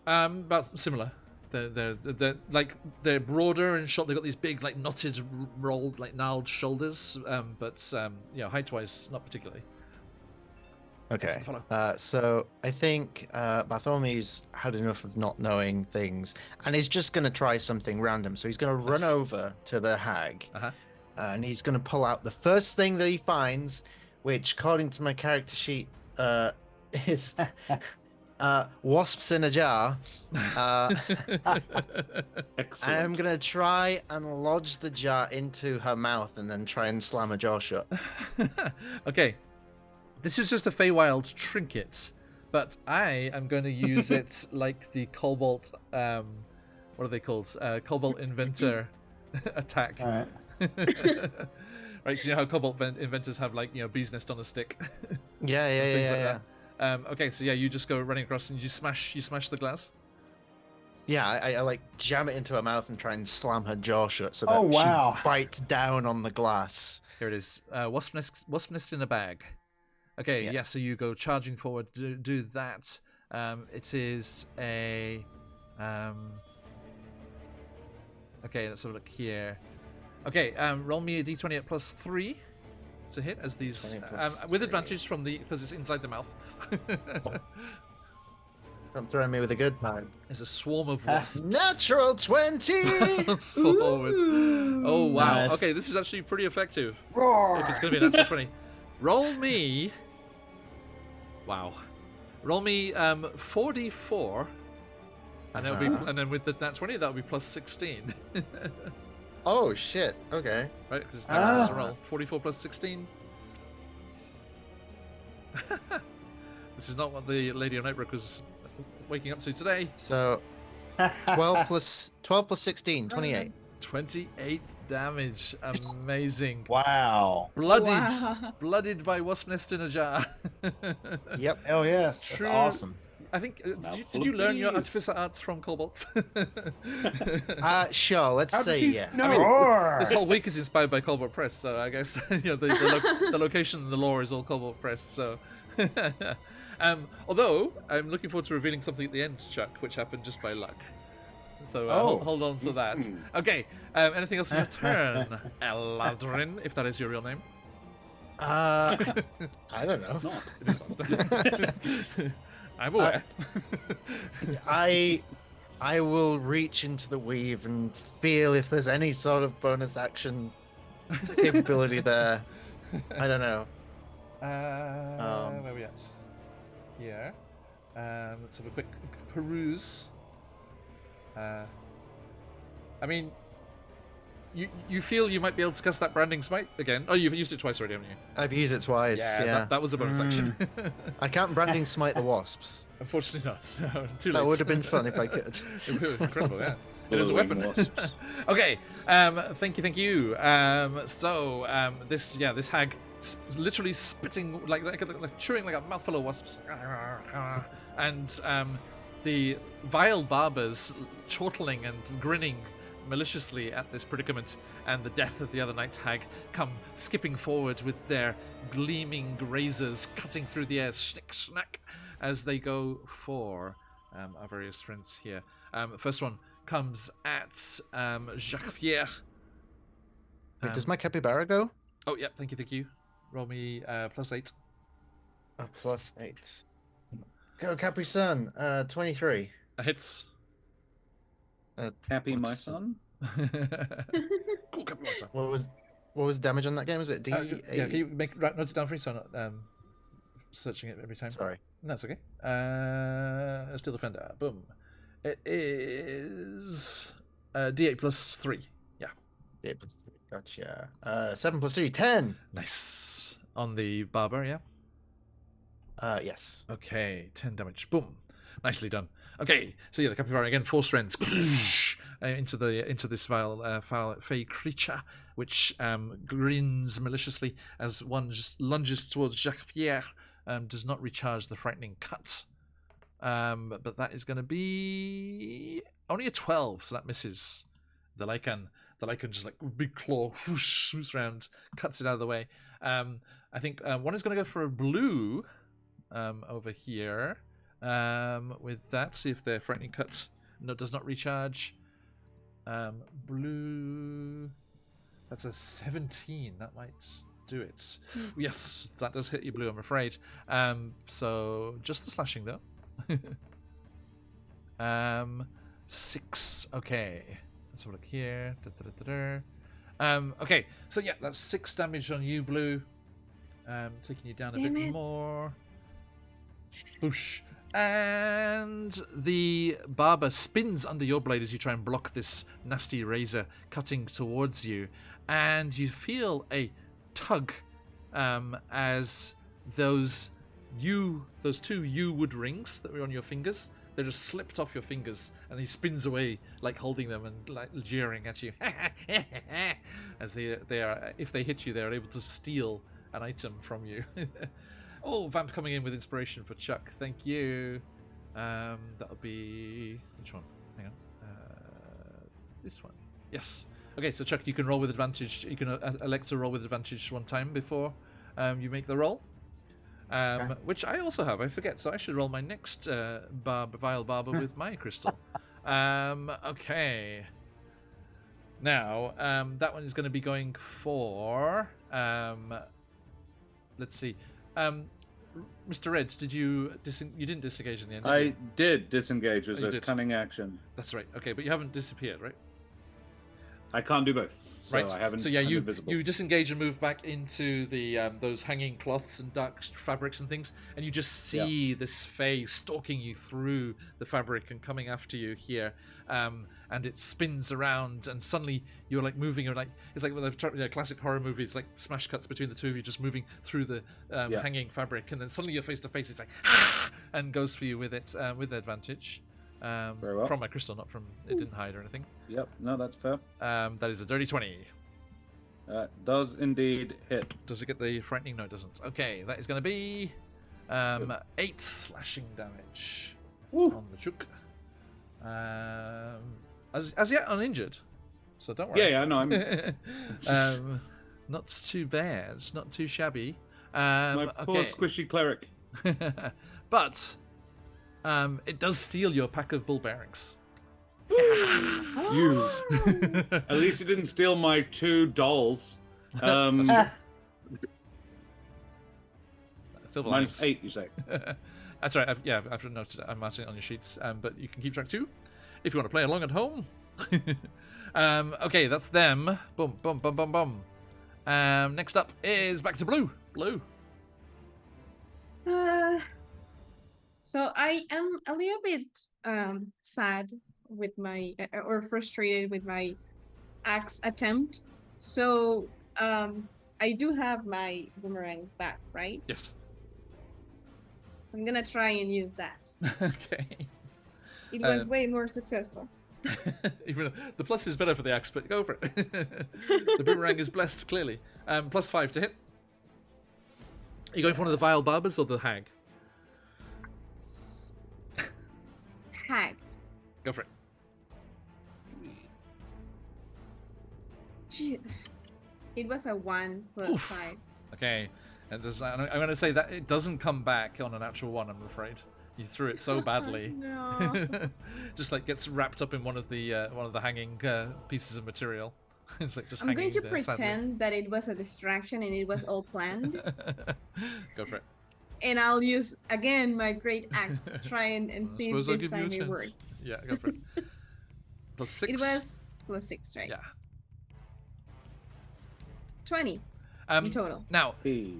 About similar. They're broader and short. They've got these big, like knotted, rolled, like gnarled shoulders. But height-wise, not particularly. Okay. So I think Bartholomew's had enough of not knowing things, and he's just going to try something random. So he's going to run over to the hag, and he's going to pull out the first thing that he finds, which, according to my character sheet, is wasps in a jar. Excellent. I'm going to try and lodge the jar into her mouth and then try and slam her jaw shut. Okay. This is just a Feywild trinket, but I am going to use it like the Cobalt, what are they called? Cobalt Inventor attack. All right. Right, because you know how Cobalt inventors have, like, bee's nest on a stick. Yeah. Okay, so yeah, you just go running across and you smash the glass. Yeah, I like jam it into her mouth and try and slam her jaw shut so that Oh, wow. she bites down on the glass. Here it is. Wasp nest in a bag. Okay, Yeah. yeah. So you go charging forward. Do that. It is a. Okay, let's have a look here. Okay, roll me a d20 at +3 to hit as these 20 plus with 3. advantage from the because it's inside the mouth. Don't throw me with a good time. There's a swarm of wasps. Natural 20! Bounce forward. Oh wow. Nice. Okay, this is actually pretty effective. Roar! If it's going to be a natural 20. Roll me. Wow. Roll me 4d4. And it'll be, and then with the nat 20, that'll be +16. Oh, shit. Okay. Right? Because it's max to roll. 44 plus 16. This is not what the Lady of Nightbrook was waking up to today. So, 12 plus 16, 28. 28 damage. Amazing. Wow. Bloodied. Wow. Bloodied by wasp nest in a jar. Yep. Oh yes, that's True. awesome. I think, Now did you learn your please. artificer arts from Cobalt? Sure, let's How did say you yeah. know? Roar! This whole week is inspired by Cobalt Press, so I guess the location and the lore is all Cobalt Press. So, although I'm looking forward to revealing something at the end, Chuck, which happened just by luck. So hold on for that. Okay. Anything else in your turn, Eladrin, if that is your real name? I don't know. I'm aware. I will reach into the weave and feel if there's any sort of bonus action capability there. I don't know. Where are we at? Here. Let's have a quick peruse. I mean, you feel you might be able to cast that branding smite again? Oh, you've used it twice already, haven't you? I've used it twice. Yeah, That was a bonus action. I can't branding smite the wasps. Unfortunately not. No, too late. That would have been fun if I could. It would be incredible, yeah. It is a Following weapon. wasps. Okay. Thank you. This hag literally spitting like chewing like a mouthful of wasps, and the vile barbers chortling and grinning maliciously at this predicament, and the death of the other night hag come skipping forward with their gleaming razors cutting through the air, schnick snack, as they go for our various friends here. First one comes at Jacques Pierre. Wait, does my capybara go? Oh, yeah, thank you. Roll me +8. A +8. Go Capri Sun. 23. Hits. Happy, my What's the- son. Oh, come on, sir. What was damage on that game? Was it D8? Yeah, can you note it down for me so I'm not searching it every time? Sorry. That's okay. Steel Defender. Boom. It is D8 +3. Yeah. Yeah, gotcha. 7 plus 3, 10. Nice. On the barber, yeah? Yes. Okay, 10 damage. Boom. Nicely done. Okay, so yeah, the capybara again, 4 strands into this foul fey creature, which grins maliciously as one just lunges towards Jacques Pierre. Does not recharge the frightening cut. But that is going to be only a 12, so that misses. The Lycan just like big claw whoosh, swoops around, cuts it out of the way. I think one is going to go for a blue over here. With that, see if their frightening cut does not recharge. Blue, that's a 17. That might do it. Yes, that does hit you, blue, I'm afraid. So just the slashing though. 6. Okay, let's have a look here. Okay, so yeah, that's 6 damage on you, blue. Taking you down a Damn bit it. more. Boosh. And the barber spins under your blade as you try and block this nasty razor cutting towards you, and you feel a tug as those 2 wood rings that were on your fingers, they just slipped off your fingers, and he spins away like holding them and like jeering at you as they are, if they hit you, they are able to steal an item from you. Oh, Vamp coming in with inspiration for Chuck. Thank you. That'll be... Which one? Hang on. This one. Yes. Okay, so Chuck, you can roll with advantage. You can elect to roll with advantage one time before you make the roll. which I also have. I forget, so I should roll my next vile barber with my crystal. Okay. Now, that one is going to be going for. Let's see. Mr. Red, did you you didn't disengage in the end? Did I you? did disengage as Oh, you a did. cunning action. That's right. Okay, but you haven't disappeared, right? I can't do both, so Right. I haven't. So yeah, I'm you invisible. disengage and move back into the those hanging cloths and dark fabrics and things, and you just see this fae stalking you through the fabric and coming after you here. And it spins around, and suddenly you're like moving. You're like it's like with the classic horror movies, like smash cuts between the two of you, just moving through the hanging fabric, and then suddenly you're face to face. It's like and goes for you with it with advantage. Very well. From my crystal, not from it didn't hide or anything. Yep, no, that's fair. That is a dirty 20. Does indeed hit. Does it get the frightening? No, it doesn't. Okay, that is going to be 8 slashing damage on the chook. As yet uninjured, so don't worry. Yeah, no, I'm not too bad. Not too shabby. my poor Okay, squishy cleric. but it does steal your pack of bull bearings. You. At least it didn't steal my 2 dolls. Silver Minus linings. 8, you say? That's right. I've noticed it. I'm marking it on your sheets, but you can keep track too if you want to play along at home. Okay, that's them. Boom, boom, boom, boom, boom. Next up is back to Blue. Blue. So I am a little bit sad with my or frustrated with my axe attempt. So I do have my boomerang back, right? Yes. I'm gonna try and use that. Okay. It was way more successful. Even though the plus is better for the axe, but go for it. The boomerang is blessed, clearly. +5 to hit. Are you going for one of the vile barbers or the hag? Hag. Go for it. Gee, it was a 1 plus Oof. 5. Okay. And I'm going to say that it doesn't come back on a natural 1, I'm afraid. You threw it so badly. No. Just like gets wrapped up in one of the hanging pieces of material. It's like just I'm hanging going to there, sadly. pretend that it was a distraction and it was all planned. Go for it. And I'll use again my great axe, try and see if Suppose I'll this give you a time it chance. works. Yeah, go for it. +6. It was +6, right? Yeah. 20 in total. Now, Hey.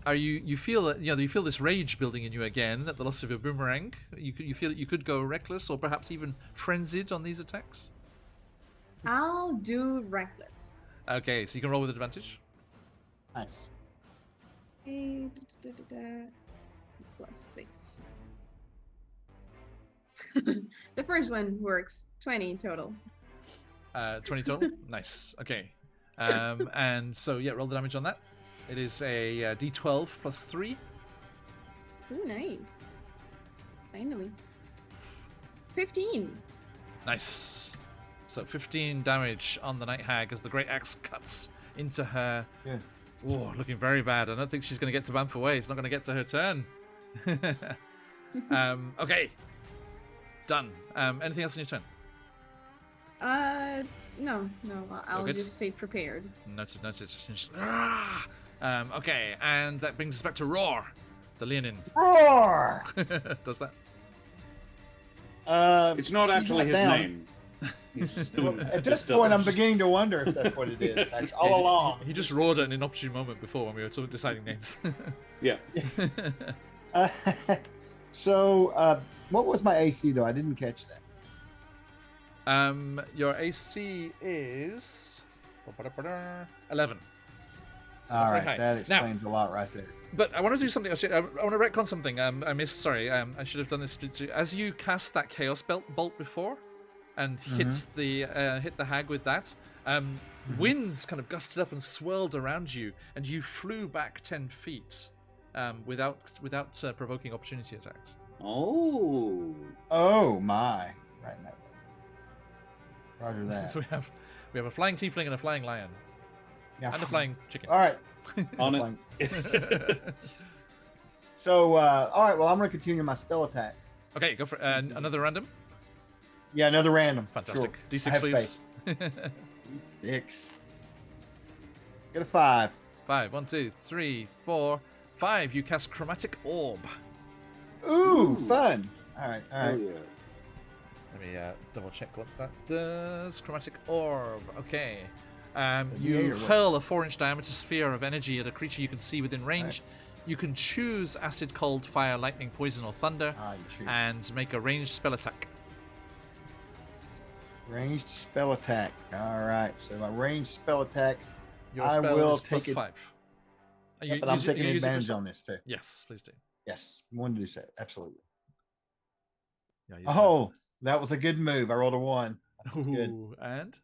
are you feel that you feel this rage building in you again at the loss of your boomerang? You feel that you could go reckless or perhaps even frenzied on these attacks? I'll do reckless. Okay, so you can roll with advantage. Nice. Okay, +6. The first one works. 20 in total. 20 total. Nice. Okay. And so yeah, roll the damage on that. It is a D12 +3. Ooh, nice. Finally. 15. Nice. So 15 damage on the Night Hag as the Great Axe cuts into her. Yeah. Oh, looking very bad. I don't think she's going to get to Bamf away. It's not going to get to her turn. Okay. Done. Anything else on your turn? No. I'll good? just stay prepared. Noted. Okay, and that brings us back to Roar, the Leonin. Roar! Does that? It's not she's actually not his down. name. He's just Well, doing- at this just point, I'm does. beginning to wonder if that's what it is. Actually, all along. He just roared at an inopportune moment before when we were deciding names. Yeah. So, what was my AC though? I didn't catch that. Your AC is 11. So All not very right, high. that Now, explains a lot right there. but I want to do something else. I want to retcon something. I missed. Sorry. I should have done this. As you cast that Chaos Bolt before, and hit the hag with that, winds kind of gusted up and swirled around you, and you flew back 10 feet, without provoking opportunity attacks. Oh. Oh my! Right in that way. Roger that. So we have a flying tiefling and a flying lion Yeah. and a flying chicken. All right. On Flying. it. So, all right. Well, I'm going to continue my spell attacks. Okay, go for another random. Yeah, another random. Fantastic. Sure. I D6, have please. 6. Get a 5. 5. 1, 2, 3, 4, 5. You cast Chromatic Orb. Ooh, fun. All right. Oh, yeah. Let me double check what that does. Chromatic Orb. Okay. You Yeah, you're hurl a 4-inch diameter sphere of energy at a creature you can see within range. Right. You can choose acid, cold, fire, lightning, poison, or thunder, You choose. and make a ranged spell attack. Ranged spell attack. All right. So my ranged spell attack. Your I spell will is plus take it- 5. Are But I'm use- taking you using advantage your- on this too. Yes, please do. Yes. One to do so. Absolutely. Yeah, you Oh, that was a good move. I rolled a 1. That's good. Ooh, and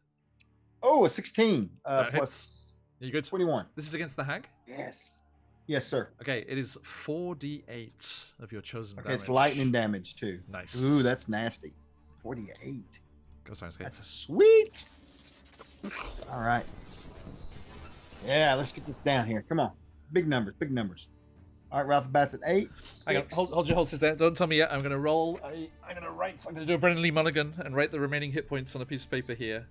Oh, a 16. That Plus are you good? 21. This is against the hag. Yes. Yes, sir. Okay, it is 4d8 of your chosen Okay, damage. it's lightning damage too. Nice. Ooh, that's nasty. 48. Go Science Kid. That's a sweet. All right. Yeah, let's get this down here. Come on. Big numbers, big numbers. All right, Ralph bats at 8. Hang on, 6. hold your horses there. Don't tell me yet. I'm going to roll. I'm going to write. I'm going to do a Brennan Lee Mulligan and write the remaining hit points on a piece of paper here.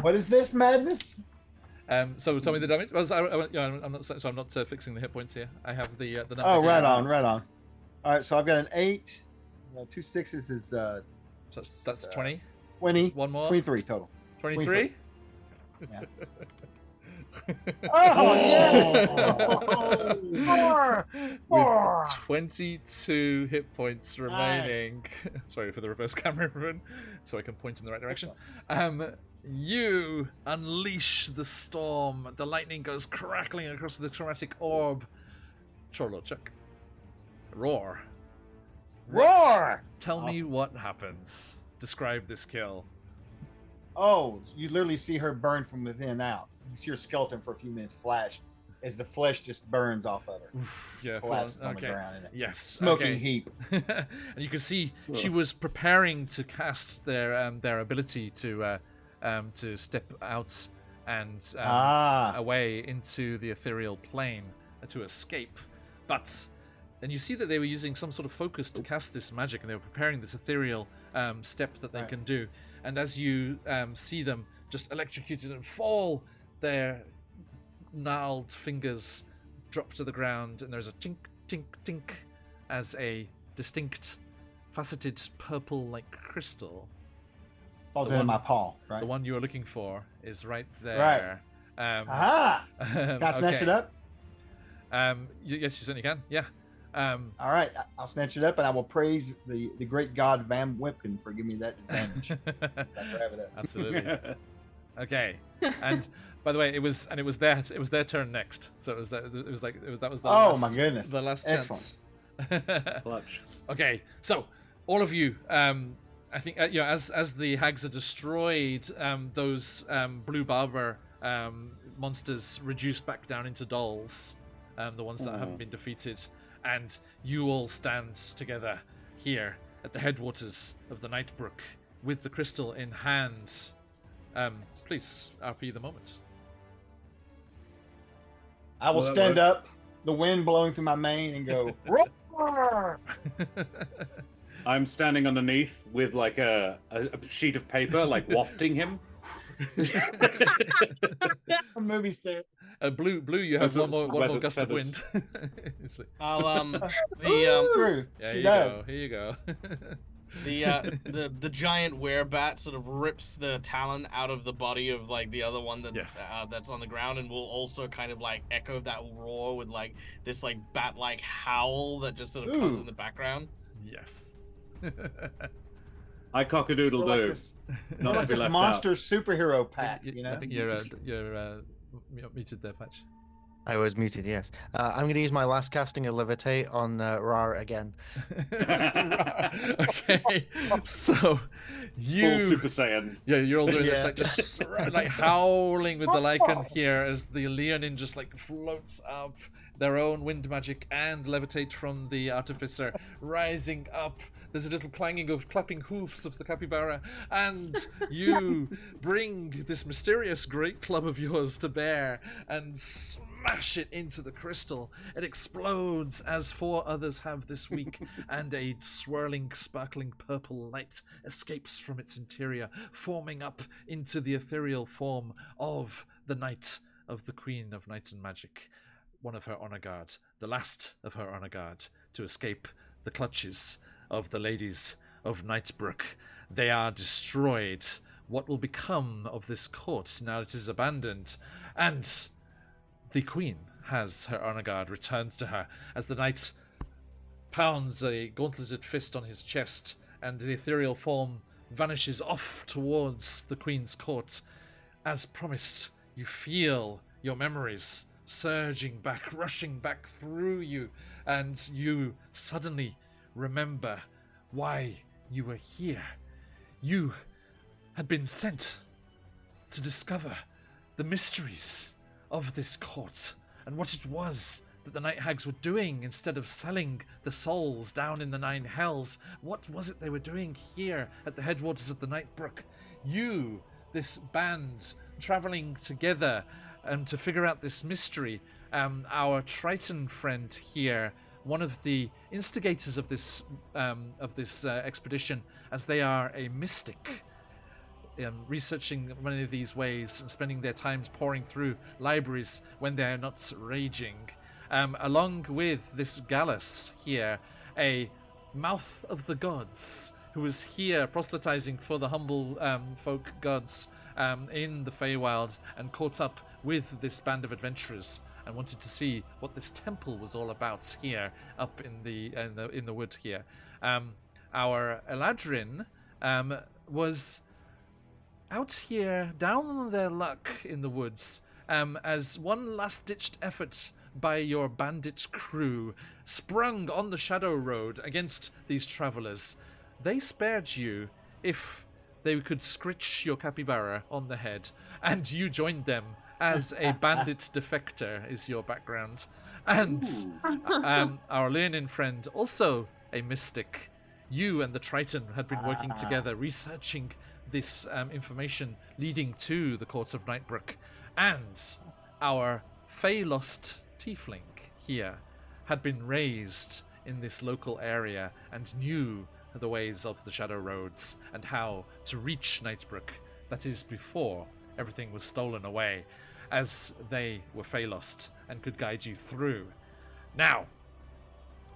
What is this madness? So tell me the damage. Well, I'm not. So I'm not fixing the hit points here. I have the number. Oh, here. right on, right on. All right, so I've got an 8. 2 6s is So that's 20. 20. One more. 23 total. 23. Yeah. Oh, yes! With 22 hit points remaining. Sorry for the reverse camera run, so I can point in the right direction. You unleash the storm. The lightning goes crackling across the chromatic orb. Chorlo, check. Roar. Roar! Tell me Awesome. what happens. Describe this kill. Oh, you literally see her burn from within out. You see her skeleton for a few minutes flash as the flesh just burns off of her. Oof, yeah, Collapses on okay. the ground in it. Yes. Smoking okay. heap. And you can see she was preparing to cast their ability to step out and away into the ethereal plane to escape. But then you see that they were using some sort of focus to cast this magic, and they were preparing this ethereal step that they can do. And as you see them just electrocuted and fall, their gnarled fingers drop to the ground, and there's a tink, tink, tink as a distinct, faceted purple-like crystal. Falls The into one- my paw, right? The one you were looking for is right there. Aha! Can I snatch it up? Yes, you certainly can. Yeah. All right, I'll snatch it up, and I will praise the great god Van Whippen for giving me that advantage. I grab it up. Absolutely. Okay. And by the way, it was their turn next. So that was the Oh, last, my goodness. the last Excellent. chance. Clutch. Okay, so all of you, I think, as the hags are destroyed, those blue barber monsters reduce back down into dolls, the ones that haven't been defeated, and you all stand together here at the headwaters of the Nightbrook with the crystal in hand. Please, RP the moment. I will Well, that stand worked. up, the wind blowing through my mane, and go, roar! I'm standing underneath with like a sheet of paper, like wafting him. Movie set. Blue, you have Those one more weathered gust of wind. feathers. It's like, I'll It's true. yeah, She here does. you go. the giant werebat sort of rips the talon out of the body of like the other one that's Yes. that's on the ground, and will also kind of like echo that roar with like this like bat-like howl that just sort of comes Ooh. in the background. Yes. I cock-a-doodle We're like do. this, Not we're to like be this left monster superhero pack, Y- you know? I think you're muted there, Patch. I was muted, yes. I'm going to use my last casting of Levitate on Rar again. Okay, so Full you, Super Saiyan. yeah, you're all doing this Yeah. like just like howling with the Lycan here as the Leonin just like floats up their own wind magic and levitate from the artificer, rising up. There's a little clanging of clapping hoofs of the capybara, and you bring this mysterious great club of yours to bear and smash it into the crystal. It explodes as 4 others have this week, and a swirling, sparkling purple light escapes from its interior, forming up into the ethereal form of the Knight of the Queen of Knights and Magic, one of her honor guard, the last of her honor guard to escape the clutches of the ladies of Nightbrook. They are destroyed. What will become of this court now that it is abandoned? And the queen has her honor guard returned to her as the knight pounds a gauntleted fist on his chest, and the ethereal form vanishes off towards the queen's court. As promised, you feel your memories surging back, rushing back through you, and you suddenly remember why you were here. You had been sent to discover the mysteries of this court and what it was that the night hags were doing instead of selling the souls down in the 9 hells. What was it they were doing here at the headwaters of the Nightbrook? You, this band, traveling together to figure out this mystery. Our Triton friend here, one of the instigators of this expedition, as they are a mystic, researching many of these ways and spending their times poring through libraries when they are not raging. Along with this Gallus here, a mouth of the gods, who is here proselytizing for the humble folk gods in the Feywild, and caught up with this band of adventurers and wanted to see what this temple was all about here, up in the wood here. Our Eladrin was out here down on their luck in the woods, as one last-ditched effort by your bandit crew sprung on the Shadow Road against these travelers. They spared you if they could scritch your capybara on the head, and you joined them as a bandit defector is your background. And our Leonin friend, also a mystic, you and the Triton had been working together, researching this information leading to the courts of Nightbrook. And our Fey-lost tiefling here had been raised in this local area and knew the ways of the Shadow Roads and how to reach Nightbrook. That is before everything was stolen away, as they were Fey-lost and could guide you through. Now,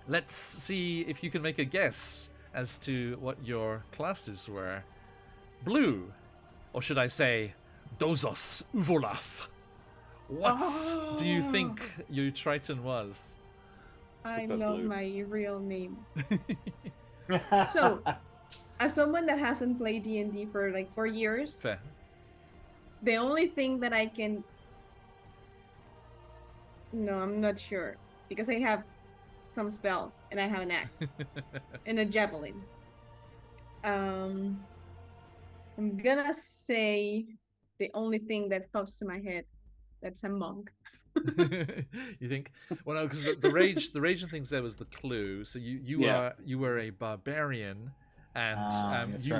let's see if you can make a guess as to what your classes were. Blue, or should I say, Dozos Uvolath. What do you think your Triton was? I'm not my real name. So, as someone that hasn't played D&D for like 4 years, Fair. the only thing that I can... No, I'm not sure. Because I have some spells, and I have an axe, and a javelin. I'm gonna say the only thing that comes to my head, that's a monk. You think? Well, no, because the rage and things there was the clue. So you were a barbarian, and you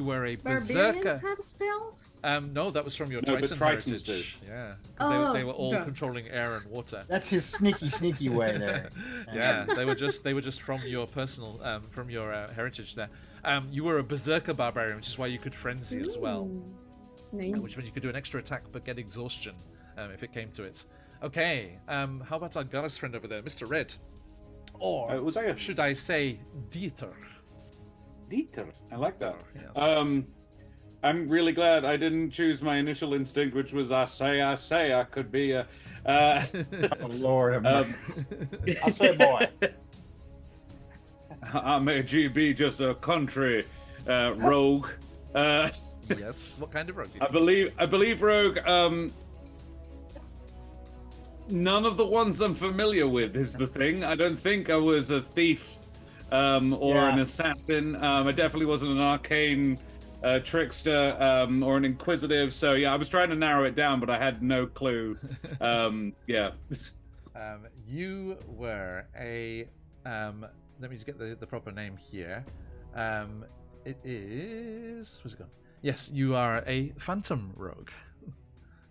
were a berserker. Barbarians have spells? No, that was from your No, but Triton Tritons heritage. do. Yeah, because they were all duh. controlling air and water. That's his sneaky way there. Yeah, they were just from your personal from your heritage there. You were a berserker barbarian, which is why you could frenzy as well. Nice. Which means you could do an extra attack but get exhaustion if it came to it. Okay, how about our Gallus friend over there, Mr. Red? Or was I a should I say Dieter? Dieter? I like that. Yes. I'm really glad I didn't choose my initial instinct, which was I say I could be a. Oh, Lord have mercy. I say boy. I may be just a country rogue. Yes. What kind of rogue? I believe rogue. None of the ones I'm familiar with is the thing. I don't think I was a thief or an assassin. I definitely wasn't an arcane trickster or an inquisitive. So yeah, I was trying to narrow it down, but I had no clue. Yeah. You were a. Let me just get the proper name here. It is. Where's it gone? Yes, you are a phantom rogue.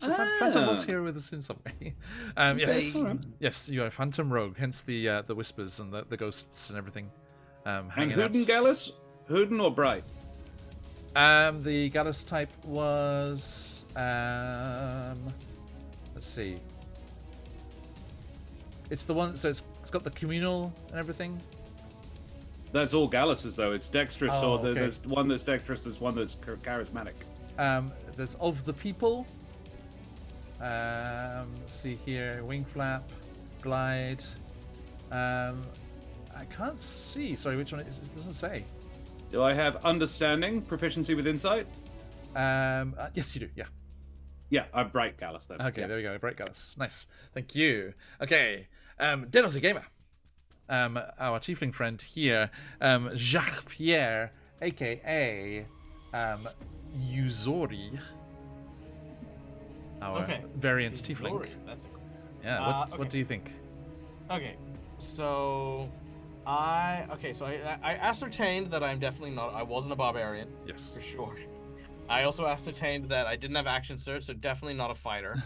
So Phantom was here with us in some way. Yes, yes, you are a phantom rogue. Hence the whispers and the ghosts and everything. And Hanging out. Hooden Gallus? Hooden or Bright? The Gallus type was. Let's see. It's the one. So it's got the communal and everything. That's all Gallus's though. It's dexterous, Oh, or okay. there's one that's dexterous. There's one that's charismatic. There's of the people. Let's see here. Wing flap, glide. I can't see. Sorry, which one? It doesn't say. Do I have understanding, proficiency with insight? Yes, you do. Yeah. Yeah, I'm Bright Gallus then. Okay, Yeah. there we go. Bright Gallus. Nice. Thank you. Okay. Denos the Gamer. Our tiefling friend here, Jacques Pierre, aka Yuzori. Our variant tiefling. Glory. That's a... Yeah. What okay. do you think? Okay, so I ascertained that I'm definitely not. I wasn't a barbarian. Yes. For sure. I also ascertained that I didn't have action surge, so definitely not a fighter.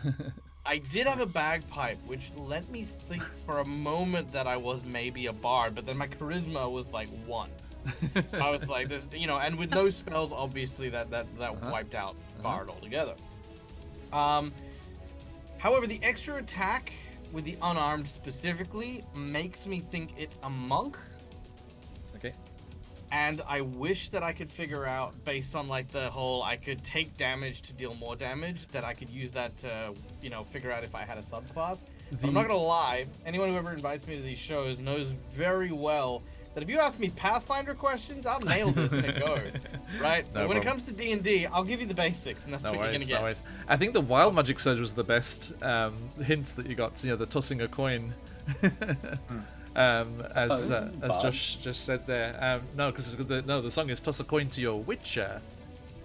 I did have a bagpipe, which let me think for a moment that I was maybe a bard, but then my charisma was like 1. So I was like, "This, you know," and with no spells, obviously that wiped out bard altogether. However, the extra attack with the unarmed specifically makes me think it's a monk. Okay. And I wish that I could figure out, based on like the whole, I could take damage to deal more damage, that I could use that to, you know, figure out if I had a subclass. But I'm not gonna lie, anyone who ever invites me to these shows knows very well that if you ask me Pathfinder questions, I'll nail this in a go, right? No but when it problem. comes to D&D, I'll give you the basics, and that's what you're gonna get. No worries. I think the wild magic surge was the best hints that you got. You know, the tossing a coin. As Josh just said there. No, because the song is "Toss a Coin to Your Witcher."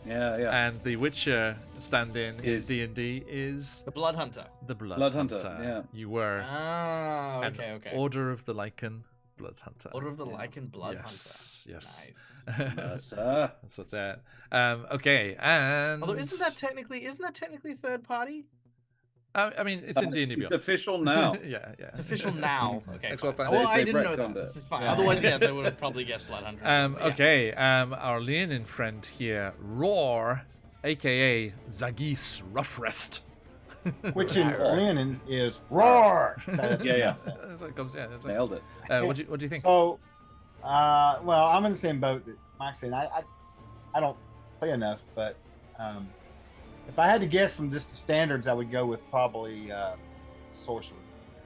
Yeah. And the Witcher stand-in in D&D is The Blood Hunter. the Blood Hunter. Yeah. You were Ah, an okay. Order of the Lycan Blood Hunter. Order of the Lycan Blood Yes. Hunter. Nice. Yes, That's what that. Okay, and Although isn't that technically third party? I mean, it's in D&D It's Beyond. official now. Yeah. It's official now. Okay. That's fine. what I- Well, I they didn't know retconned that. it. This is fine. Yeah. Otherwise, yes, I would have probably guessed Blood Hunter. Yeah. Okay, our Leonin friend here, Roar, aka Zagis Roughfrest. Which in Lenin is roar. That's Yeah. That's what it comes. Yeah, that's Nailed it. What do you think? So, well, I'm in the same boat that Mike's in. I don't play enough, but if I had to guess from just the standards, I would go with probably sorcerer.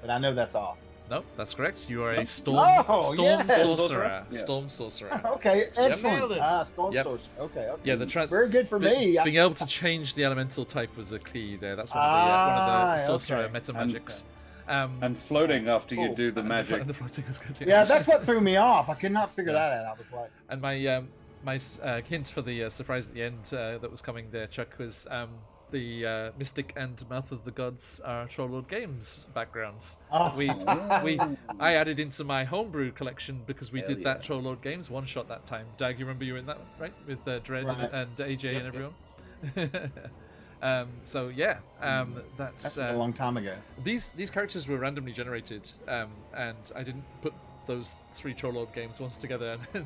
But I know that's off. Nope, that's correct. You are a storm yes! sorcerer. Yeah. Storm sorcerer. Okay, excellent. Nailed it. Storm Yep. sorcerer. Okay. Yeah, the very good for me. Being able to change the elemental type was a key there. That's one of the sorcerer okay. meta magics. And floating after you do the and magic. The floating was good. Yeah, that's what threw me off. I could not figure that out. I was like, And my hint for the surprise at the end that was coming there, Chuck, was the Mystic and Mouth of the Gods are Trollord Games backgrounds. oh, I added into my homebrew collection because we Hell did that yeah. Trollord Games one shot that time. Dag, you remember you were in that one, right? With Dread Right. and AJ Yep, and everyone. So yeah, that's that's a long time ago. these characters were randomly generated, and I didn't put those 3 Trollord games once together and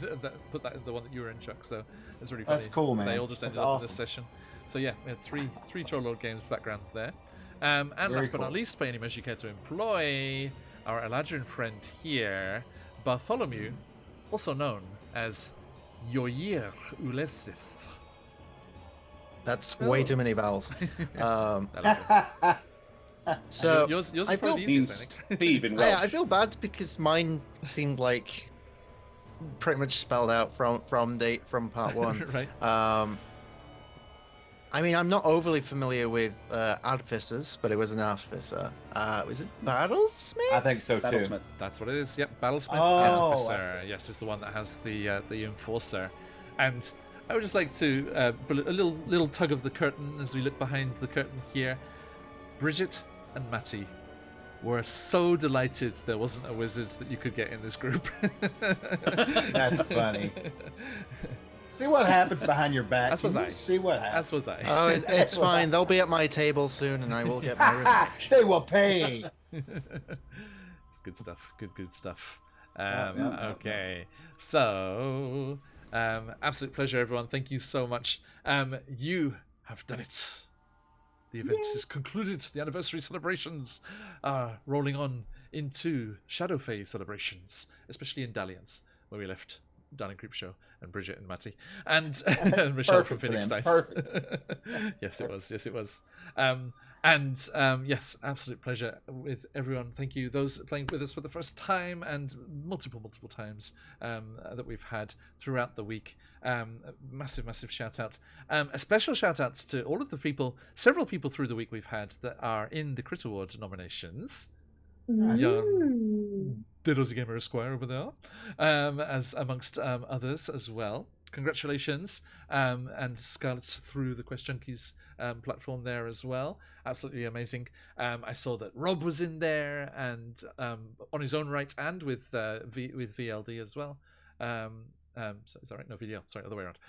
put that in the one that you were in, Chuck. So it's really funny. That's cool, man. They all just That's ended up in this awesome. session. So yeah, we had three Trollord games backgrounds there. And Very last but not cool. least, by any measure you care to employ, our Eladrin friend here, Bartholomew, also known as Yoyir Ulesith. That's way too many vowels. I love it. So yours is I probably the feel- easiest, I think. Steve in Welsh. I feel bad because mine seemed like pretty much spelled out from part one. Right. I mean, I'm not overly familiar with artificers, but it was an artificer. Was it Battlesmith? I think so too. Battlesmith. That's what it is. Yep, Battlesmith Oh, I Artificer. see. Yes, it's the one that has the Enforcer. And I would just like to put a little tug of the curtain as we look behind the curtain here. Bridget and Matty were so delighted there wasn't a wizard that you could get in this group. That's funny. See what happens behind your back. As was I. See what happens. As was I. Oh, it's fine. They'll be at my table soon, and I will get my revenge. They will pay. It's good stuff. Good stuff. Yeah. Okay. So, absolute pleasure, everyone. Thank you so much. You have done it. The event is concluded. The anniversary celebrations are rolling on into Shadow Phase celebrations, especially in Dalliance, where we left Darling Creepshow and Bridget and Matty and Michelle from Phoenix Dice. Perfect. Yes, it was. Yes, it was. Yes, absolute pleasure with everyone. Thank you, those playing with us for the first time and multiple times that we've had throughout the week. Massive shout out. A special shout out to all of the people, several people through the week we've had that are in the Crit Award nominations. Young Diddles Gamer Esquire over there, as amongst others as well. Congratulations, and Scarlet through the Quest Junkies platform there as well. Absolutely amazing. I saw that Rob was in there and on his own right, and with VLD as well. So is that right? No, VDL. Sorry, other way around.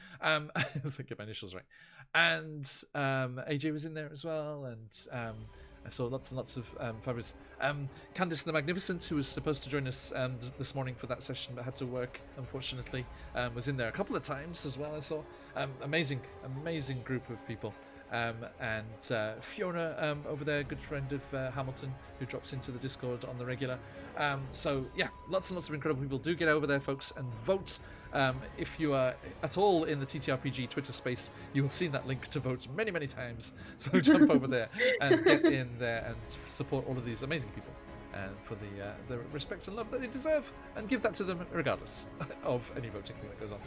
So get my initials right. And AJ was in there as well, and I saw lots and lots of fabulous. Candice the Magnificent, who was supposed to join us this morning for that session but had to work, unfortunately, was in there a couple of times as well. I saw amazing group of people. And Fiona over there, good friend of Hamilton, who drops into the Discord on the regular. So yeah, lots and lots of incredible people. Do get over there, folks, and vote. If you are at all in the TTRPG Twitter space, you have seen that link to vote many times. So jump over there and get in there and support all of these amazing people and for the respect and love that they deserve, and give that to them regardless of any voting thing that goes on.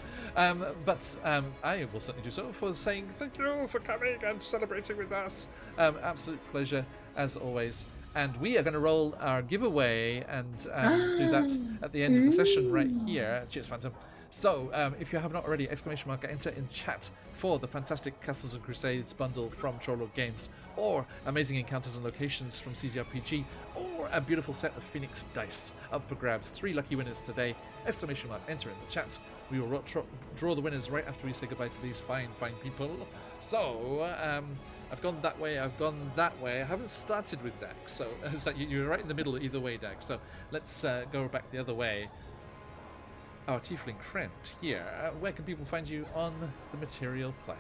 But I will certainly do so for saying thank you for coming and celebrating with us. Absolute pleasure as always. And we are going to roll our giveaway and do that at the end of the session right here. Cheers, Phantom. So, if you have not already, ! Enter in chat for the fantastic Castles and Crusades bundle from Trollog Games, or amazing encounters and locations from CZRPG, or a beautiful set of Phoenix Dice up for grabs. 3 lucky winners today! ! Enter in the chat. We will draw the winners right after we say goodbye to these fine people. So, I've gone that way, I've gone that way. I haven't started with Dax, so it's like you're right in the middle either way, Dax. So let's go back the other way. Our tiefling friend here. Where can people find you on the material plane?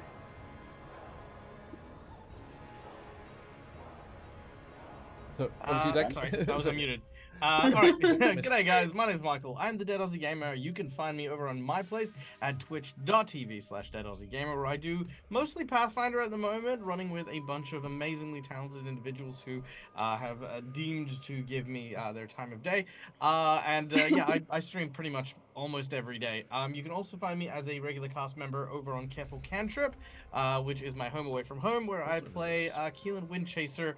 So, what did you, Dax? Sorry, that was unmuted. All right, g'day guys, my name's Michael. I'm the Dead Aussie Gamer. You can find me over on my place at twitch.tv/DeadAussieGamer, where I do mostly Pathfinder at the moment, running with a bunch of amazingly talented individuals who have deemed to give me their time of day. Yeah, I stream pretty much almost every day. You can also find me as a regular cast member over on Careful Cantrip, which is my home away from home, where I play Keelan Windchaser,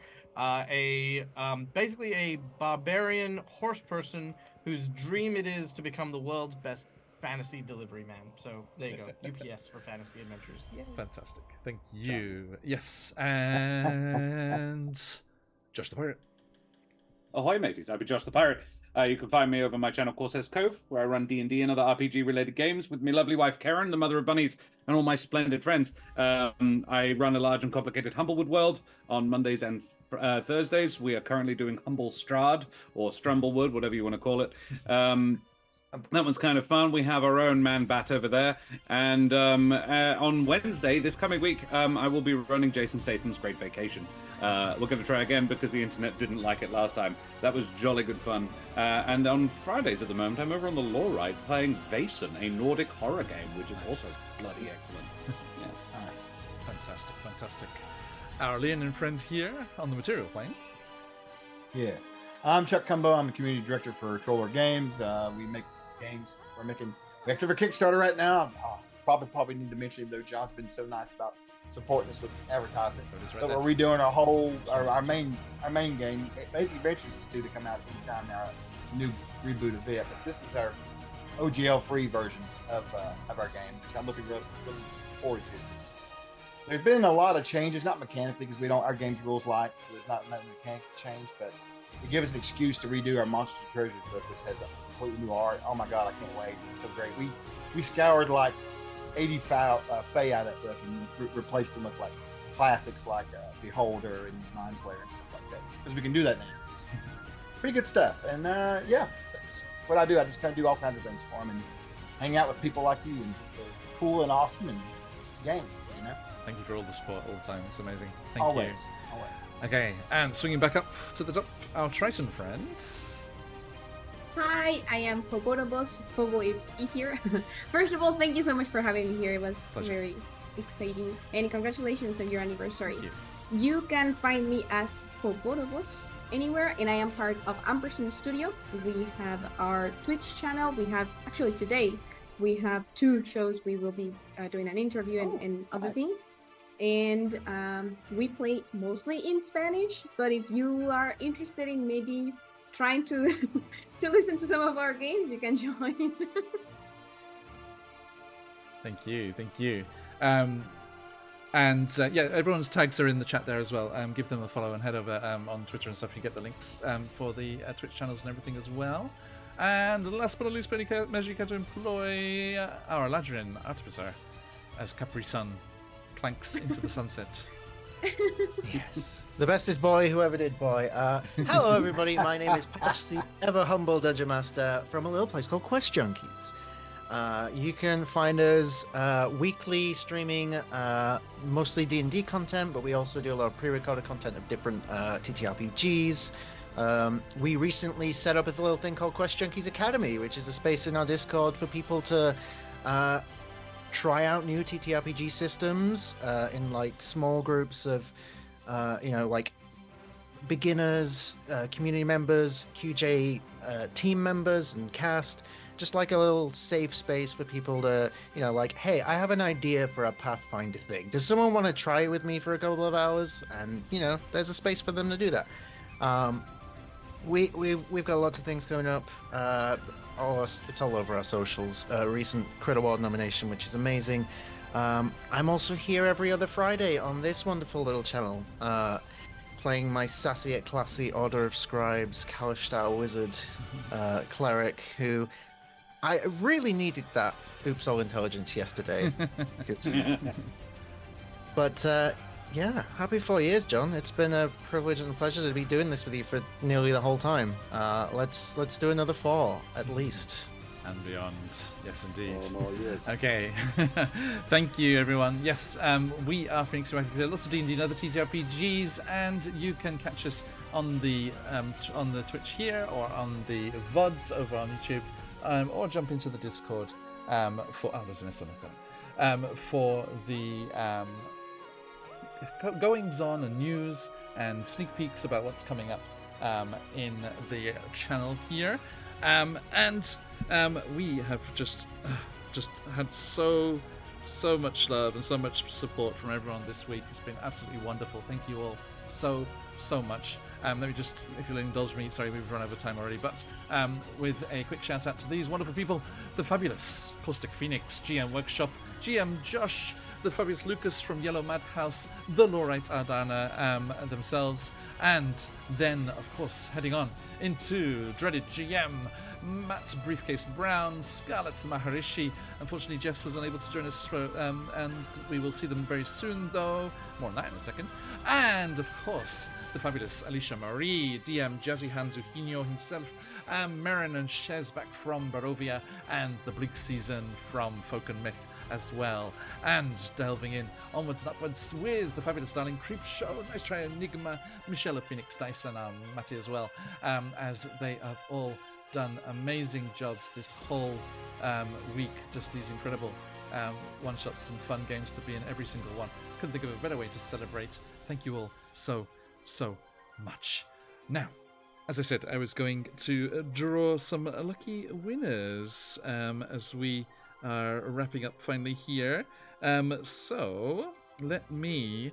basically a barbarian horse person whose dream it is to become the world's best fantasy delivery man. So there you go, UPS for fantasy adventures. Yay. Fantastic, thank you. Yes, and Josh the Pirate. Ahoy, mateys! I'll be Josh the Pirate. You can find me over my channel Corsair's Cove, where I run D&D and other RPG-related games with my lovely wife Karen, the mother of bunnies, and all my splendid friends. I run a large and complicated Humblewood world on Mondays and Thursdays. We are currently doing Humble Strahd, or Strumblewood, whatever you want to call it. That one's kind of fun. We have our own man-bat over there. And on Wednesday, this coming week, I will be running Jason Statham's Great Vacation. We're going to try again because the internet didn't like it last time. That was jolly good fun. And on Fridays at the moment, I'm over on the Law Ride playing Vaesen, a Nordic horror game, which is also bloody excellent. Yeah. Nice. Fantastic. Our Leonin friend here on the material plane. Yes. I'm Chuck Cumbo. I'm the community director for Troller Games. We make games. We're making next for Kickstarter right now. Probably need to mention, even though John's been so nice about supporting us with advertisement. But we're redoing our main game. Basic Adventures is due to come out anytime now. A new reboot of it. But this is our OGL free version of our game, which I'm looking really forward to. There's been a lot of changes, not mechanically, because our game's rules light, so there's not many mechanics to change, but it gives us an excuse to redo our Monsters and Treasures book, which has a completely new art. Oh my god, I can't wait! It's so great. We scoured like 80 Fae out of that book and replaced them with like classics like Beholder and Mind Flayer and stuff like that, because we can do that now. It's pretty good stuff. And yeah, that's what I do. I just kind of do all kinds of things for them and hang out with people like you, and they're cool and awesome and game, you know. Thank you for all the support all the time. It's amazing. Thank Always. you. Okay, and swinging back up to the top, our Triton friend. Hi, I am Pogodobos. Pogo, it's easier. First of all, thank you so much for having me here. It was Pleasure. very exciting. And congratulations on your anniversary. Thank You can find me as Pogodobos anywhere, and I am part of Ampersand Studio. We have our Twitch channel. We have, actually today, we have 2 shows. We will be doing an interview and other nice. things. And we play mostly in Spanish, but if you are interested in maybe trying to to listen to some of our games, you can join. Thank you. And yeah, everyone's tags are in the chat there as well. Give them a follow and head over on Twitter and stuff. You get the links for the Twitch channels and everything as well. And last but not least, measure to employ our Ladrin Artificer as Capri Sun clanks into the sunset. Yes. The bestest boy who ever did boy. Hello, everybody. My name is Patch, the ever humble Dungeon Master from a little place called Quest Junkies. You can find us weekly streaming mostly D&D content, but we also do a lot of pre-recorded content of different TTRPGs. We recently set up a little thing called Quest Junkies Academy, which is a space in our Discord for people to try out new TTRPG systems in like small groups of like beginners, community members, QJ team members and cast, just like a little safe space for people to like, hey, I have an idea for a Pathfinder thing, does someone want to try it with me for a couple of hours? And there's a space for them to do that. We've got lots of things coming up. It's all over our socials. Recent Crit Award nomination, which is amazing. I'm also here every other Friday on this wonderful little channel, playing my sassy yet classy Order of Scribes Kalishtar wizard cleric, who I really needed that Oops All Intelligence yesterday. But yeah, happy 4 years, John. It's been a privilege and a pleasure to be doing this with you for nearly the whole time. Let's do another 4 at least. And beyond. Yes, indeed. Oh, no, yes. Okay. Thank you, everyone. Yes, we are Phoenix Wright. There are lots of D&D and other TTRPGs, and you can catch us on the Twitch here or on the VODs over on YouTube, or jump into the Discord for there's an S on it, for the goings on and news and sneak peeks about what's coming up in the channel here, and we have just had so much love and so much support from everyone this week. It's been absolutely wonderful. Thank you all so much. Let me just, if you'll indulge me, sorry, we've run over time already, but with a quick shout out to these wonderful people: the fabulous Caustic Phoenix, GM Workshop, GM Josh, the fabulous Lucas from Yellow Madhouse, the Lorite Ardana themselves, and then, of course, heading on into dreaded GM Matt Briefcase Brown, Scarlet Maharishi. Unfortunately, Jess was unable to join us, and we will see them very soon, though. More on that in a second. And, of course, the fabulous Alicia Marie, DM Jazzy Hanzuhino himself, Marin and Shez back from Barovia, and the Bleak Season from Folk and Myth as well. And delving in onwards and upwards with the fabulous Darling Creep Show, Nice Try Enigma, Michelle of Phoenix Dice, and Matty as well, as they have all done amazing jobs this whole week. Just these incredible one-shots and fun games to be in every single one. Couldn't think of a better way to celebrate. Thank you all so much. Now, as I said, I was going to draw some lucky winners as we are wrapping up finally here. So let me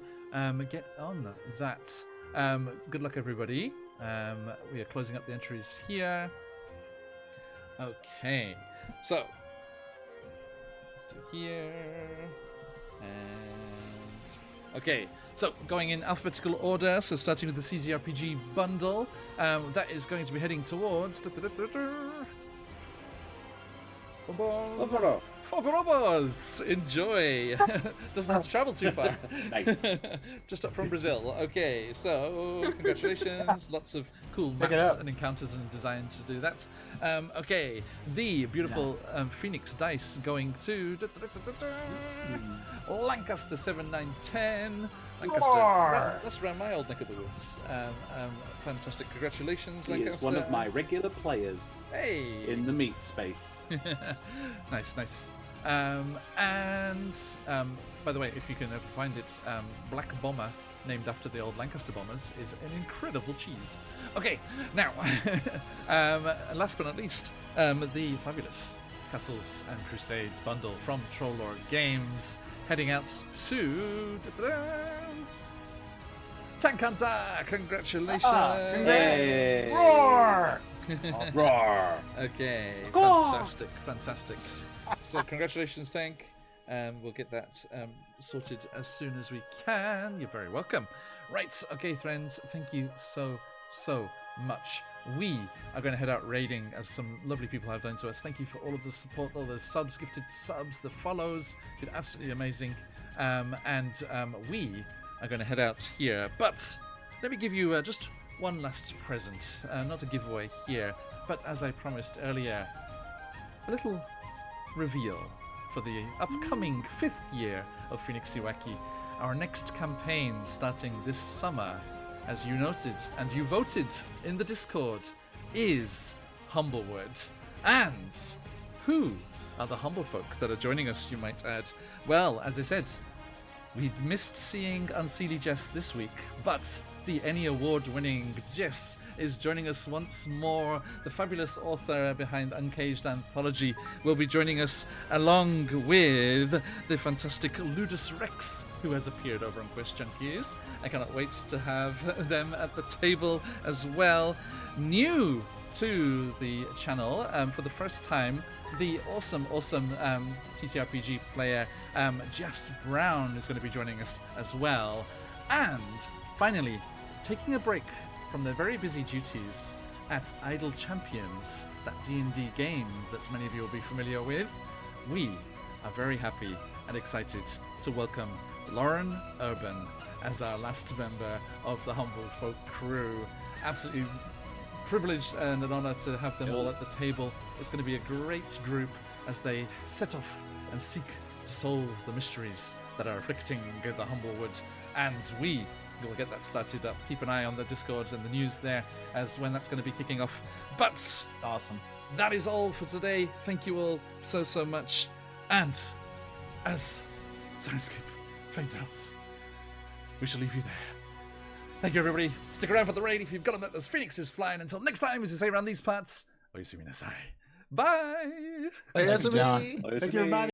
get on that. Good luck, everybody. We are closing up the entries here. Okay, so let's do here, and Okay, so going in alphabetical order, so starting with the CZRPG bundle, that is going to be heading towards... Fobobos! Enjoy! Doesn't have to travel too far. Nice. Just up from Brazil. Okay, so congratulations. Lots of cool Pick it maps up. and encounters and design to do that. Okay, the beautiful Phoenix dice going to Lancaster 7910. Lancaster, Roar! that's around my old neck of the woods. Fantastic. Congratulations, He Lancaster. is one of my regular players Hey! in the meat space. Nice, nice. And by the way, if you can ever find it, Black Bomber, named after the old Lancaster bombers, is an incredible cheese. Okay, now, last but not least, the fabulous Castles and Crusades bundle from Trollor Games, heading out to Tank Hunter. Congratulations! Yay. Roar! Roar! Okay, fantastic, fantastic. So congratulations, Tank. We'll get that sorted as soon as we can. You're very welcome. Right, okay, friends, thank you so much. We are going to head out raiding, as some lovely people have done to us. Thank you for all of the support, all the subs, gifted subs, the follows. Been absolutely amazing. We are going to head out here. But let me give you just one last present. Not a giveaway here, but as I promised earlier, a little reveal for the upcoming 5th year of QuestJunkiesUK. Our next campaign starting this summer, as you noted and you voted in the Discord, is Humblewood. And who are the humble folk that are joining us, you might add? Well, as I said, we've missed seeing Unseelie Jess this week, but the Annie Award-winning Jess is joining us once more. The fabulous author behind Uncaged Anthology will be joining us, along with the fantastic Ludus Rex, who has appeared over on Quest Junkies. I cannot wait to have them at the table as well. New to the channel for the first time, the awesome TTRPG player Jess Brown is going to be joining us as well. And finally, taking a break from their very busy duties at Idle Champions, that D&D game that many of you will be familiar with, we are very happy and excited to welcome Lauren Urban as our last member of the Humble Folk crew. Absolutely privileged and an honor to have them all at the table. It's going to be a great group as they set off and seek to solve the mysteries that are afflicting the Humblewood, and we will get that started up. Keep an eye on the Discord and the news there as when that's going to be kicking off. But Awesome. that is all for today. Thank you all so much. And as Sirenscape fades out, we shall leave you there. Thank you, everybody. Stick around for the raid if you've got them. There's Phoenixes flying. Until next time, as you say around these parts, Oyasumi Nasai. Bye! Hey, Thank you, John. Oyasumi. Thank you, everybody.